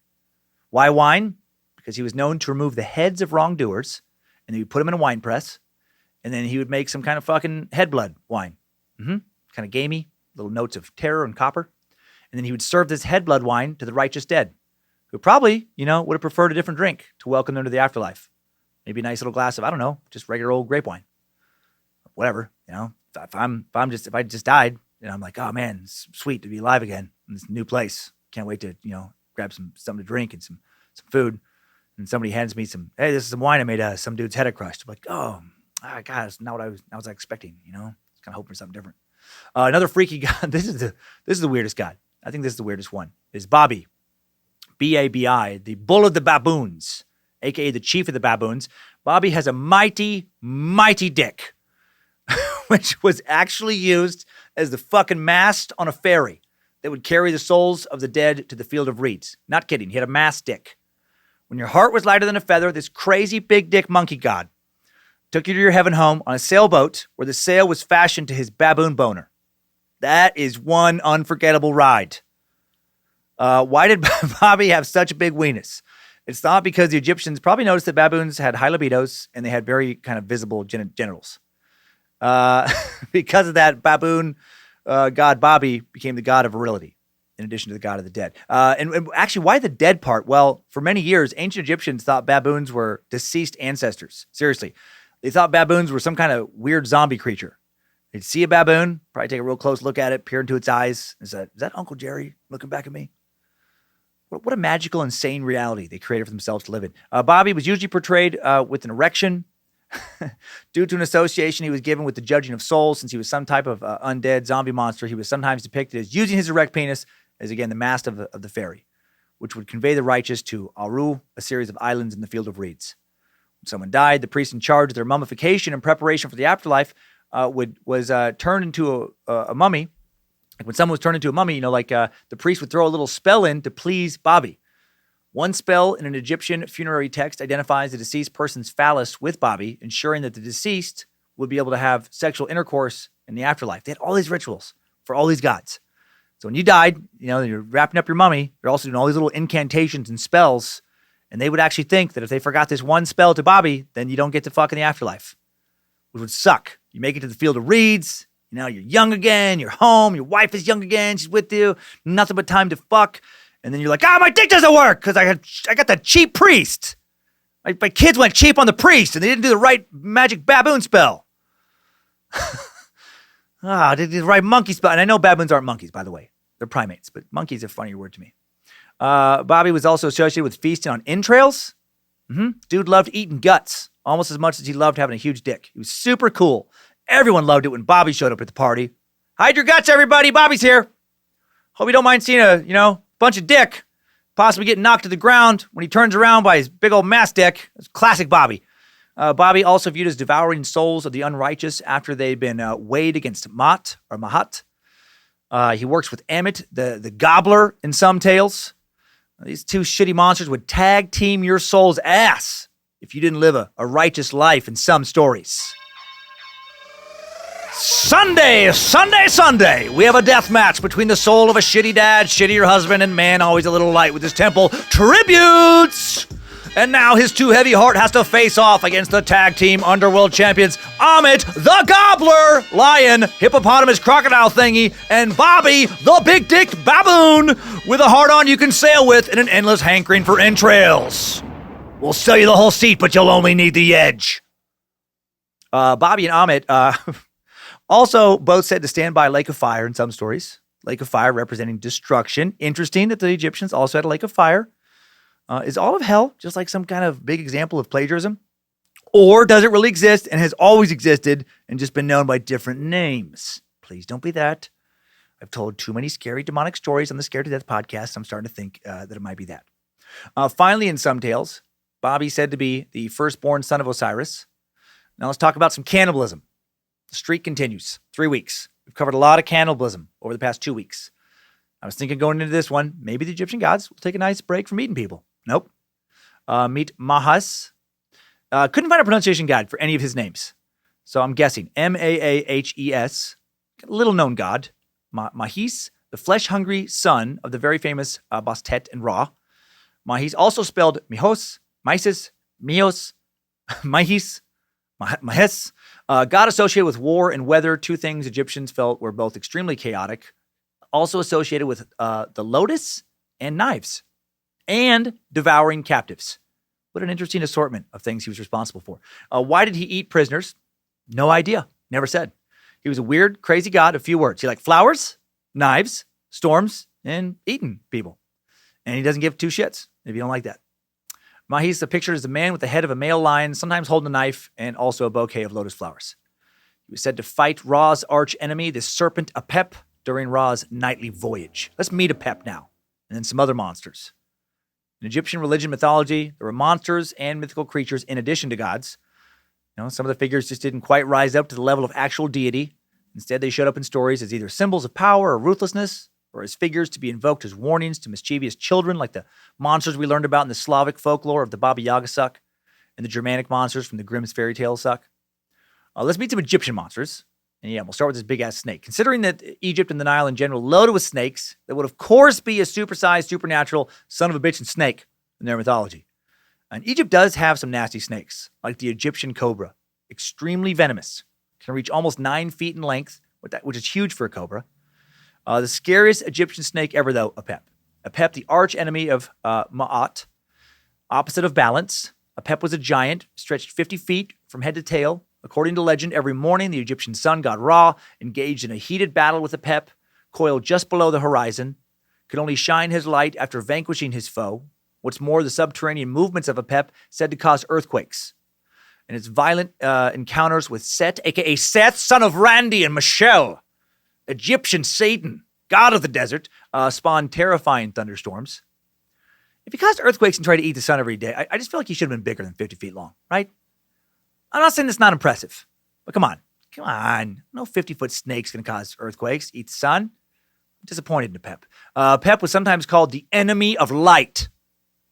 Why wine? Because he was known to remove the heads of wrongdoers, and then he would put them in a wine press, and then he would make some kind of fucking head blood wine. Kind of gamey, little notes of terror and copper. And then he would serve this head blood wine to the righteous dead, who probably, would have preferred a different drink to welcome them to the afterlife. Maybe a nice little glass of, I don't know, just regular old grape wine. Whatever, If I just died, and I'm like, oh man, it's sweet to be alive again in this new place. Can't wait to, grab something to drink and some food. And somebody hands me hey, this is some wine I made some dude's head had crushed. I'm like, oh, God, it's not what I was expecting, It's kind of hoping for something different. Another freaky god, this is the weirdest god. I think this is the weirdest one, is Babi. B-A-B-I, the bull of the baboons, a.k.a. the chief of the baboons. Babi has a mighty, mighty dick, which was actually used as the fucking mast on a ferry that would carry the souls of the dead to the field of reeds. Not kidding. He had a mast dick. When your heart was lighter than a feather, this crazy big dick monkey god took you to your heaven home on a sailboat where the sail was fashioned to his baboon boner. That is one unforgettable ride. Why did Babi have such a big weenus? It's not because the Egyptians probably noticed that baboons had high libidos and they had very kind of visible genitals. Because of that, baboon god Babi became the god of virility, in addition to the god of the dead. And actually, why the dead part? Well, for many years, ancient Egyptians thought baboons were deceased ancestors. Seriously. They thought baboons were some kind of weird zombie creature. They'd see a baboon, probably take a real close look at it, peer into its eyes, and say, is that Uncle Jerry looking back at me? What a magical, insane reality they created for themselves to live in. Babi was usually portrayed with an erection due to an association he was given with the judging of souls. Since he was some type of undead zombie monster, he was sometimes depicted as using his erect penis as, again, the mast of the ferry, which would convey the righteous to Aru, a series of islands in the field of reeds. When someone died, the priest in charge of their mummification and preparation for the afterlife was turned into a mummy. Like when someone was turned into a mummy, the priest would throw a little spell in to please Babi. One spell in an Egyptian funerary text identifies the deceased person's phallus with Babi, ensuring that the deceased would be able to have sexual intercourse in the afterlife. They had all these rituals for all these gods. So when you died, you're wrapping up your mummy, you're also doing all these little incantations and spells, and they would actually think that if they forgot this one spell to Babi, then you don't get to fuck in the afterlife, which would suck. You make it to the field of reeds, you're young again, you're home, your wife is young again, she's with you, nothing but time to fuck. And then you're like, my dick doesn't work because I got the cheap priest. My kids went cheap on the priest and they didn't do the right magic baboon spell. They did the right monkey spell. And I know baboons aren't monkeys, by the way. They're primates, but monkey's a funnier word to me. Babi was also associated with feasting on entrails. Dude loved eating guts almost as much as he loved having a huge dick. He was super cool. Everyone loved it when Babi showed up at the party. Hide your guts, everybody. Babi's here. Hope you don't mind seeing a, bunch of dick possibly getting knocked to the ground when he turns around by his big old mass dick. It's classic Babi. Babi also viewed as devouring souls of the unrighteous after they'd been weighed against Mat or Mahat. He works with Amit, the gobbler in some tales. These two shitty monsters would tag team your soul's ass if you didn't live a righteous life in some stories. Sunday! We have a death match between the soul of a shitty dad, shittier husband, and man always a little light with his temple tributes! And now his too heavy heart has to face off against the tag team underworld champions, Amit, the Gobbler, Lion, Hippopotamus, Crocodile Thingy, and Babi, the Big Dick Baboon, with a heart-on you can sail with and an endless hankering for entrails. We'll sell you the whole seat, but you'll only need the edge. Babi and Amit, also both said to stand by a lake of fire in some stories. Lake of fire representing destruction. Interesting that the Egyptians also had a lake of fire. Is all of hell just like some kind of big example of plagiarism? Or does it really exist and has always existed and just been known by different names? Please don't be that. I've told too many scary demonic stories on the Scared to Death podcast. I'm starting to think that it might be that. Finally, in some tales, Babi said to be the firstborn son of Osiris. Now let's talk about some cannibalism. The streak continues. 3 weeks. We've covered a lot of cannibalism over the past 2 weeks. I was thinking going into this one, maybe the Egyptian gods will take a nice break from eating people. Nope. Meet Mahas. Couldn't find a pronunciation guide for any of his names. So I'm guessing Maahes, little known god. Mahis, the flesh-hungry son of the very famous Bastet and Ra. Mahis, also spelled Mihos, Mysis, Mios, Mahis, Mahes. God associated with war and weather, two things Egyptians felt were both extremely chaotic. Also associated with the lotus and knives and devouring captives. What an interesting assortment of things he was responsible for. Why did he eat prisoners? No idea. Never said. He was a weird, crazy god of few words. He liked flowers, knives, storms, and eating people. And he doesn't give two shits if you don't like that. Mahis is pictured as a man with the head of a male lion, sometimes holding a knife, and also a bouquet of lotus flowers. He was said to fight Ra's arch enemy, the serpent Apep, during Ra's nightly voyage. Let's meet Apep now, and then some other monsters. In Egyptian religion mythology, there were monsters and mythical creatures in addition to gods. Some of the figures just didn't quite rise up to the level of actual deity. Instead, they showed up in stories as either symbols of power or ruthlessness, or as figures to be invoked as warnings to mischievous children, like the monsters we learned about in the Slavic folklore of the Baba Yaga suck, and the Germanic monsters from the Grimm's fairy tales suck. Let's meet some Egyptian monsters. And we'll start with this big-ass snake. Considering that Egypt and the Nile in general loaded with snakes, that would of course be a supersized, supernatural son of a bitch and snake in their mythology. And Egypt does have some nasty snakes, like the Egyptian cobra. Extremely venomous. Can reach almost 9 feet in length, which is huge for a cobra. The scariest Egyptian snake ever, though, Apep. Apep, the arch enemy of Ma'at, opposite of balance. Apep was a giant, stretched 50 feet from head to tail. According to legend, every morning the Egyptian sun god Ra engaged in a heated battle with Apep, coiled just below the horizon, could only shine his light after vanquishing his foe. What's more, the subterranean movements of Apep said to cause earthquakes. And its violent encounters with Set, a.k.a. Seth, son of Randy and Michelle, Egyptian Satan, god of the desert, spawned terrifying thunderstorms. If he caused earthquakes and tried to eat the sun every day, I just feel like he should have been bigger than 50 feet long, right? I'm not saying it's not impressive, but come on. No 50-foot snake's going to cause earthquakes, eat the sun. I'm disappointed in Apep. Apep was sometimes called the enemy of light.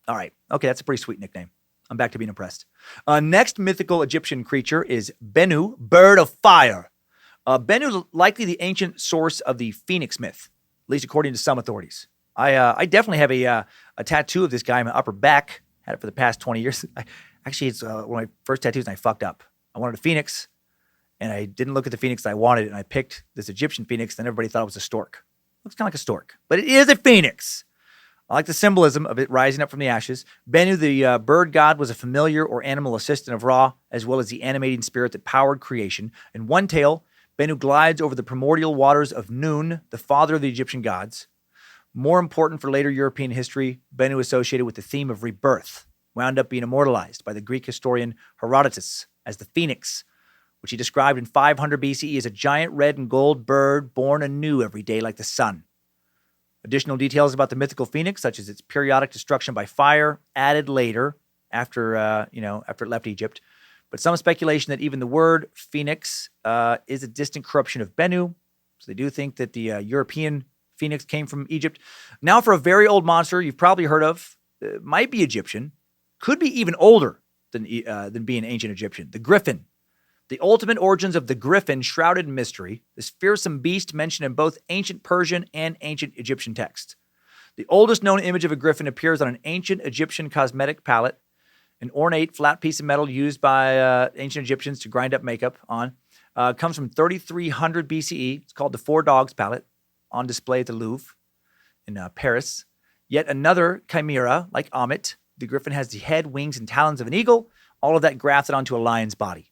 All right. Okay, that's a pretty sweet nickname. I'm back to being impressed. Next mythical Egyptian creature is Bennu, bird of fire. Bennu, likely the ancient source of the Phoenix myth, at least according to some authorities. I definitely have a tattoo of this guy on my upper back. Had it for the past 20 years. Actually, it's one of my first tattoos, and I fucked up. I wanted a phoenix, and I didn't look at the phoenix that I wanted, and I picked this Egyptian phoenix, then everybody thought it was a stork. Looks kind of like a stork, but it is a phoenix. I like the symbolism of it rising up from the ashes. Bennu, the bird god, was a familiar or animal assistant of Ra, as well as the animating spirit that powered creation. In one tale, Bennu glides over the primordial waters of Nun, the father of the Egyptian gods. More important for later European history, Bennu associated with the theme of rebirth, wound up being immortalized by the Greek historian Herodotus as the phoenix, which he described in 500 BCE as a giant red and gold bird born anew every day like the sun. Additional details about the mythical phoenix, such as its periodic destruction by fire, added later after it left Egypt. But some speculation that even the word phoenix is a distant corruption of Bennu. So they do think that the European phoenix came from Egypt. Now for a very old monster you've probably heard of, might be Egyptian, could be even older than being ancient Egyptian. The griffin. The ultimate origins of the griffin shrouded in mystery, this fearsome beast mentioned in both ancient Persian and ancient Egyptian texts. The oldest known image of a griffin appears on an ancient Egyptian cosmetic palette, an ornate flat piece of metal used by ancient Egyptians to grind up makeup on. Comes from 3300 BCE. It's called the Four Dogs palette, on display at the Louvre in Paris. Yet another chimera, like Amit. The griffin has the head, wings, and talons of an eagle, all of that grafted onto a lion's body.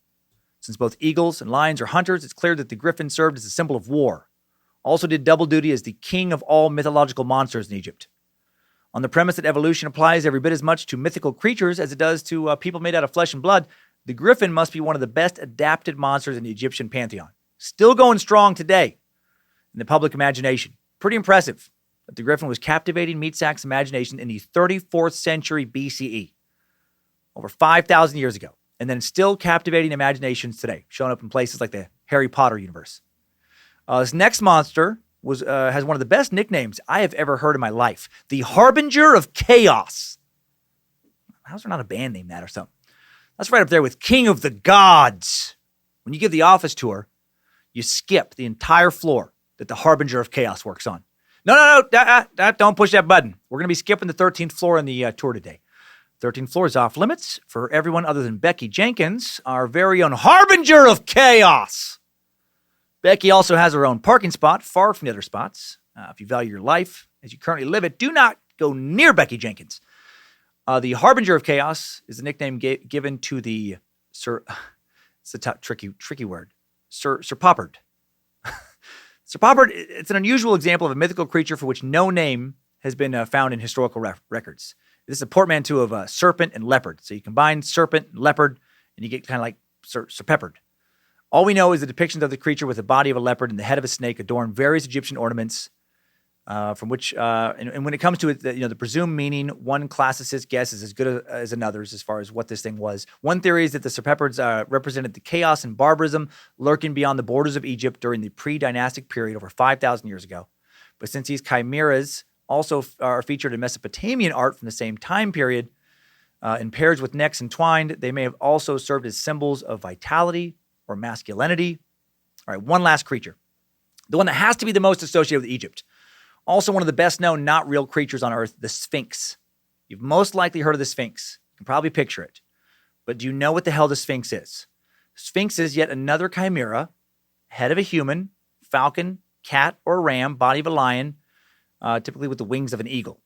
Since both eagles and lions are hunters, it's clear that the griffin served as a symbol of war. Also did double duty as the king of all mythological monsters in Egypt. On the premise that evolution applies every bit as much to mythical creatures as it does to people made out of flesh and blood, the griffin must be one of the best adapted monsters in the Egyptian pantheon. Still going strong today in the public imagination. Pretty impressive that the griffin was captivating Mythsack's imagination in the 34th century BCE, over 5,000 years ago. And then still captivating imaginations today, showing up in places like the Harry Potter universe. This next monster has one of the best nicknames I have ever heard in my life. The Harbinger of Chaos. How's there not a band named that or something? That's right up there with King of the Gods. When you give the office tour, you skip the entire floor that the Harbinger of Chaos works on. No, don't push that button. We're going to be skipping the 13th floor in the tour today. 13th floor is off limits for everyone other than Becky Jenkins, our very own Harbinger of Chaos. Becky also has her own parking spot far from the other spots. If you value your life as you currently live it, do not go near Becky Jenkins. The Harbinger of Chaos is the nickname given to the Sir. It's a tricky word. Sir Poppard. Sir Poppard, it's an unusual example of a mythical creature for which no name has been found in historical records. This is a portmanteau of serpent and leopard. So you combine serpent and leopard, and you get kind of like Sir Peppered. All we know is the depictions of the creature with the body of a leopard and the head of a snake adorn various Egyptian ornaments, from which, and when it comes to it, the presumed meaning, one classicist guess is as good as another's as far as what this thing was. One theory is that the Sir Pepperds represented the chaos and barbarism lurking beyond the borders of Egypt during the pre-dynastic period over 5,000 years ago. But since these chimeras also are featured in Mesopotamian art from the same time period, in pairs with necks entwined, they may have also served as symbols of vitality or masculinity. All right, one last creature. The one that has to be the most associated with Egypt. Also one of the best known not real creatures on Earth, the Sphinx. You've most likely heard of the Sphinx. You can probably picture it. But do you know what the hell the Sphinx is? Sphinx is yet another chimera, head of a human, falcon, cat, or ram, body of a lion, typically with the wings of an eagle.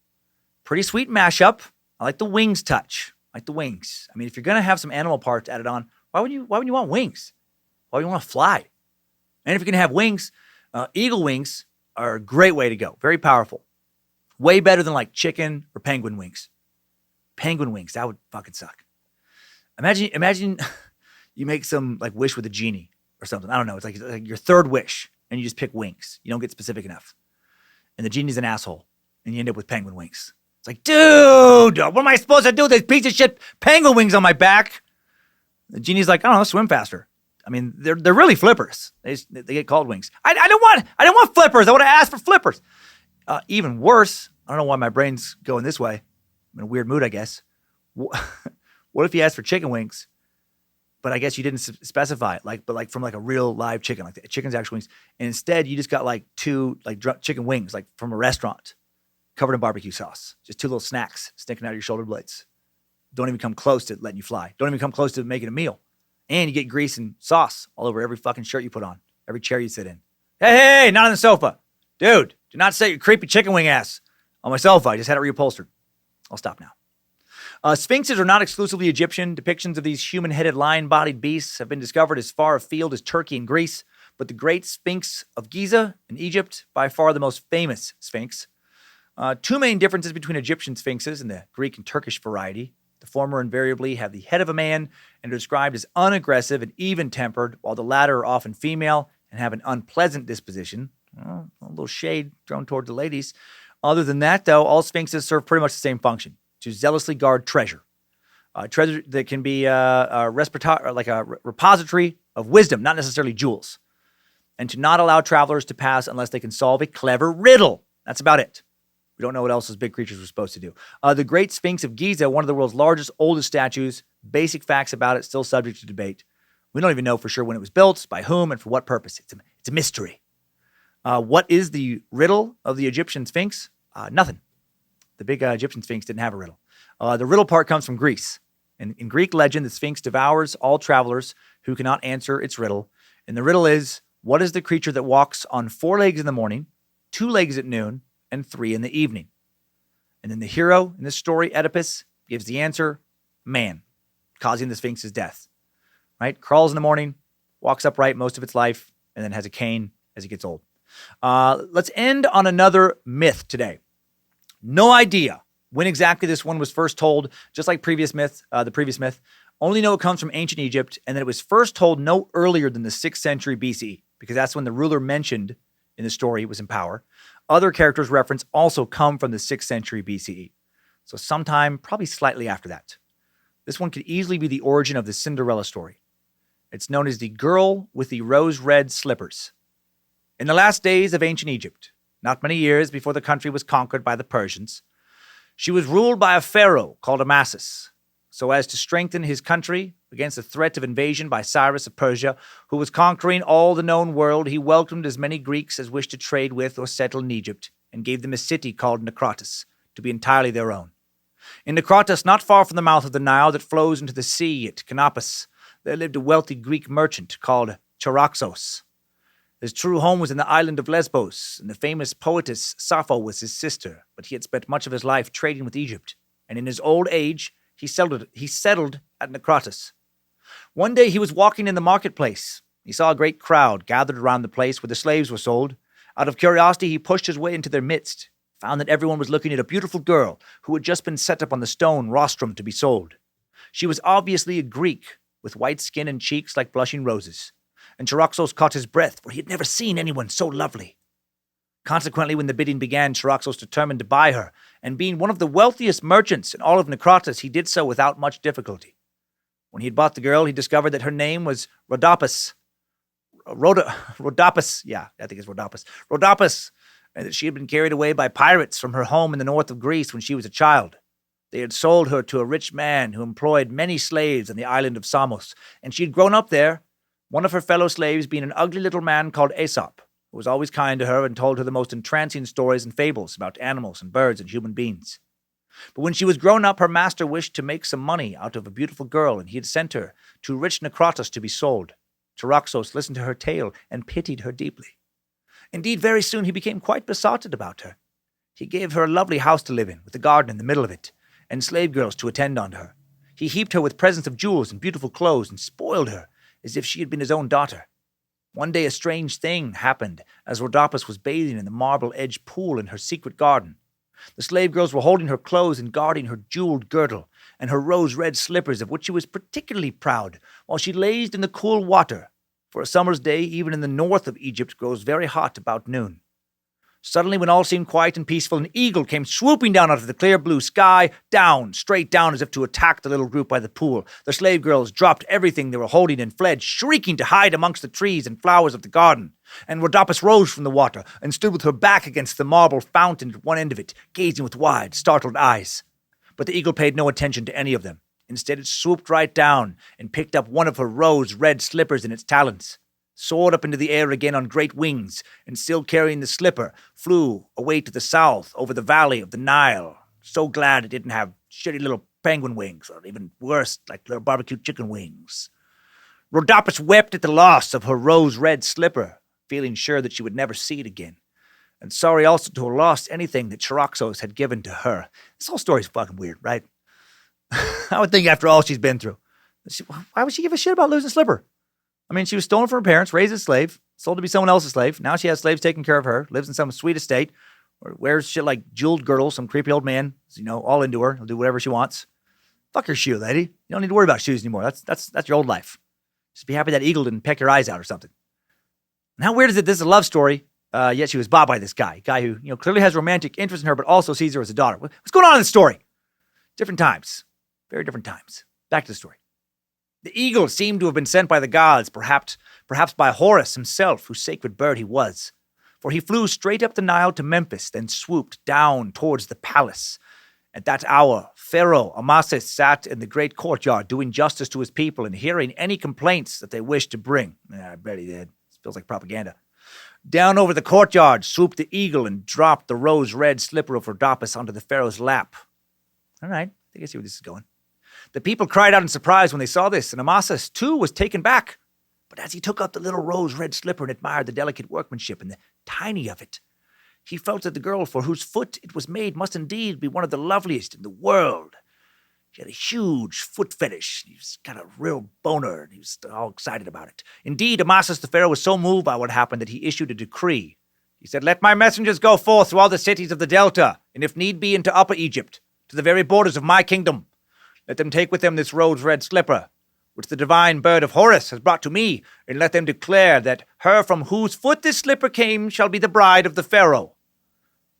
Pretty sweet mashup. I like the wings touch. I like the wings. I mean, if you're going to have some animal parts added on, why would you want wings? Why would you want to fly? And if you're going to have wings, eagle wings are a great way to go. Very powerful. Way better than like chicken or penguin wings. Penguin wings, that would fucking suck. Imagine you make some like wish with a genie or something. I don't know. It's like your third wish and you just pick wings. You don't get specific enough. And the genie's an asshole and you end up with penguin wings. It's like, dude, what am I supposed to do with these piece of shit penguin wings on my back? The genie's like, I don't know, swim faster. I mean, they're really flippers. They get called wings. I don't want flippers. I want to ask for flippers. Even worse, I don't know why my brain's going this way. I'm in a weird mood, I guess. What if you asked for chicken wings, but I guess you didn't specify it, but from like a real live chicken, like the chicken's actual wings, and instead you just got like two like chicken wings, like from a restaurant, covered in barbecue sauce, just two little snacks sticking out of your shoulder blades. Don't even come close to letting you fly. Don't even come close to making a meal. And you get grease and sauce all over every fucking shirt you put on, every chair you sit in. Hey, not on the sofa. Dude, do not set your creepy chicken wing ass on my sofa. I just had it reupholstered. I'll stop now. Sphinxes are not exclusively Egyptian. Depictions of these human-headed, lion-bodied beasts have been discovered as far afield as Turkey and Greece, but the Great Sphinx of Giza in Egypt, by far the most famous Sphinx. Two main differences between Egyptian Sphinxes and the Greek and Turkish variety. The former invariably have the head of a man and are described as unaggressive and even-tempered, while the latter are often female and have an unpleasant disposition. Well, a little shade thrown toward the ladies. Other than that, though, all Sphinxes serve pretty much the same function, to zealously guard treasure. Treasure that can be a repository of wisdom, not necessarily jewels. And to not allow travelers to pass unless they can solve a clever riddle. That's about it. We don't know what else those big creatures were supposed to do. The Great Sphinx of Giza, one of the world's largest, oldest statues. Basic facts about it, still subject to debate. We don't even know for sure when it was built, by whom, and for what purpose. It's a mystery. What is the riddle of the Egyptian Sphinx? Nothing. The big Egyptian Sphinx didn't have a riddle. The riddle part comes from Greece. In Greek legend, the Sphinx devours all travelers who cannot answer its riddle. And the riddle is, what is the creature that walks on 4 legs in the morning, 2 legs at noon, and 3 in the evening? And then the hero in this story, Oedipus, gives the answer, man, causing the Sphinx's death. Right? Crawls in the morning, walks upright most of its life, and then has a cane as it gets old. Let's end on another myth today. No idea when exactly this one was first told, just like the previous myth. Only know it comes from ancient Egypt, and that it was first told no earlier than the 6th century BCE, because that's when the ruler mentioned in the story was in power. Other characters referenced also come from the 6th century BCE. So sometime, probably slightly after that. This one could easily be the origin of the Cinderella story. It's known as the girl with the rose-red slippers. In the last days of ancient Egypt, not many years before the country was conquered by the Persians, she was ruled by a pharaoh called Osiris, so as to strengthen his country against the threat of invasion by Cyrus of Persia, who was conquering all the known world. He welcomed as many Greeks as wished to trade with or settle in Egypt, and gave them a city called Nikratis, to be entirely their own. In Nikratis, not far from the mouth of the Nile that flows into the sea at Canopus, there lived a wealthy Greek merchant called Charaxos. His true home was in the island of Lesbos, and the famous poetess Sappho was his sister, but he had spent much of his life trading with Egypt, and in his old age he settled at Nikratis. One day he was walking in the marketplace. He saw a great crowd gathered around the place where the slaves were sold. Out of curiosity, he pushed his way into their midst, found that everyone was looking at a beautiful girl who had just been set up on the stone rostrum to be sold. She was obviously a Greek, with white skin and cheeks like blushing roses, and Charaxos caught his breath, for he had never seen anyone so lovely. Consequently, when the bidding began, Charaxos determined to buy her, and being one of the wealthiest merchants in all of Nikratis, he did so without much difficulty. When he had bought the girl, he discovered that her name was Rhodopis, and that she had been carried away by pirates from her home in the north of Greece when she was a child. They had sold her to a rich man who employed many slaves on the island of Samos, and she had grown up there, one of her fellow slaves being an ugly little man called Aesop, who was always kind to her and told her the most entrancing stories and fables about animals and birds and human beings. But when she was grown up, her master wished to make some money out of a beautiful girl, and he had sent her to rich Nikratis to be sold. Charaxos listened to her tale and pitied her deeply. Indeed, very soon he became quite besotted about her. He gave her a lovely house to live in, with a garden in the middle of it, and slave girls to attend on her. He heaped her with presents of jewels and beautiful clothes, and spoiled her as if she had been his own daughter. One day a strange thing happened as Rhodopis was bathing in the marble-edged pool in her secret garden. The slave girls were holding her clothes and guarding her jeweled girdle and her rose-red slippers, of which she was particularly proud, while she lazed in the cool water, for a summer's day, even in the north of Egypt, grows very hot about noon. Suddenly, when all seemed quiet and peaceful, an eagle came swooping down out of the clear blue sky, straight down as if to attack the little group by the pool. The slave girls dropped everything they were holding and fled, shrieking to hide amongst the trees and flowers of the garden. And Rhodopis rose from the water and stood with her back against the marble fountain at one end of it, gazing with wide, startled eyes. But the eagle paid no attention to any of them. Instead, it swooped right down and picked up one of her rose-red slippers in its talons, soared up into the air again on great wings, and still carrying the slipper, flew away to the south over the valley of the Nile, so glad it didn't have shitty little penguin wings, or even worse, like little barbecue chicken wings. Rhodopis wept at the loss of her rose-red slipper, feeling sure that she would never see it again, and sorry also to have lost anything that Charaxos had given to her. This whole story's fucking weird, right? I would think after all she's been through. Why would she give a shit about losing a slipper? I mean, she was stolen from her parents, raised as a slave, sold to be someone else's slave. Now she has slaves taking care of her, lives in some sweet estate, or wears shit like jeweled girdles, some creepy old man, all into her. He'll do whatever she wants. Fuck your shoe, lady. You don't need to worry about shoes anymore. That's your old life. Just be happy that eagle didn't peck your eyes out or something. And how weird is it this is a love story, yet she was bought by this guy who, clearly has romantic interest in her, but also sees her as a daughter. What's going on in this story? Different times. Very different times. Back to the story. The eagle seemed to have been sent by the gods, perhaps by Horus himself, whose sacred bird he was. For he flew straight up the Nile to Memphis, then swooped down towards the palace. At that hour, Pharaoh Amasis sat in the great courtyard, doing justice to his people and hearing any complaints that they wished to bring. I bet he did. It feels like propaganda. Down over the courtyard swooped the eagle and dropped the rose-red slipper of Rhodopis onto the pharaoh's lap. All right, I think I see where this is going. The people cried out in surprise when they saw this, and Amasis, too, was taken back. But as he took up the little rose-red slipper and admired the delicate workmanship and the tiny of it, he felt that the girl for whose foot it was made must indeed be one of the loveliest in the world. She had a huge foot fetish. He was got a real boner, and he was all excited about it. Indeed, Amasis the pharaoh was so moved by what happened that he issued a decree. He said, "Let my messengers go forth through all the cities of the Delta, and if need be into Upper Egypt, to the very borders of my kingdom. Let them take with them this rose-red slipper, which the divine bird of Horus has brought to me, and let them declare that her from whose foot this slipper came shall be the bride of the pharaoh."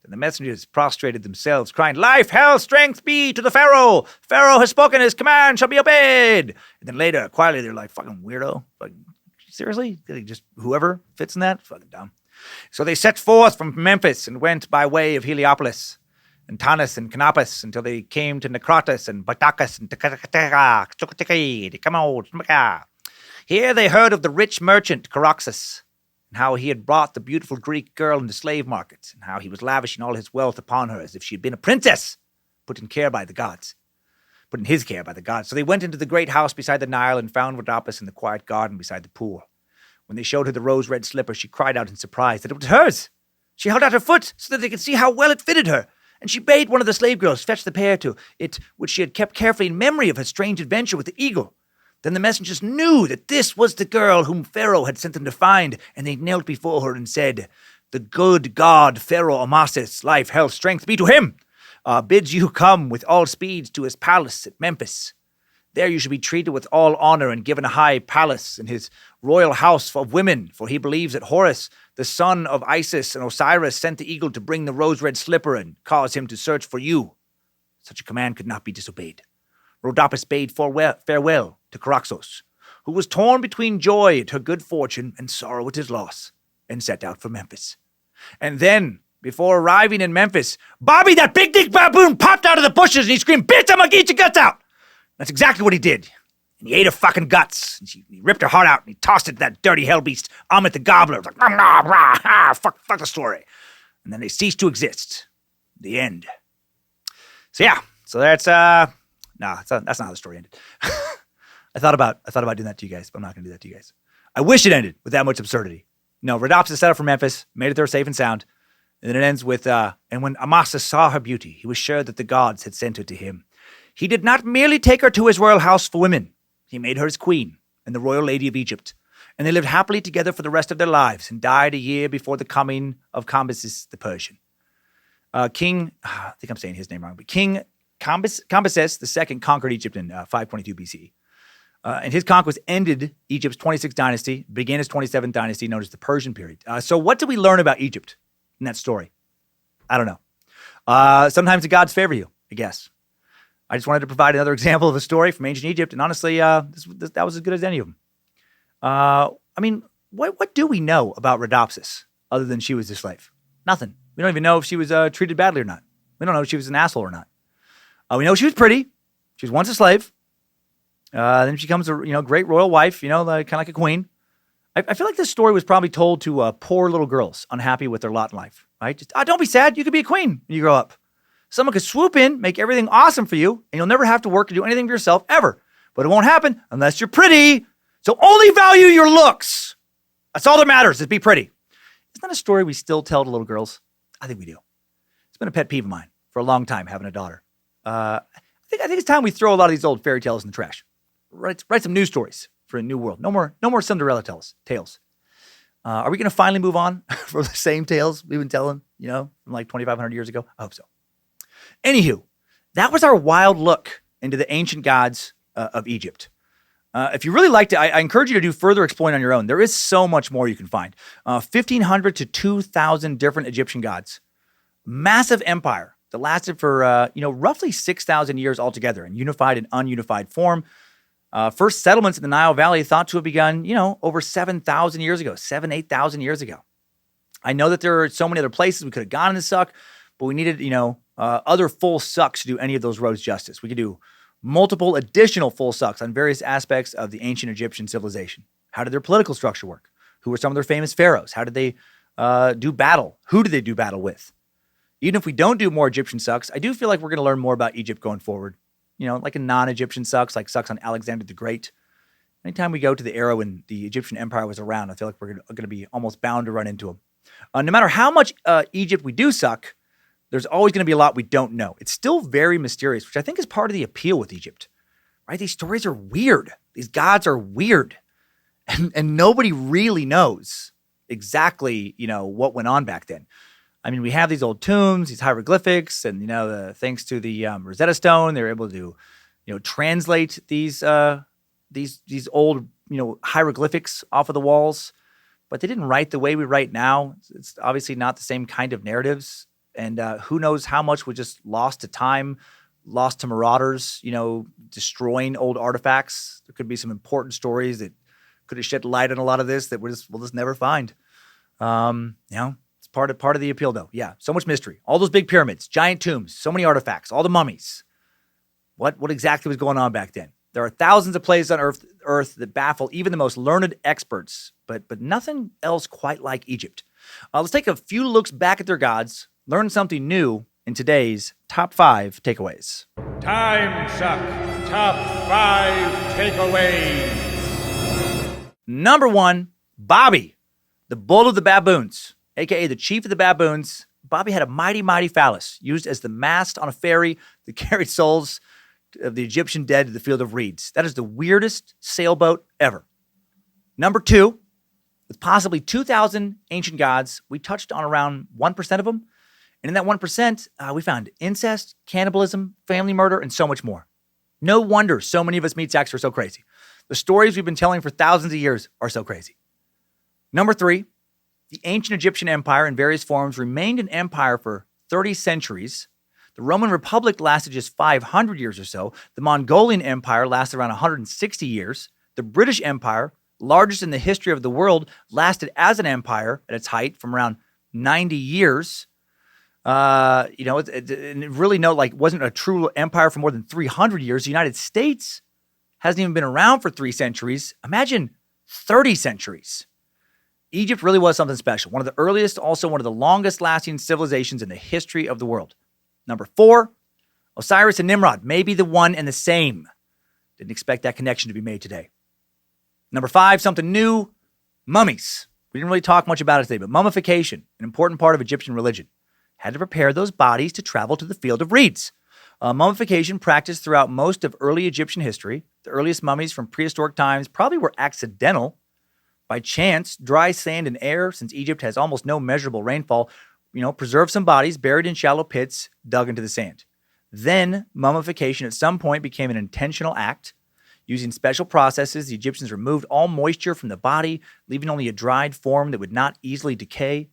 Then the messengers prostrated themselves, crying, "Life, health, strength be to the pharaoh! Pharaoh has spoken, his command shall be obeyed!" And then quietly, they're like, "Fucking weirdo. Fucking, seriously? Just whoever fits in that? Fucking dumb." So they set forth from Memphis and went by way of Heliopolis and Tanis and Canopus until they came to Necrotus and Batacus and Here they heard of the rich merchant Coroxus, and how he had brought the beautiful Greek girl into slave markets, and how he was lavishing all his wealth upon her as if she had been a princess, put in his care by the gods. So they went into the great house beside the Nile and found Rhodopis in the quiet garden beside the pool. When they showed her the rose-red slipper, she cried out in surprise that it was hers. She held out her foot so that they could see how well it fitted her, and she bade one of the slave girls fetch the pair to it, which she had kept carefully in memory of her strange adventure with the eagle. Then the messengers knew that this was the girl whom Pharaoh had sent them to find, and they knelt before her and said, "The good god Pharaoh Amasis, life, health, strength be to him, bids you come with all speeds to his palace at Memphis. There you shall be treated with all honor and given a high palace in his royal house of women, for he believes that Horus, the son of Isis and Osiris, sent the eagle to bring the rose-red slipper and cause him to search for you. Such a command could not be disobeyed. Rhodopis bade farewell to Coroxus, who was torn between joy at her good fortune and sorrow at his loss, and set out for Memphis. And then, before arriving in Memphis, Babi, that big dick baboon, popped out of the bushes and he screamed, "Bitch, I'm gonna eat your guts out!" That's exactly what he did. And he ate her fucking guts. And he ripped her heart out and he tossed it to that dirty hell beast, Amit the Gobbler. It was like, rah, rah, ah, fuck the story. And then they ceased to exist. The end. So yeah, that's not how the story ended. I thought about doing that to you guys, but I'm not going to do that to you guys. I wish it ended with that much absurdity. No, Rhodopis set out for Memphis, made it there safe and sound, and then it ends with, and when Amasis saw her beauty, he was sure that the gods had sent her to him. He did not merely take her to his royal house for women. He made her his queen and the royal lady of Egypt, and they lived happily together for the rest of their lives and died a year before the coming of Cambyses the Persian. I think I'm saying his name wrong, but King Cambyses II conquered Egypt in 522 BCE. And his conquest ended Egypt's 26th dynasty, began his 27th dynasty, known as the Persian period. So what did we learn about Egypt in that story? I don't know. Sometimes the gods favor you, I guess. I just wanted to provide another example of a story from ancient Egypt, and honestly, that was as good as any of them. What do we know about Rhodopis other than she was a slave? Nothing. We don't even know if she was treated badly or not. We don't know if she was an asshole or not. We know she was pretty. She was once a slave. Then she becomes a great royal wife, kind of like a queen. I feel like this story was probably told to poor little girls unhappy with their lot in life, right? Just, don't be sad. You could be a queen when you grow up. Someone could swoop in, make everything awesome for you, and you'll never have to work to do anything for yourself ever. But it won't happen unless you're pretty. So only value your looks. That's all that matters, is be pretty. Isn't that a story we still tell to little girls? I think we do. It's been a pet peeve of mine for a long time, having a daughter. I think it's time we throw a lot of these old fairy tales in the trash. Write some new stories for a new world. No more Cinderella tales. Are we going to finally move on from the same tales we've been telling, from like 2,500 years ago? I hope so. Anywho, that was our wild look into the ancient gods of Egypt. If you really liked it, I encourage you to do further exploring on your own. There is so much more you can find. 1,500 to 2,000 different Egyptian gods. Massive empire that lasted for, roughly 6,000 years altogether in unified and ununified form. First settlements in the Nile Valley thought to have begun, over 7,000 years ago, 8,000 years ago. I know that there are so many other places we could have gone in the suck, but we needed, other full sucks to do any of those roads justice. We could do multiple additional full sucks on various aspects of the ancient Egyptian civilization. How did their political structure work? Who were some of their famous pharaohs? How did they do battle? Who did they do battle with? Even if we don't do more Egyptian sucks, I do feel like we're going to learn more about Egypt going forward. Like a non-Egyptian sucks, like sucks on Alexander the Great. Anytime we go to the era when the Egyptian Empire was around, I feel like we're going to be almost bound to run into them. No matter how much Egypt we do suck, there's always going to be a lot we don't know. It's still very mysterious, which I think is part of the appeal with Egypt, right? These stories are weird. These gods are weird. And nobody really knows exactly, what went on back then. I mean, we have these old tombs, these hieroglyphics, and, thanks to the Rosetta Stone, they're able to, translate these old, hieroglyphics off of the walls. But they didn't write the way we write now. It's obviously not the same kind of narratives. And who knows how much was just lost to time, lost to marauders, destroying old artifacts. There could be some important stories that could have shed light on a lot of this that we'll just never find. It's part of the appeal, though. Yeah, so much mystery. All those big pyramids, giant tombs, so many artifacts, all the mummies. What exactly was going on back then? There are thousands of places on Earth that baffle even the most learned experts, but nothing else quite like Egypt. Let's take a few looks back at their gods, learn something new in today's top 5 takeaways. Timesuck top 5 takeaways. Number 1, Babi, the bull of the baboons, aka the chief of the baboons. Babi had a mighty, mighty phallus used as the mast on a ferry that carried souls of the Egyptian dead to the field of reeds. That is the weirdest sailboat ever. Number 2, with possibly 2,000 ancient gods, we touched on around 1% of them. And in that 1%, we found incest, cannibalism, family murder, and so much more. No wonder so many of us meat sacks are so crazy. The stories we've been telling for thousands of years are so crazy. Number 3, the ancient Egyptian empire in various forms remained an empire for 30 centuries. The Roman Republic lasted just 500 years or so. The Mongolian Empire lasted around 160 years. The British Empire, largest in the history of the world, lasted as an empire at its height from around 90 years. Wasn't a true empire for more than 300 years. The United States hasn't even been around for 3 centuries. Imagine 30 centuries. Egypt really was something special. One of the earliest, also one of the longest lasting civilizations in the history of the world. Number 4, Osiris and Nimrod may be the one and the same. Didn't expect that connection to be made today. Number 5, something new, mummies. We didn't really talk much about it today, but mummification, an important part of Egyptian religion. Had to prepare those bodies to travel to the field of reeds. Mummification practiced throughout most of early Egyptian history. The earliest mummies from prehistoric times probably were accidental. By chance, dry sand and air, since Egypt has almost no measurable rainfall, preserved some bodies buried in shallow pits dug into the sand. Then, mummification at some point became an intentional act. Using special processes, the Egyptians removed all moisture from the body, leaving only a dried form that would not easily decay.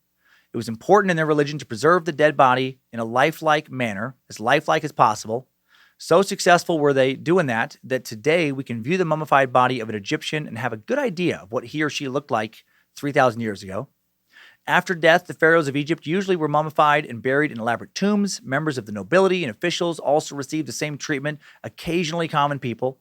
It was important in their religion to preserve the dead body in a lifelike manner, as lifelike as possible. So successful were they doing that today we can view the mummified body of an Egyptian and have a good idea of what he or she looked like 3,000 years ago. After death, the pharaohs of Egypt usually were mummified and buried in elaborate tombs. Members of the nobility and officials also received the same treatment, occasionally common people.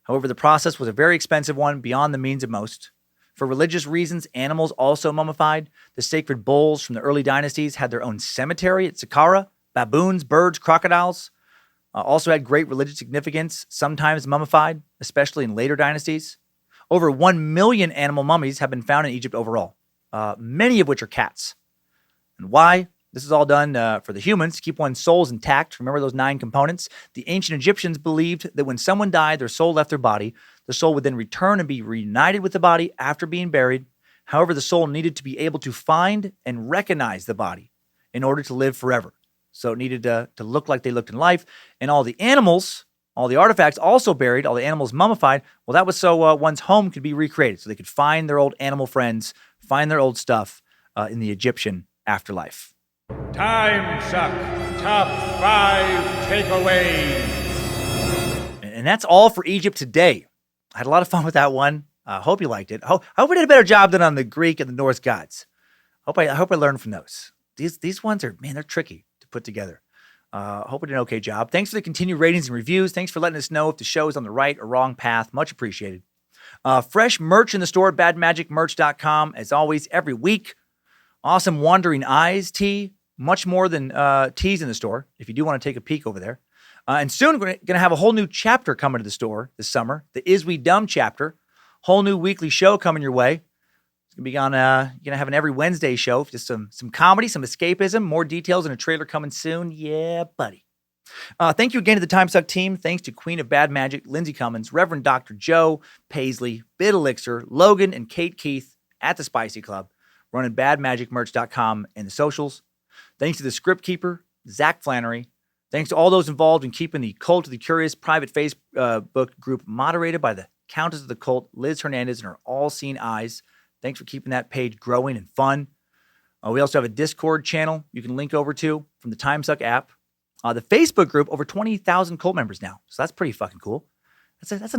However, the process was a very expensive one, beyond the means of most. For religious reasons, animals also mummified. The sacred bulls from the early dynasties had their own cemetery at Saqqara. Baboons, birds, crocodiles also had great religious significance, sometimes mummified, especially in later dynasties. Over 1 million animal mummies have been found in Egypt overall, many of which are cats. And why? This is all done for the humans to keep one's souls intact. Remember those 9 components? The ancient Egyptians believed that when someone died, their soul left their body. The soul would then return and be reunited with the body after being buried. However, the soul needed to be able to find and recognize the body in order to live forever. So it needed to look like they looked in life. And all the animals, all the artifacts also buried, all the animals mummified. Well, that was so one's home could be recreated, so they could find their old animal friends, find their old stuff in the Egyptian afterlife. Timesuck top 5 takeaways. And that's all for Egypt today. I had a lot of fun with that one. I hope you liked it. I hope we did a better job than on the Greek and the Norse gods. I hope I learned from those. These ones are, man, they're tricky to put together. Hope we did an okay job. Thanks for the continued ratings and reviews. Thanks for letting us know if the show is on the right or wrong path. Much appreciated. Fresh merch in the store at badmagicmerch.com. As always, every week. Awesome Wandering Eyes tee. Much more than teas in the store, if you do want to take a peek over there. And soon we're going to have a whole new chapter coming to the store this summer, the Is We Dumb chapter. Whole new weekly show coming your way. It's going to be on, you're going to have an every Wednesday show. Just some comedy, some escapism, more details and a trailer coming soon. Yeah, buddy. Thank you again to the Timesuck team. Thanks to Queen of Bad Magic, Lindsay Cummins, Reverend Dr. Joe Paisley, Bit Elixir, Logan, and Kate Keith at the Spicy Club, running badmagicmerch.com and the socials. Thanks to the script keeper, Zach Flannery. Thanks to all those involved in keeping the Cult of the Curious private Facebook group moderated by the Countess of the Cult, Liz Hernandez, and her all-seeing eyes. Thanks for keeping that page growing and fun. We also have a Discord channel you can link over to from the Timesuck app. The Facebook group, over 20,000 cult members now. So that's pretty fucking cool. That's a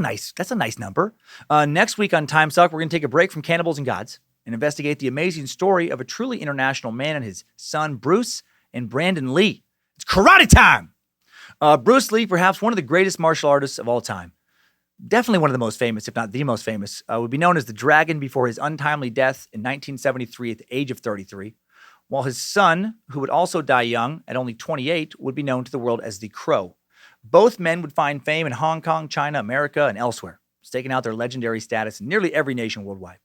nice number. Next week on Timesuck, we're going to take a break from Cannibals and Gods. and investigate the amazing story of a truly international man and his son, Bruce and Brandon Lee. It's karate time! Bruce Lee, perhaps one of the greatest martial artists of all time. Definitely one of the most famous, if not the most famous, would be known as the Dragon before his untimely death in 1973 at the age of 33, while his son, who would also die young at only 28, would be known to the world as the Crow. Both men would find fame in Hong Kong, China, America, and elsewhere, staking out their legendary status in nearly every nation worldwide.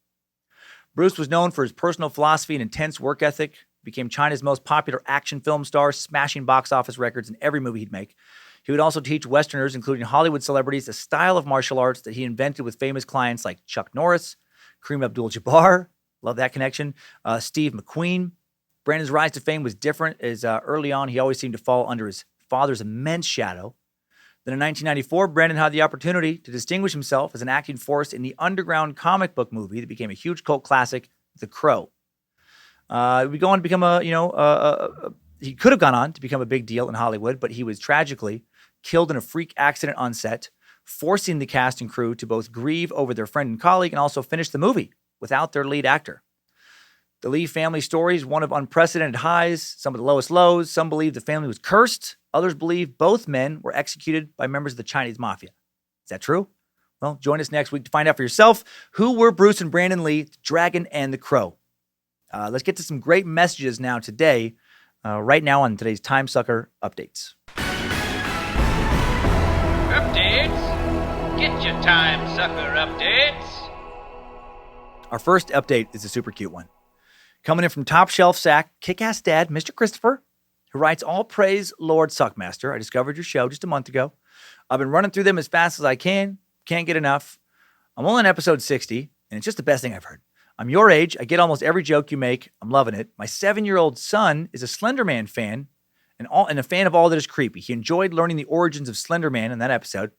Bruce was known for his personal philosophy and intense work ethic, became China's most popular action film star, smashing box office records in every movie he'd make. He would also teach Westerners, including Hollywood celebrities, a style of martial arts that he invented with famous clients like Chuck Norris, Kareem Abdul-Jabbar, love that connection, Steve McQueen. Brandon's rise to fame was different, as early on he always seemed to fall under his father's immense shadow. Then in 1994, Brandon had the opportunity to distinguish himself as an acting force in the underground comic book movie that became a huge cult classic, The Crow. He would go on to become he could have gone on to become a big deal in Hollywood, but he was tragically killed in a freak accident on set, forcing the cast and crew to both grieve over their friend and colleague and also finish the movie without their lead actor. The Lee family story is one of unprecedented highs, some of the lowest lows. Some believe the family was cursed. Others believe both men were executed by members of the Chinese mafia. Is that true? Well, join us next week to find out for yourself who were Bruce and Brandon Lee, the Dragon and the Crow. Let's get to some great messages now today, right now on today's Timesucker Updates. Updates? Get your Timesucker updates. Our first update is a super cute one. Coming in from Top Shelf Sack, kick-ass dad, Mr. Christopher, who writes, all praise Lord Suckmaster. I discovered your show just a month ago. I've been running through them as fast as I can. Can't get enough. I'm only on episode 60, and it's just the best thing I've heard. I'm your age. I get almost every joke you make. I'm loving it. My 7-year-old son is a Slender Man fan and a fan of all that is creepy. He enjoyed learning the origins of Slender Man in that episode.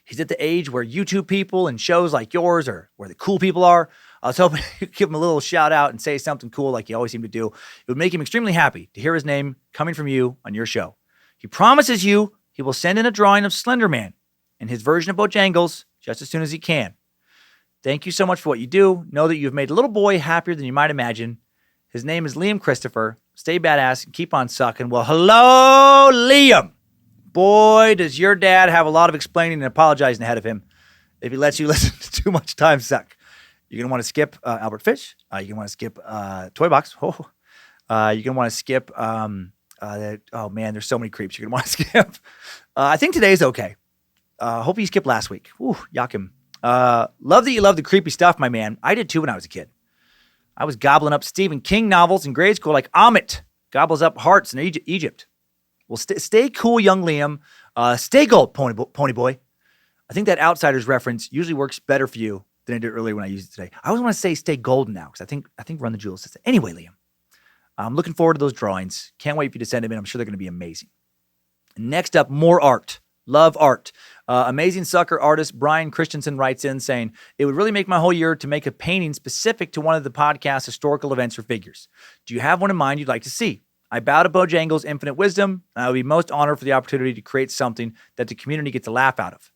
He's at the age where YouTube people and shows like yours are where the cool people are. I was hoping you could give him a little shout out and say something cool like you always seem to do. It would make him extremely happy to hear his name coming from you on your show. He promises you he will send in a drawing of Slender Man and his version of Bojangles just as soon as he can. Thank you so much for what you do. Know that you've made a little boy happier than you might imagine. His name is Liam Christopher. Stay badass and keep on sucking. Well, hello, Liam. Boy, does your dad have a lot of explaining and apologizing ahead of him if he lets you listen to too much Timesuck. You're going to want to skip Albert Fish. You're going to want to skip Toy Box. You're going to want to skip, oh man, there's so many creeps you're going to want to skip. I think today's okay. Hope you skipped last week. Ooh, yuck him. Love that you love the creepy stuff, my man. I did too when I was a kid. I was gobbling up Stephen King novels in grade school like Amit gobbles up hearts in Egypt. Well, stay cool, young Liam. Stay gold, pony boy. I think that Outsiders reference usually works better for you than I did earlier when I used it today. I always want to say stay golden now because I think Run the Jewels says it. Anyway, Liam, I'm looking forward to those drawings. Can't wait for you to send them in. I'm sure they're going to be amazing. Next up, more art. Love art. Amazing sucker artist Brian Christensen writes in saying, it would really make my whole year to make a painting specific to one of the podcast's historical events or figures. Do you have one in mind you'd like to see? I bow to Bojangles' infinite wisdom, and I would be most honored for the opportunity to create something that the community gets a laugh out of.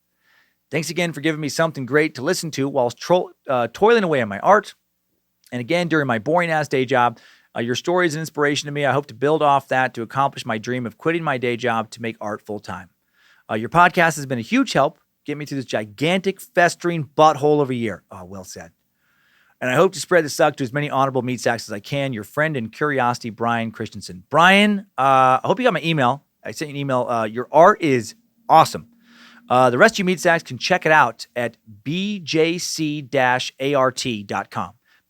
Thanks again for giving me something great to listen to while toiling away on my art. And again, during my boring-ass day job, your story is an inspiration to me. I hope to build off that to accomplish my dream of quitting my day job to make art full-time. Your podcast has been a huge help. Get me through this gigantic, festering butthole of a year. Oh, well said. And I hope to spread the suck to as many honorable meat sacks as I can. Your friend and curiosity, Brian Christensen. Brian, I hope you got my email. I sent you an email. Your art is awesome. The rest of you meat sacks can check it out at bjc-art.com.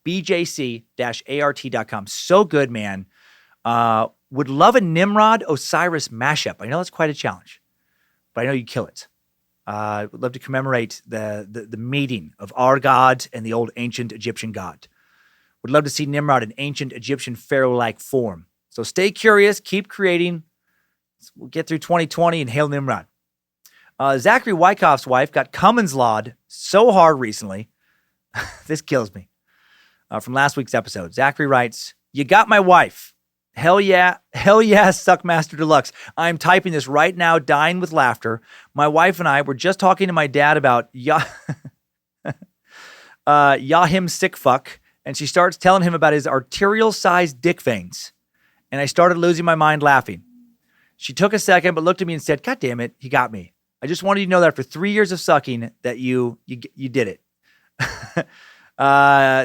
bjc-art.com. So good, man. Would love a Nimrod Osiris mashup. I know that's quite a challenge, but I know you kill it. Would love to commemorate the meeting of our god and the old ancient Egyptian god. Would love to see Nimrod in ancient Egyptian pharaoh-like form. So stay curious, keep creating. We'll get through 2020 and hail Nimrod. Zachary Wyckoff's wife got Cummins lawed so hard recently. This kills me. From last week's episode, Zachary writes, you got my wife. Hell yeah, Suckmaster Deluxe. I'm typing this right now, dying with laughter. My wife and I were just talking to my dad about Yahim sick fuck And she starts telling him about his arterial-sized dick veins. And I started losing my mind laughing. She took a second, but looked at me and said, God damn it, he got me. I just wanted you to know that after 3 years of sucking that you did it.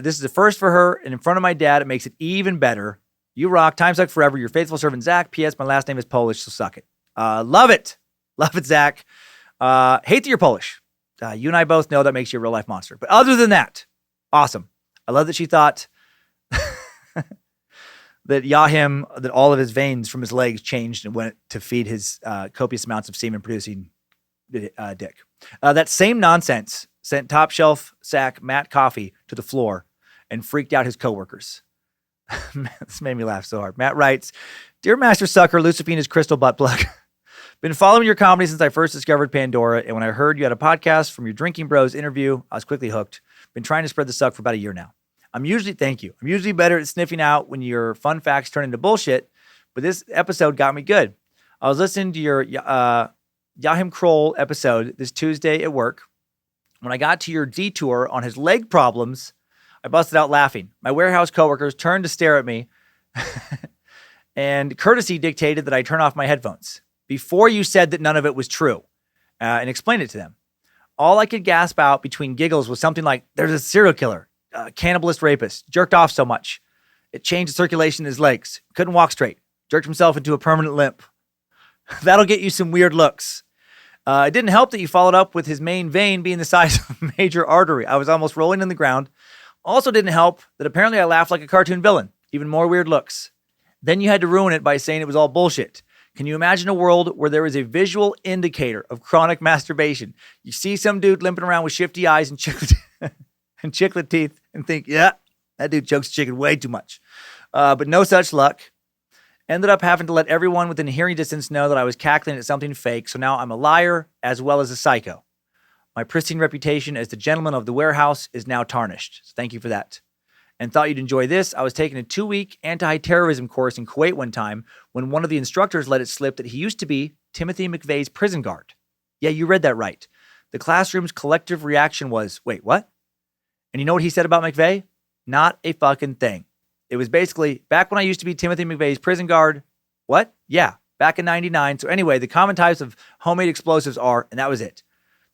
This is the first for her, and in front of my dad, it makes it even better. You rock. Timesuck forever. Your faithful servant, Zach. P.S. My last name is Polish, so suck it. Love it. Love it, Zach. Hate that you're Polish. You and I both know that makes you a real-life monster. But other than that, awesome. I love that she thought that all of his veins from his legs changed and went to feed his copious amounts of semen-producing dick. That same nonsense sent top shelf sack Matt Coffee to the floor and freaked out his coworkers. This made me laugh so hard. Matt writes, Dear Master Sucker, Lucifina's crystal butt plug. Been following your comedy since I first discovered Pandora, and when I heard you had a podcast from your Drinking Bros interview, I was quickly hooked. Been trying to spread the suck for about a year now. Thank you. I'm usually better at sniffing out when your fun facts turn into bullshit, but this episode got me good. I was listening to your Yahim Kroll episode this Tuesday at work. When I got to your detour on his leg problems, I busted out laughing. My warehouse coworkers turned to stare at me, and courtesy dictated that I turn off my headphones before you said that none of it was true, and explained it to them. All I could gasp out between giggles was something like, there's a serial killer, cannibalist rapist, jerked off so much. It changed the circulation in his legs. Couldn't walk straight. Jerked himself into a permanent limp. That'll get you some weird looks. It didn't help that you followed up with his main vein being the size of a major artery. I was almost rolling in the ground. Also didn't help that apparently I laughed like a cartoon villain. Even more weird looks. Then you had to ruin it by saying it was all bullshit. Can you imagine a world where there is a visual indicator of chronic masturbation? You see some dude limping around with shifty eyes and chiclet teeth and think, yeah, that dude chokes chicken way too much. But no such luck. Ended up having to let everyone within hearing distance know that I was cackling at something fake, so now I'm a liar as well as a psycho. My pristine reputation as the gentleman of the warehouse is now tarnished. So thank you for that. And thought you'd enjoy this. I was taking a 2-week anti-terrorism course in Kuwait one time when one of the instructors let it slip that he used to be Timothy McVeigh's prison guard. Yeah, you read that right. The classroom's collective reaction was, wait, what? And you know what he said about McVeigh? Not a fucking thing. It was basically, back when I used to be Timothy McVeigh's prison guard. What? Yeah, back in 99. So anyway, the common types of homemade explosives are, and that was it.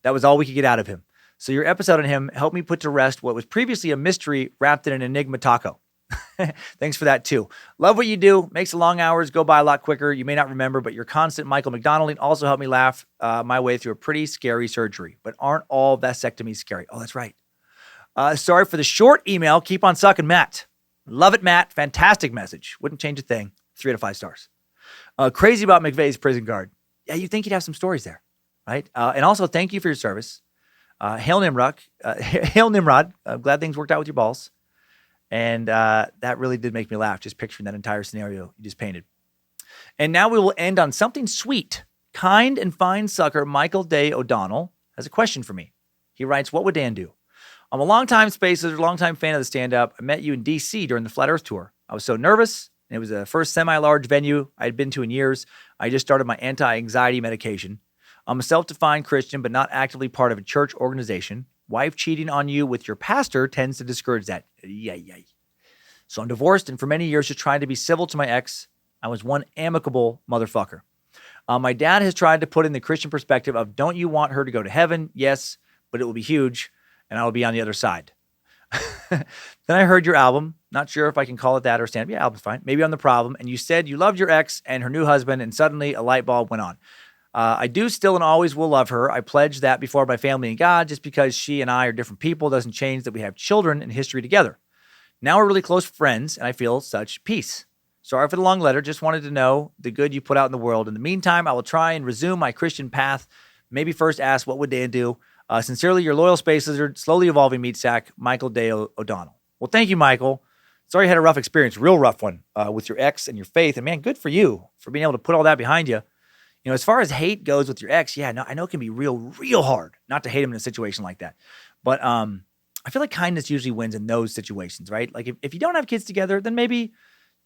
That was all we could get out of him. So your episode on him helped me put to rest what was previously a mystery wrapped in an enigma taco. Thanks for that too. Love what you do. Makes the long hours go by a lot quicker. You may not remember, but your constant Michael McDonalding also helped me laugh my way through a pretty scary surgery. But aren't all vasectomies scary? Oh, that's right. Sorry for the short email. Keep on sucking, Matt. Love it, Matt. Fantastic message. Wouldn't change a thing. 3 out of 5 stars. Crazy about McVeigh's prison guard. Yeah, you'd think he'd have some stories there, right? And also, thank you for your service. Hail Nimrod. Hail Nimrod. I'm glad things worked out with your balls. And that really did make me laugh, just picturing that entire scenario you just painted. And now we will end on something sweet. Kind and fine sucker Michael Day O'Donnell has a question for me. He writes, what would Dan do? I'm a longtime spacer, longtime fan of the stand-up. I met you in D.C. during the Flat Earth Tour. I was so nervous, and it was the first semi-large venue I had been to in years. I just started my anti-anxiety medication. I'm a self-defined Christian, but not actively part of a church organization. Wife cheating on you with your pastor tends to discourage that. Yay. So I'm divorced, and for many years just trying to be civil to my ex. I was one amicable motherfucker. My dad has tried to put in the Christian perspective of, don't you want her to go to heaven? Yes, but it will be huge, and I will be on the other side. Then I heard your album. Not sure if I can call it that or stand up. Yeah, album's fine. Maybe I'm the problem. And you said you loved your ex and her new husband, and suddenly a light bulb went on. I do still and always will love her. I pledged that before my family and God. Just because she and I are different people doesn't change that we have children and history together. Now we're really close friends, and I feel such peace. Sorry for the long letter. Just wanted to know the good you put out in the world. In the meantime, I will try and resume my Christian path. Maybe first ask, what would Dan do? Sincerely, your loyal space lizard, slowly evolving meat sack, Michael Day O'Donnell. Well, thank you, Michael. Sorry you had a rough experience, real rough one, with your ex and your faith. And man, good for you for being able to put all that behind you. You know, as far as hate goes with your ex, yeah, no, I know it can be real hard not to hate him in a situation like that. But I feel like kindness usually wins in those situations, right? Like if you don't have kids together, then maybe, you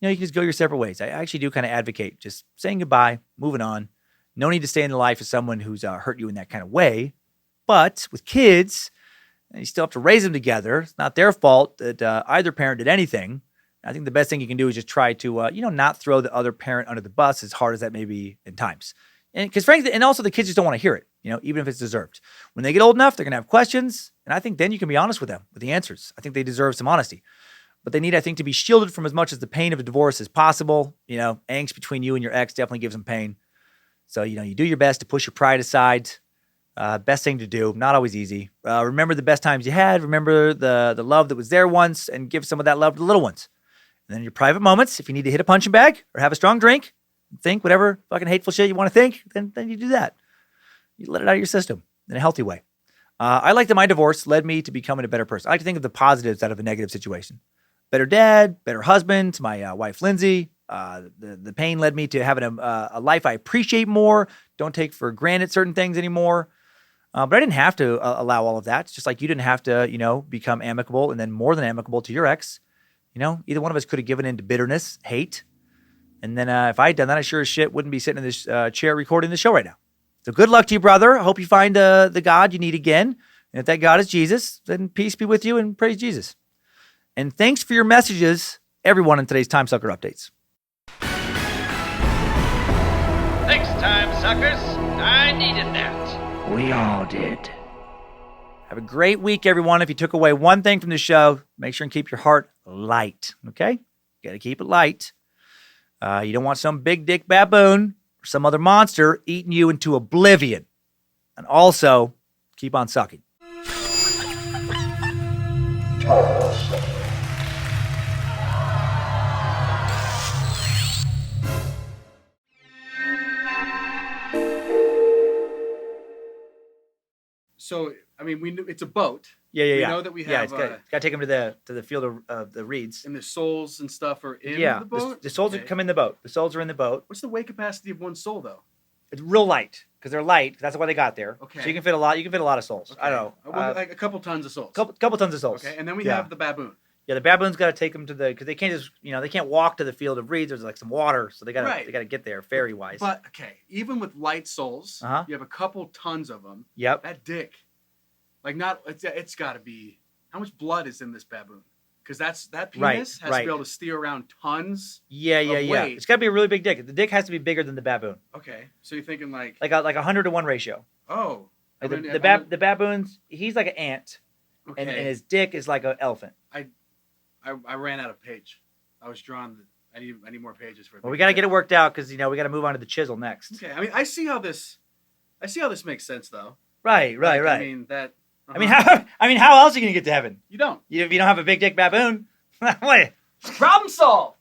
know, you can just go your separate ways. I actually do kind of advocate just saying goodbye, moving on. No need to stay in the life of someone who's hurt you in that kind of way. But with kids, And you still have to raise them together. It's not their fault that either parent did anything. I think the best thing you can do is just try to, not throw the other parent under the bus, as hard as that may be in times. And because frankly, and also the kids just don't want to hear it, even if it's deserved. When they get old enough, they're going to have questions. And I think then you can be honest with them with the answers. I think they deserve some honesty. But they need, I think, to be shielded from as much as the pain of a divorce as possible. Angst between you and your ex definitely gives them pain. So, you do your best to push your pride aside. Best thing to do. Not always easy. Remember the best times you had. Remember the love that was there once, and give some of that love to the little ones. And then in your private moments, if you need to hit a punching bag or have a strong drink, think whatever fucking hateful shit you want to think, then you do that. You let it out of your system in a healthy way. I like that my divorce led me to becoming a better person. I like to think of the positives out of a negative situation. Better dad, better husband to my wife, Lindsay. The pain led me to having a life I appreciate more, don't take for granted certain things anymore. But I didn't have to allow all of that. It's just like you didn't have to, become amicable and then more than amicable to your ex. Either one of us could have given in to bitterness, hate. And then if I had done that, I sure as shit wouldn't be sitting in this chair recording the show right now. So good luck to you, brother. I hope you find the God you need again. And if that God is Jesus, then peace be with you and praise Jesus. And thanks for your messages, everyone, in today's Timesucker updates. Thanks, time suckers. I needed that. We all did. Have a great week, everyone. If you took away one thing from the show, make sure and keep your heart light, okay? You got to keep it light. You don't want some big dick baboon or some other monster eating you into oblivion. And also, keep on sucking. So, we knew it's a boat. Yeah. We know that we have. It's got to take them to the field of the reeds. And the souls and stuff are in the boat? The souls come in the boat. The souls are in the boat. What's the weight capacity of one soul, though? It's real light because they're light. That's why they got there. Okay. So you can fit a lot. You can fit a lot of souls. Okay. I don't know. Like a couple tons of souls. Couple tons of souls. Okay. And then we have the baboon. Yeah, the baboon's got to take them to because they can't just, they can't walk to the field of reeds. There's like some water, so they got to get there ferry wise. But okay, even with light souls, you have a couple tons of them. Yep. That dick, it's got to be. How much blood is in this baboon? Because that penis has to be able to steer around tons. Yeah. Weight. It's got to be a really big dick. The dick has to be bigger than the baboon. Okay, so you're thinking like a 100-to-1 ratio. Oh, Like the baboon's, he's like an ant, okay. and his dick is like an elephant. I ran out of page. I was drawn. I need more pages for it. Well, we got to get it worked out because we got to move on to the chisel next. Okay, I see how this makes sense though. Right. I mean, how else are you gonna get to heaven? You don't. If you don't have a big dick baboon, wait. Problem solved.